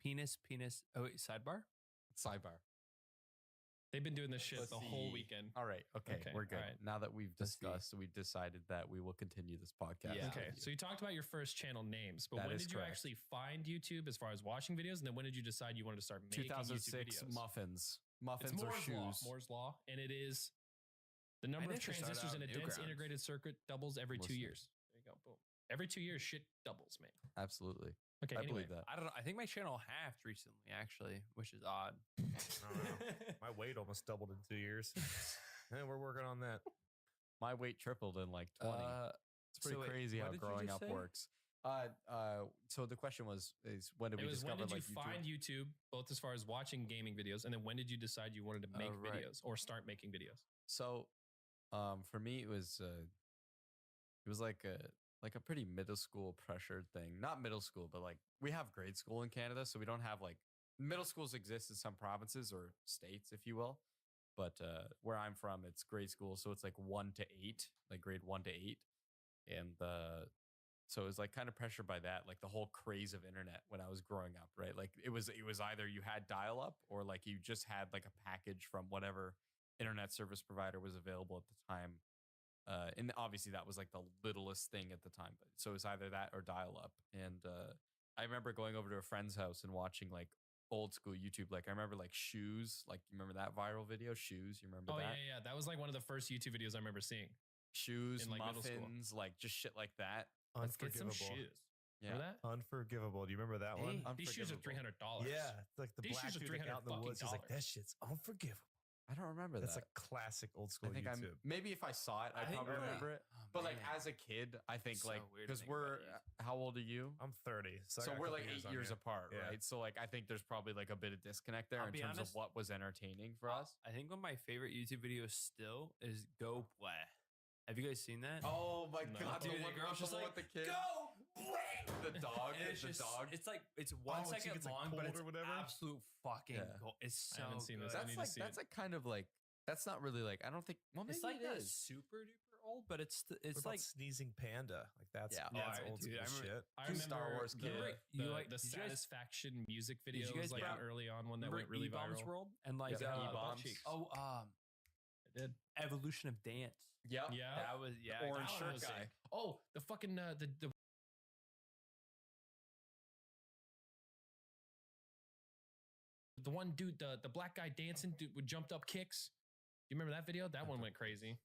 Penis. Oh, wait, sidebar? Sidebar. They've been doing this shit Let's the whole see. weekend. All right. Okay. Okay, We're good. all right. Now that we've Let's see. discussed, we've decided that we will continue this podcast. Yeah. Okay, so you talked about your first channel names, but That when is did you correct. actually find YouTube as far as watching videos? And then when did you decide you wanted to start making YouTube 2006 videos? muffins. It's Muffins or Moore's Law. shoes. Moore's Law, and it is the number of initially started transistors out in a in dense Newgrounds. integrated circuit doubles every 2 Listen. years. There you go. Boom. Every 2 years, shit doubles, man. Absolutely. Okay, I anyway. believe that. I don't know. I think my channel halved recently, actually, which is odd. I don't know. My weight almost doubled in 2 years. And we're working on that. My weight tripled in like 20. It's pretty so wait, crazy what how did you growing just up say? works. So the question is when did It we was when discover did you like find YouTube, both as far as watching gaming videos, and then when did you decide you wanted to make right. videos or start making videos? So, for me, it was like a pretty middle school pressured thing. Not middle school, but like we have grade school in Canada, so we don't have like middle schools exist in some provinces or states, if you will. But where I'm from, it's grade school, so it's like 1 to 8, like grade 1 to 8, and so it was like kind of pressured by that, like the whole craze of internet when I was growing up, right? Like it was either you had dial up or like you just had like a package from whatever internet service provider was available at the time. And obviously that was like the littlest thing at the time. But so it was either that or dial up. And I remember going over to a friend's house and watching like old school YouTube. Like I remember like Shoes, like you remember that viral video, Shoes? You remember Oh that? yeah. That was like one of the first YouTube videos I remember seeing. Shoes, in, like, middle school. muffins, like just shit like that. Let's get some Unforgivable. shoes. Yeah. Remember that? Unforgivable. Do you remember that one? Hey, these shoes are Unforgivable. $300. Yeah, it's like the These black shoes are dude like, out in the $300 woods. He's like, fucking that shit's unforgivable. I don't remember That's that. like classic old school I think YouTube. maybe if I saw it, I think probably really- remember it. Oh, But like man. as a kid, I think So like weird to because think we're about how old are you? I'm 30, so, I So got a we're couple like 8 on years you. apart, Yeah. right? So like I think there's probably like a bit of disconnect there I'll in be terms honest, of what was entertaining for us. I think one of my favorite YouTube videos still is Go Play. Have you guys seen that? Oh my No. god, Dude, the the one girl's with just like, the kid, Go Play! the dog, And it's the just, dog. it's like, it's 1 she second gets, like, long, but pulled it's or whatever? absolute fucking Yeah. gold. It's so I haven't seen good. this. I That's need to like see that's it. like kind of like that's not really like I don't think. Well, maybe It's like it not is. super duper old, but it's What it's about like Sneezing Panda. Like that's Yeah. that's Alright, old dude, school I remember- shit. I Two remember Star Wars the, kid. the, You like- the did you guys- Satisfaction music you videos guys like remember- early on when that remember went really E-Bombs viral. World and like Yeah. uh, E-Bombs. oh I did. Evolution of Dance. Yep. Yeah. That was yeah. orange that shirt one was guy. sick. Oh, the fucking the one dude, the black guy dancing dude with jumped up kicks. You remember that video? That one went crazy.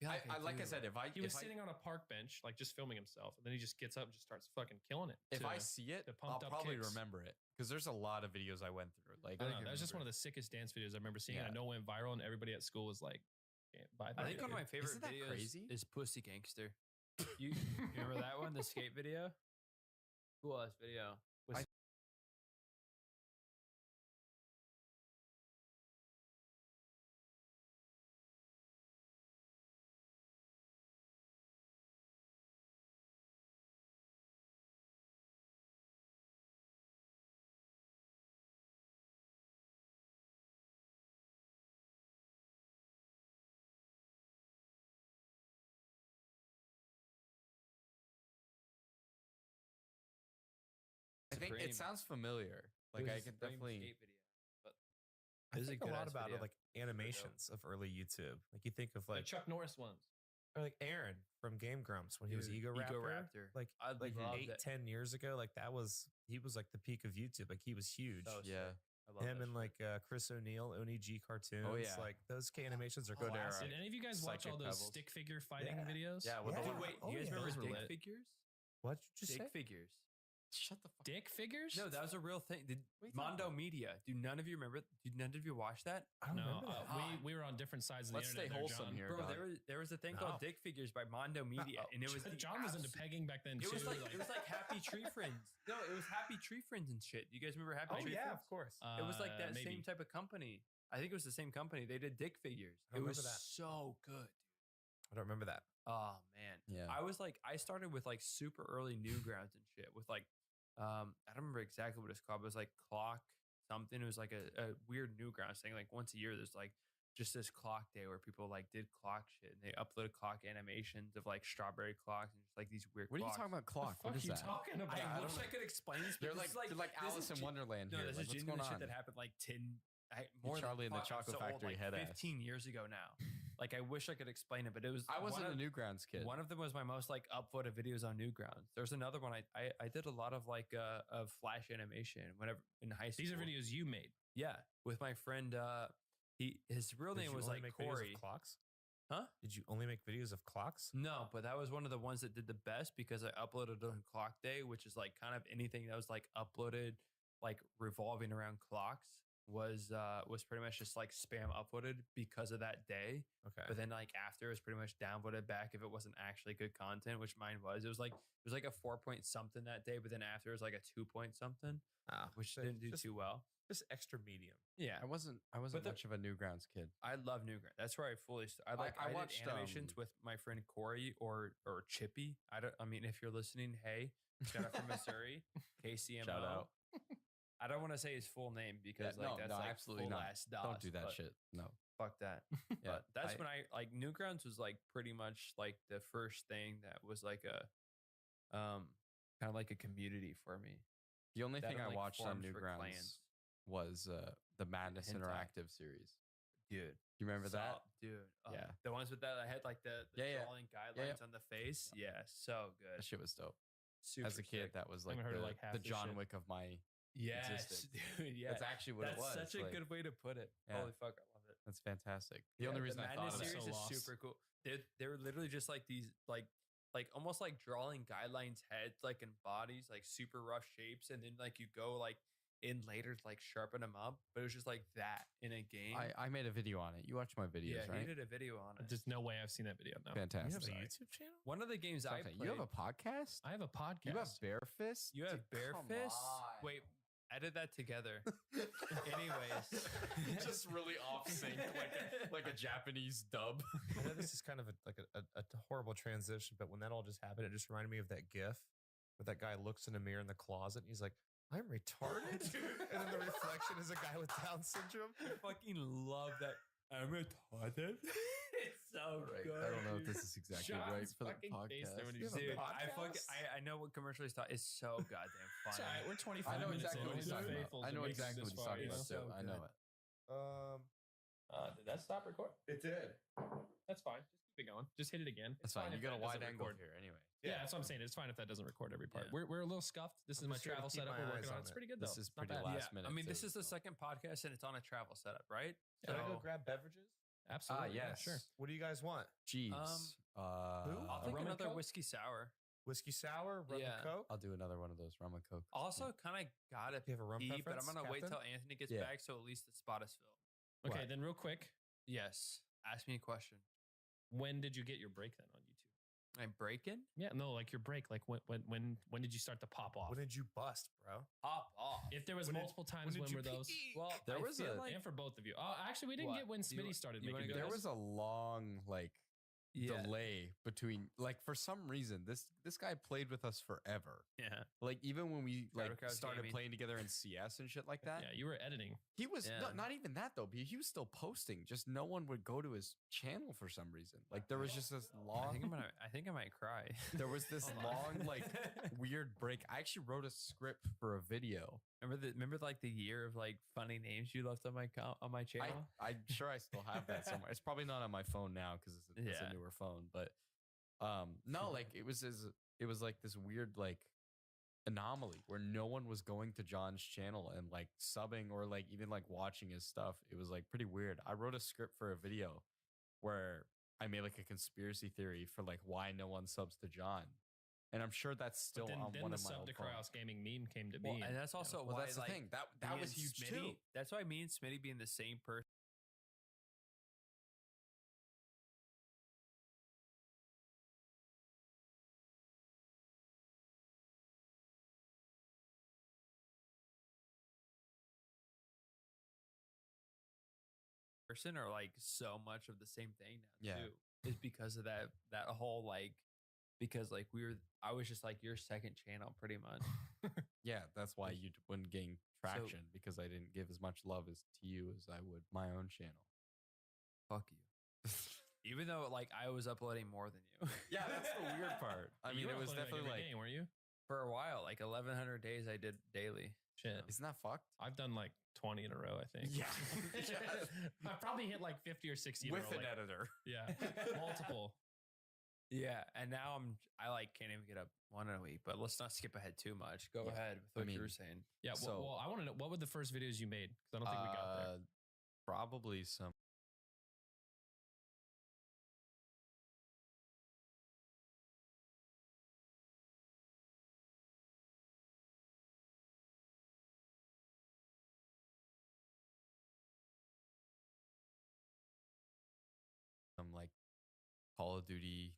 I like I said, if I He was if I, sitting on a park bench, like just filming himself, and then he just gets up and just starts fucking killing it. if to- I see it, the I'll pumped up probably kicks. remember it because there's a lot of videos I went through. Like I don't know, that was just one of the sickest dance videos I remember seeing. Yeah. I know it went viral, and everybody at school was like, "Can't buy that." I think one of my favorite Isn't that videos crazy? is Pussy Gangster. You remember that one, the skate video? Cool ass video. Was I think Supreme. it sounds familiar. it Like was I a can Supreme definitely. skate video. But I It was a think a lot good-ass about it, video. like animations of early YouTube. Like you think of the like Chuck Norris ones. or like Aaron from Game Grumps when he was Dude, Ego Ego Raptor. Raptor. Like I like loved 8, it. 10 years ago. Like he was like the peak of YouTube. Like he was huge. So sick. Yeah. I love Him that and shit. like Chris O'Neill, Oni G cartoons. yeah. Like those K animations are Good era. classic. Did any of you guys watch Psychic all those Pebbles. stick figure fighting Yeah. videos? Yeah, with Yeah. the Dude, wait, Oh, you guys yeah. remember Those were Dick lit. Figures? What did you just Dick say? Figures. Shut the fuck. Dick figures? No, that was a real thing. Did What are you talking Mondo about? Media? Do none of you remember? Do none of you watch that? I don't No, remember that. we were on different sides of the Let's stay internet. wholesome here, Bro, dog. there was a thing No. called Dick Figures by Mondo Media, and it was the John was into abs- pegging back then It too. was like it was like Happy Tree Friends. No, it was Happy Tree Friends and shit. You guys remember Happy Oh Tree yeah, Friends? of course. It was like that maybe. same type of company. I think it was the same company. They did Dick Figures. I It don't was remember that. so good. I don't remember that. Oh man. Yeah. I was like, I started with like super early Newgrounds and shit with like I don't remember exactly what it's called, but it was like Clock something. It was like a weird Newgrounds thing. Like once a year, there's like just this clock day where people like did clock shit and they uploaded clock animations of like strawberry clocks and just like these weird. What are you clocks. talking about? Clock? What is that? I wish I could explain this. They're but like, this is they're like this Alice is in Wonderland No, here. this Like, is what's going genuine shit on? that happened like Charlie and the Chocolate Factory like head ass. 15 years ago now. Like I wish I could explain it, but it was. I wasn't one a of- Newgrounds kid. One of them was my most like upvoted videos on Newgrounds. There's another one I did a lot of like of Flash animation whenever in high school. These are videos you made. Yeah, with my friend. His real Did name you was only like make videos Corey. of clocks? Huh? Did you only make videos of clocks? No, but that was one of the ones that did the best because I uploaded on Clock Day, which is like kind of anything that was like uploaded, like revolving around clocks was pretty much just like spam uploaded because of that day. Okay. But then like after it was pretty much downvoted back if it wasn't actually good content, which mine was. It was like a 4 point something that day, but then after it was like a 2 point something, which didn't do too well. Just extra medium. Yeah, I wasn't much of a Newgrounds kid. I love Newgrounds. That's where I fully. I watched, did animations with my friend Corey or Chippy. I mean, if you're listening, hey, shout out from Missouri, KCMO. Shout out. I don't want to say his full name because Yeah, that's no, like absolutely full not. ass DOS. Don't do that but shit. No. Fuck that. Yeah, But that's when I like Newgrounds was like pretty much like the first thing that was like a kind of like a community for me. The only That thing and, I like, watched on forums for Newgrounds clans. was the Madness Hentai. Interactive series. Dude. You remember that? Sup, dude? Yeah. The ones with that I had like the Yeah, yeah. drawing Yeah, guidelines yeah. on the face. Yeah, so good. That shit was dope. Super As a kid, sick. that was I like haven't heard of, the, like, half the this John shit. Wick of my Yes, existence. dude. Yeah, That's actually what it was. That's such a like, good way to put it. Yeah. Holy fuck, I love it. That's fantastic. The only reason I thought of Madness it. series is super cool. They were literally just like these like almost like drawing guidelines heads like in bodies like super rough shapes and then like you go like in later to like sharpen them up, but it was just like that in a game. I made a video on it. You watched my videos, yeah, right? he did a video on it. There's no way I've seen that video now. Fantastic. You have a YouTube channel? One of the games I Okay, played. you have a podcast? I have a podcast. You have Bare Fist? You have Dude, Bare come Fist? on. Wait, edit that together. Anyways. Just really off sync, like a Japanese dub. I know this is kind of a horrible transition, but when that all just happened, it just reminded me of that GIF where that guy looks in a mirror in the closet and he's like, I'm retarded. And then the reflection is a guy with Down syndrome. I fucking love that. I'm retarded. It's so good. I don't know if this is exactly right for the podcast. Dude, I know what commercial he's talking. It's so goddamn funny. It's all right, we're 25 I know minutes exactly in. what he's He's talking faithful about. I to know make it exactly this what he's far, talking you about know? too. I know it. Did that stop recording? It did. That's fine. Just keep it going. Just hit it again. That's It's fine. You if got a that wide doesn't angle record. here anyway. Yeah, that's what I'm saying. It's fine if that doesn't record every part. Yeah. We're a little scuffed. This is I'm my just here to travel keep setup. my We're eyes working on. on It's it. pretty good though. This is It's not pretty bad. last minute. I mean, this too, is the so. second podcast and it's on a travel setup, right? Can I go So- grab beverages? Absolutely. yeah, yes. sure. What do you guys want? Jeez. I'll take rum and another Coke? whiskey sour. Whiskey sour, rum Yeah. and coke? I'll do another one of those rum and coke. Also, kind of got it. Do you have a rum but I'm preference, gonna wait Captain? till Anthony gets Yeah. back, so at least the spot is filled. Okay, What? then real quick, Yes. Ask me a question. when did you get your break then on YouTube? I'm breaking. Yeah, no, like your break. Like when did you start to pop off? When did you bust, bro? Pop off. If there was when did- multiple times, when when did were you those? pee? Well, There I was feel a- like And for both of you. Actually, we didn't What? get when Do you- Smitty started you wanna making go videos. There was a long yeah. delay between for some reason this guy played with us forever. Yeah. Like even when we Cyber Couch started Gaming. playing together in CS and shit like that. Yeah, you were editing. He was Yeah. not even that though. He was still posting. Just no one would go to his channel for some reason. Like there was just this long. I think I might cry. There was this long weird break. I actually wrote a script for a video. Remember like the year of like funny names you left on my channel? I'm sure I still have that somewhere. It's probably not on my phone now because it's Yeah. a newer phone. But no, like it was like this weird like anomaly where no one was going to John's channel and like subbing or like even like watching his stuff. It was like pretty weird. I wrote a script for a video where I made like a conspiracy theory for like why no one subs to John. And I'm sure that's still But on then one the of my sub old to phones. Kraus Gaming meme came to Well, be. and that's also Well, why that's the like, thing. That me was and huge Smitty- too. That's why me and Smitty being the same person. Are like so much of the same thing now Yeah. too. Is because of that whole like because like I was just like your second channel pretty much. Yeah, that's why you wouldn't gain traction because I didn't give as much love as to you as I would my own channel. Fuck you. Even though like I was uploading more than you. Yeah, that's the weird part. I mean, You were it was uploading, definitely every like day, weren't you? For a while, like 1,100 days I did daily. Shit. Isn't that fucked? I've done like 20 in a row, I think. Yeah. I probably hit like 50 or 60 With in a row. an editor. Yeah. Multiple. Yeah, and now I like can't even get up one in a week. But let's not skip ahead too much. Go ahead with what you were saying. Yeah. Well, I want to know what were the first videos you made? Because I don't think we got there. Probably some. Like Call of Duty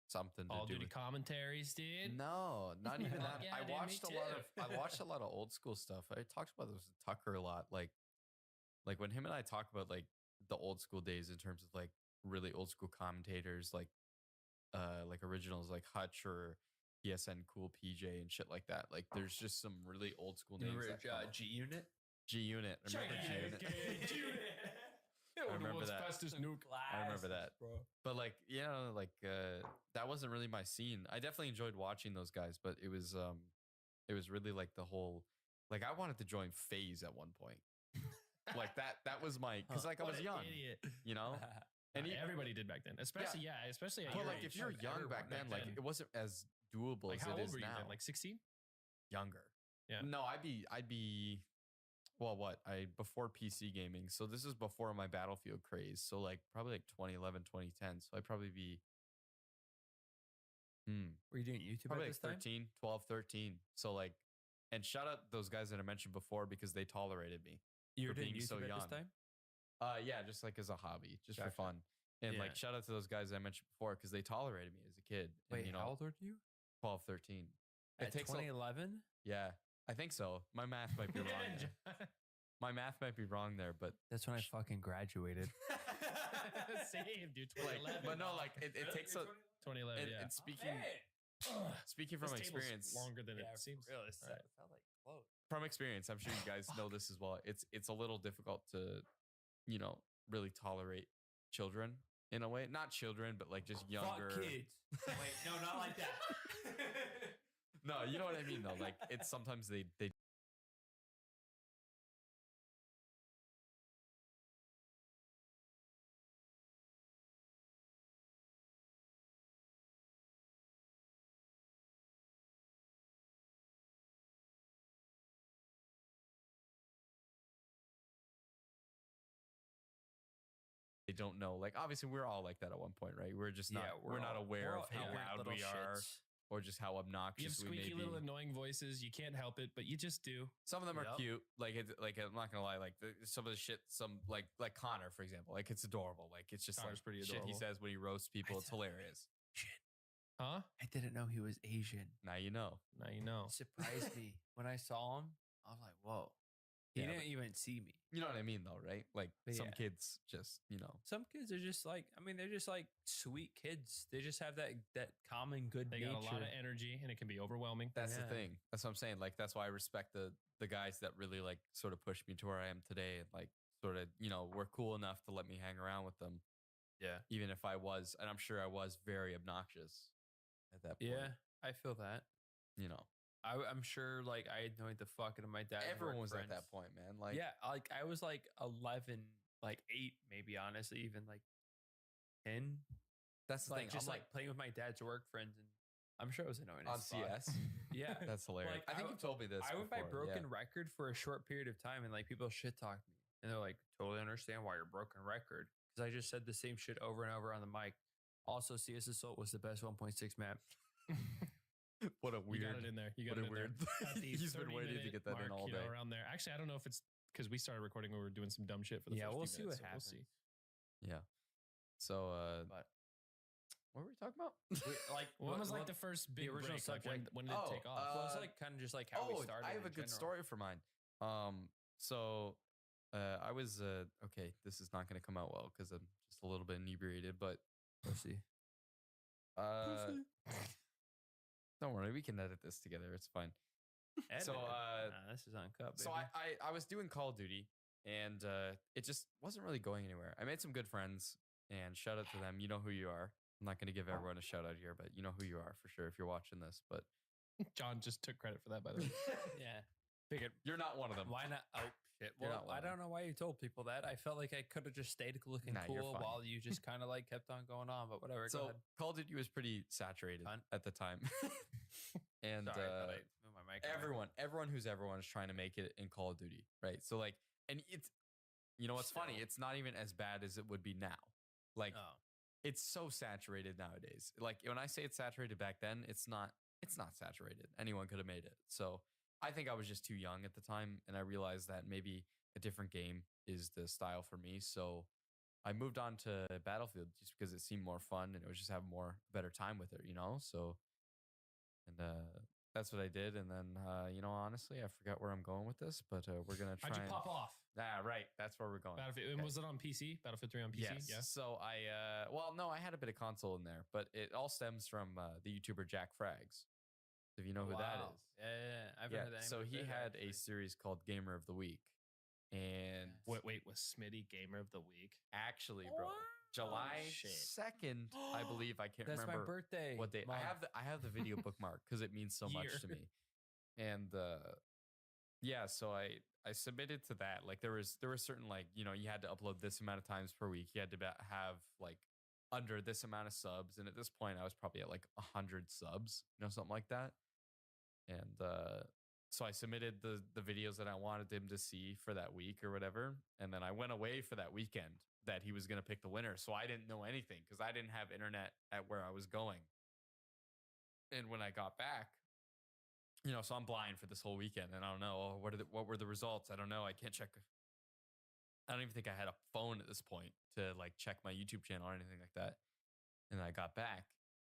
something Call of to do Duty with commentaries, dude. No, not even that. Yeah, I dude, watched me I watched a lot of old school stuff. I talked about this with Tucker a lot. Like when him and I talk about like the old school days in terms of like really old school commentators, like originals like Hutch or PSN Cool PJ and shit like that. Like there's just some really old school names. Remember that come up. G Unit? G Unit. Remember G Unit? I remember that. I remember that, bro. But like, you know, like that wasn't really my scene. I definitely enjoyed watching those guys, but it was really like the whole, like I wanted to join FaZe at one point. Like that was my, because like I was young, idiot. You know, and everybody did back then, especially especially at but your like age. if you're young back then, like it wasn't as doable like as how it old is were you now. then? Like 16? Younger. Yeah. No, I'd be well, what? Before PC gaming. So this is before my Battlefield craze. So like probably like 2011, 2010. So I'd probably be Were you doing YouTube probably at like this time? 13, 12, 13. So like, and shout out those guys that I mentioned before because they tolerated me. You were for doing being so YouTube at young. this time? Yeah, just like as a hobby, just Gotcha. for fun. And Yeah. like shout out to those guys I mentioned before because they tolerated me as a kid. And, Wait, you know, how old were you? 12, 13. At 2011? Yeah, I think so. My math might be wrong. there. My math might be wrong there, but That's when I fucking graduated. Same, dude. like, 2011. but no, like it takes a. 2011. And, yeah. and speaking from This table's experience, longer than it seems. Really, All right. felt like close. from experience, I'm sure you guys know this as well. It's a little difficult to, you know, really tolerate children in a way. Not children, but like just younger. Fuck kids. Wait, no, not like that. No, you know what I mean though. Like it's sometimes they don't know. Like obviously we're all like that at one point, right? We're just not we're not aware of how loud we are or just how You have obnoxious we may squeaky be. little annoying voices. You can't help it, but you just do. Some of them are Yep. cute. Like it's like I'm not gonna lie. Like some of the shit, some like Connor, for example. Like it's adorable. Like it's just Connor's like pretty shit he adorable. says when he roasts people. It's hilarious. Huh? I didn't know he was Asian. Now you know. Now you know. Surprised me. When I saw him, I was like, whoa. He Yeah, didn't even see me. You know what I mean, though, right? Like But some yeah. kids just, you know. Some kids are just like, I mean, they're just like sweet kids. They just have that common good They nature. got a lot of energy, and it can be overwhelming. That's Yeah. the thing. That's what I'm saying. Like that's why I respect the guys that really like sort of pushed me to where I am today, and like sort of, you know, were cool enough to let me hang around with them. Yeah. Even if I was, and I'm sure I was very obnoxious at that point. Yeah, I feel that. You know. I'm sure like I annoyed the fuck out of my dad. Everyone was at that point, man. Like yeah, like I was like 11, like 8, maybe honestly, even like 10. that's the Like thing. just I'm like playing with my dad's work friends, and I'm sure it was annoying on as fuck. CS. Yeah, That's hilarious. Like, I think I- you told me this. I went by before, broken yeah. record for a short period of time, and like people shit talked me, and they're like, totally understand why you're broken record because I just said the same shit over and over on the mic. Also, CS Assault was the best 1.6 map. What a You weird. got it in there. You got what it a in there. weird. At the He's been waiting to 30-minute get that in mark, all you know, day. around there. Actually, I don't know if it's because we started recording when we were doing some dumb shit for the Yeah, first we'll few see what minutes, so happens. Yeah. So, But what were we talking about? like, When was like what- the first big original break? Like, subject? when did it take off? well, it's like kind of just like how we started. I have a in good general. story for mine. I was okay. This is not going to come out well because I'm just a little bit inebriated, but Pussy. Don't worry, we can edit this together. It's fine. So this is uncut. So I was doing Call of Duty, and it just wasn't really going anywhere. I made some good friends, and shout out to them. You know who you are. I'm not going to give everyone a shout out here, but you know who you are for sure if you're watching this. But John just took credit for that, by the way. yeah. Figured you're not one of them. Why not? Oh shit! You're Well, not one I of them. don't know why you told people that. I felt like I could have just stayed looking Nah, you're cool fine. while you just kind of like kept on going on. But whatever. Go So ahead. Call of Duty was pretty saturated at the time, and Sorry, I thought I moved my mic away. everyone who's everyone is trying to make it in Call of Duty, right? So like, and it's, you know what's funny? It's not even as bad as it would be now. Like, Oh. it's so saturated nowadays. Like when I say it's saturated back then, it's not saturated. Anyone could have made it. So I think I was just too young at the time, and I realized that maybe a different game is the style for me. So I moved on to Battlefield just because it seemed more fun and it was just have better time with it, you know? So, and that's what I did. And then, you know, honestly, I forgot where I'm going with this, but we're going to try. How'd you pop off? Right. That's where we're going. Battlefield. And was it on PC? Battlefield 3 on PC? Yes. Yeah. So well, no, I had a bit of console in there, but it all stems from the YouTuber Jack Frags. If you know who that Wow. is. Yeah. I've heard of that. So he had a series called Gamer of the Week. And Wait, was Smitty Gamer of the Week? actually, bro, July shit. 2nd, I believe. I can't That's my remember birthday what day. month. I have the video bookmark because it means so much to Year. me. And yeah, so I submitted to that. Like there were certain, like, you know, you had to upload this amount of times per week. You had to have like under this amount of subs. And at this point, I was probably at like 100 subs, you know, something like that. And so I submitted the videos that I wanted him to see for that week or whatever. And then I went away for that weekend that he was going to pick the winner. So I didn't know anything because I didn't have internet at where I was going. And when I got back, you know, so I'm blind for this whole weekend and I don't know, what were the results? I don't know. I can't check. I don't even think I had a phone at this point to like check my YouTube channel or anything like that. And I got back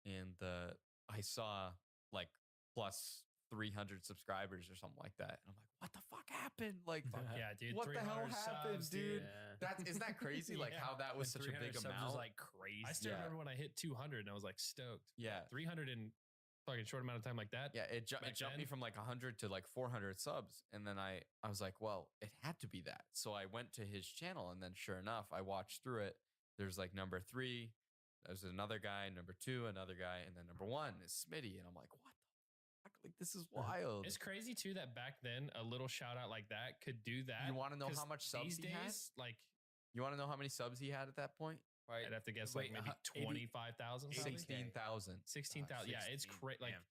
and I saw like plus 300 subscribers or something like that. And I'm like, what the fuck happened? Like, Yeah, dude. what the hell 300 happened, subs, dude? Yeah. Isn't that crazy? Like Yeah. how that was such a 300 big subs amount. was like crazy. I still Yeah. remember when I hit 200 and I was like stoked. Yeah. 300 in fucking short amount of time like that. Yeah, it Back jumped me then? from like 100 to like 400 subs. And then I was like, well, it had to be that. So I went to his channel and then sure enough, I watched through it. There's like number 3, there's another guy, number 2, another guy, and then number 1 is Smitty. And I'm like, what the fuck? Like, this is wild. It's crazy too that back then a little shout out like that could do that. You want to know 'cause how much subs these he had? days, like You want to know how many subs he had at that point? Right. I'd have to guess Wait, like maybe 80 25,000. 16,000. 16,000. Yeah, it's 16, great. Like damn.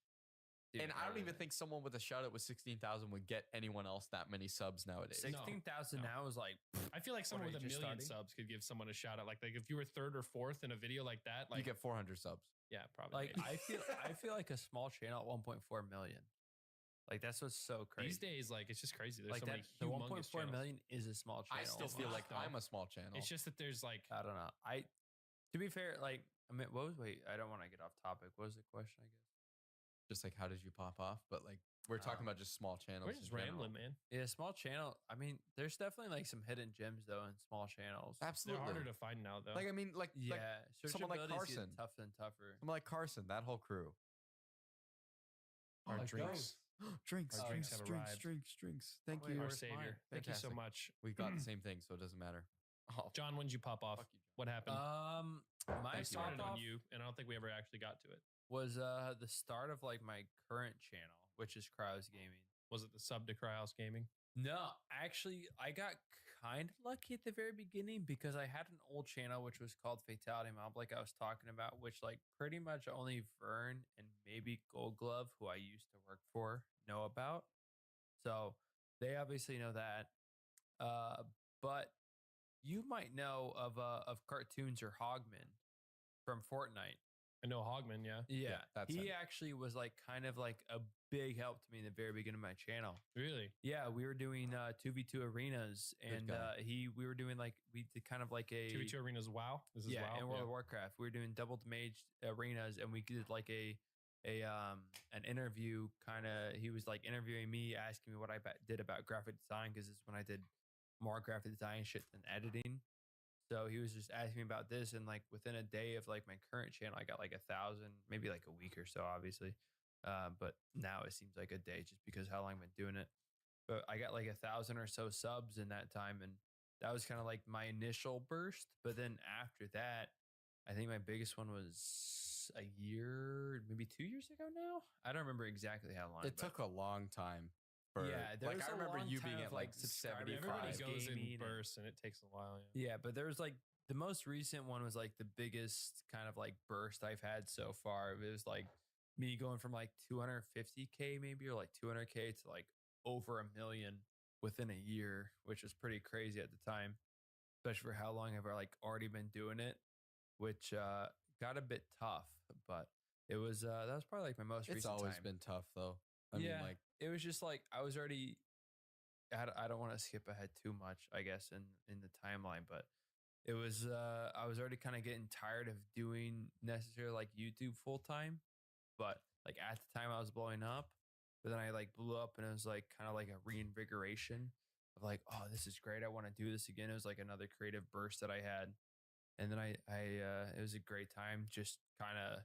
Dude, And I don't even really. think someone with a shout out with 16,000 would get anyone else that many subs nowadays. 16,000 now is like. I feel like someone What, with are a you just million starting? subs could give someone a shout out. Like if you were 3rd or 4th in a video like that, like You get 400 subs. yeah, probably. Like I feel like a small channel at 1.4 million. Like that's what's so crazy. these days, like it's just crazy. There's like so that, many the humongous 1.4 channels. million is a small channel. I still feel like No. I'm a small channel. It's just that there's like I don't know. To be fair, like I mean, wait, I don't want to get off topic. What was the question? I guess. just like, how did you pop off? But like, we're talking about just small channels. we're in just general. rambling, man. Yeah, small channel. I mean, there's definitely like some hidden gems though in small channels. Absolutely. They're harder to find now, though. Like, I mean, like, Yeah, someone like searchability's getting Carson. tougher and tougher. Someone like Carson, that whole crew. Our like drinks. Drinks, Our drinks, drinks have drinks, arrived. drinks, drinks. Thank wait, you. Our where's savior. mine? Thank you so Fantastic. much. We got the same thing, so it doesn't matter. Oh, John, when did you pop off? Fuck you, John. What happened? My I started pop on off you, and I don't think we ever actually got to it. was the start of like my current channel, which is Krause Gaming. Was it the sub to Cryhouse Gaming? No, actually, I got kind of lucky at the very beginning because I had an old channel which was called Fatality Mob, like I was talking about, which like pretty much only Vern and maybe Gold Glove, who I used to work for, know about. So they obviously know that. But you might know of Cartoons or Hogman from Fortnite. I know Hogman, yeah. Yeah, that's he him. actually was like kind of like a big help to me in the very beginning of my channel. Really? Yeah, we were doing 2v2 arenas, and guy. we were doing like we did kind of like a 2v2 Arenas WoW? This is yeah, WoW? in World of Warcraft. We were doing double damage arenas, and we did like an interview kind of. He was like interviewing me, asking me what I did about graphic design because it's when I did more graphic design shit than editing. So he was just asking me about this, and like within a day of like my current channel, I got like 1,000, maybe like a week or so, obviously. But now it seems like a day just because how long I've been doing it. But I got like 1,000 or so subs in that time, and that was kind of like my initial burst. But then after that, I think my biggest one was a year, maybe 2 years ago now. I don't remember exactly how long. It took a long time. Yeah, there like was I a remember long you time being of, at like subscribers. 75. Everybody goes in gaming and- bursts, and it takes a while. Yeah, but there was like the most recent one was like the biggest kind of like burst I've had so far. It was like me going from like 250K maybe or like 200K to like over 1 million within a year, which was pretty crazy at the time, especially for how long I've like already been doing it, which got a bit tough, but it was that was probably like my most It's recent always time. been tough though. I mean, like it was just like I was already. I don't want to skip ahead too much, I guess, in the timeline, but it was I was already kind of getting tired of doing necessarily like YouTube full time, but like at the time I was blowing up, but then I like blew up and it was like kind of like a reinvigoration of like, oh, this is great, I want to do this again. It was like another creative burst that I had, and then I it was a great time just kind of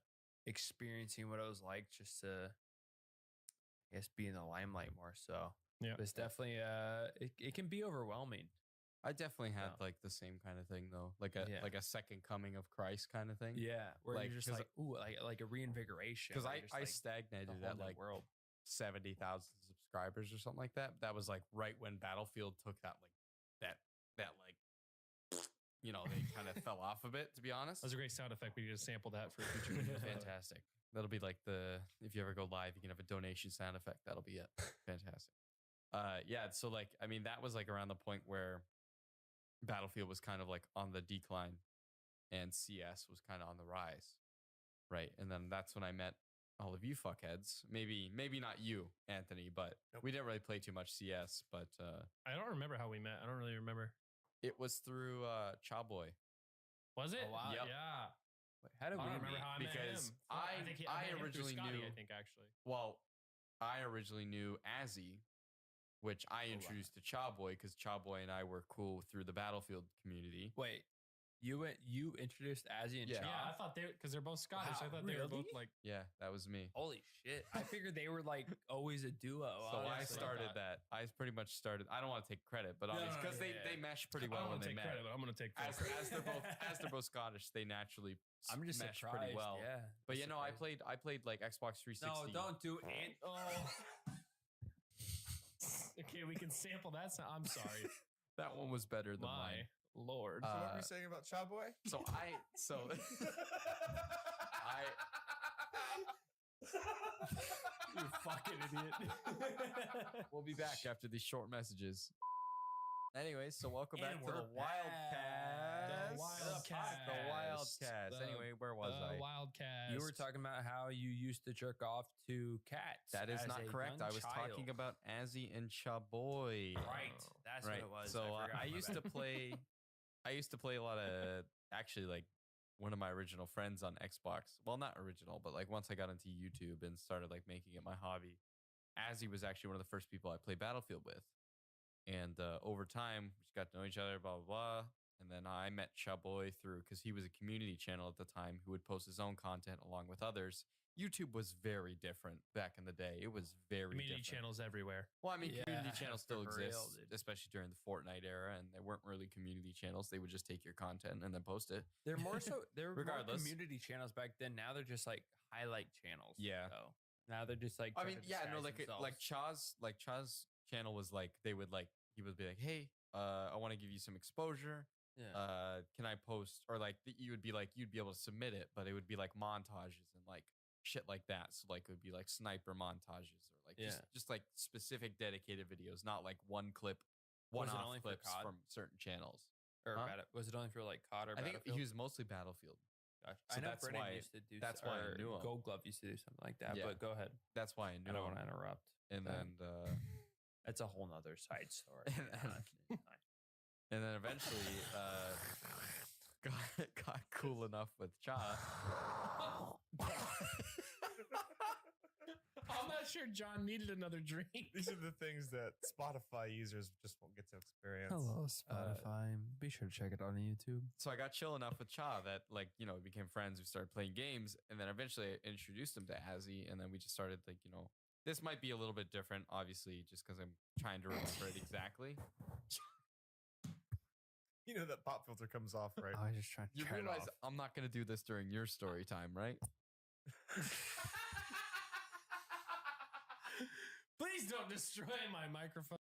experiencing what it was like just to, I guess, be in the limelight more. So yeah, it's definitely it can be overwhelming. I definitely had like the same kind of thing though, like a second coming of Christ kind of thing. Yeah, where like, you're just like, ooh, like a reinvigoration. Because where you're just, I like, stagnated a whole at new like world. 70,000 subscribers or something like that. That was like right when Battlefield took that like you know, they kind of fell off a bit, to be honest. That was a great sound effect. We need to sample that for future videos. Fantastic. That'll be like if you ever go live, you can have a donation sound effect. That'll be it. Fantastic. Yeah, so like, I mean, that was like around the point where Battlefield was kind of like on the decline and CS was kind of on the rise. Right. And then that's when I met all of you fuckheads. Maybe not you, Anthony, but we didn't really play too much CS, but I don't remember how we met. I don't really remember. It was through Chowboy. Was it? Oh, wow. Yep. Yeah. Wait, how did I we don't remember meet? how I met Because him. I met him through originally Scotty, knew. I think actually. Well, I originally knew Azzy, which I introduced to Chowboy because Chowboy and I were cool through the Battlefield community. Wait, you introduced Azzy and Yeah. Chop? Yeah, I thought because they're both Scottish. Wow, I thought they were both really? like. Yeah, that was me. Holy shit! I figured they were like always a duo. So I honestly. started that. I pretty much started. I don't want to take credit, but obviously because they mesh pretty I well don't when they take met. credit, but I'm gonna take As credit. they're both Scottish, they naturally I'm just mesh pretty surprised, well. yeah. But Just I played like Xbox 360. No, don't do it. Okay, we can sample that. I'm sorry. That one was better than mine. My lord. So what were you saying about Chowboy? So You fucking idiot. We'll be back after these short messages. Anyways, so welcome back to the we're Wildcast. The The Wildcast. Anyway, where was I? Wildcast. You were talking about how you used to jerk off to cats. That is as not a correct. young I was child. talking about Azzy and Chaboy. Right, that's right. what it was. So forgot, I my used bad. to play. I used to play a lot of actually like one of my original friends on Xbox. Well, not original, but like once I got into YouTube and started like making it my hobby, Azzy was actually one of the first people I played Battlefield with. And over time, we just got to know each other, blah, blah, blah. And then I met Chaboy through, because he was a community channel at the time who would post his own content along with others. YouTube was very different back in the day. It was very community different. channels everywhere. Well, I mean, Yeah, community channels still for real, exist, dude. especially during the Fortnite era, and they weren't really community channels. They would just take your content and then post it. They're more so. They're Regardless. more community channels back then. Now they're just like highlight channels. Yeah. So now they're just like. I trying mean, to yeah, no, disguise like themselves. Chaz's channel was like he would be like, hey, I want to give you some exposure. Yeah. Can I post, or like you'd be able to submit it, but it would be like montages and like shit like that. So like it would be like sniper montages or like just like specific dedicated videos, not like one clip, Was it one-off only for clips COD? from certain channels. Or Huh? was it only for like COD or I think Battlefield? he was mostly Battlefield. Gosh. So I know that's Brennan why- used to do. that's why I or knew him. Gold Glove used to do something like that. Yeah. But go ahead. That's why I I knew don't him. want to interrupt. And then That's a whole nother side story. and then eventually got cool enough with Cha. I'm not sure John needed another drink. These are the things that Spotify users just won't get to experience. Hello, Spotify. Be sure to check it out on YouTube. So I got chill enough with Cha that, like, we became friends. We started playing games, and then eventually I introduced him to Azzy, and then we just started, like, this might be a little bit different, obviously, just because I'm trying to remember it exactly. That pop filter comes off, right? I was just trying to You turn it realize off. I'm not going to do this during your story time, right? Please don't destroy my microphone.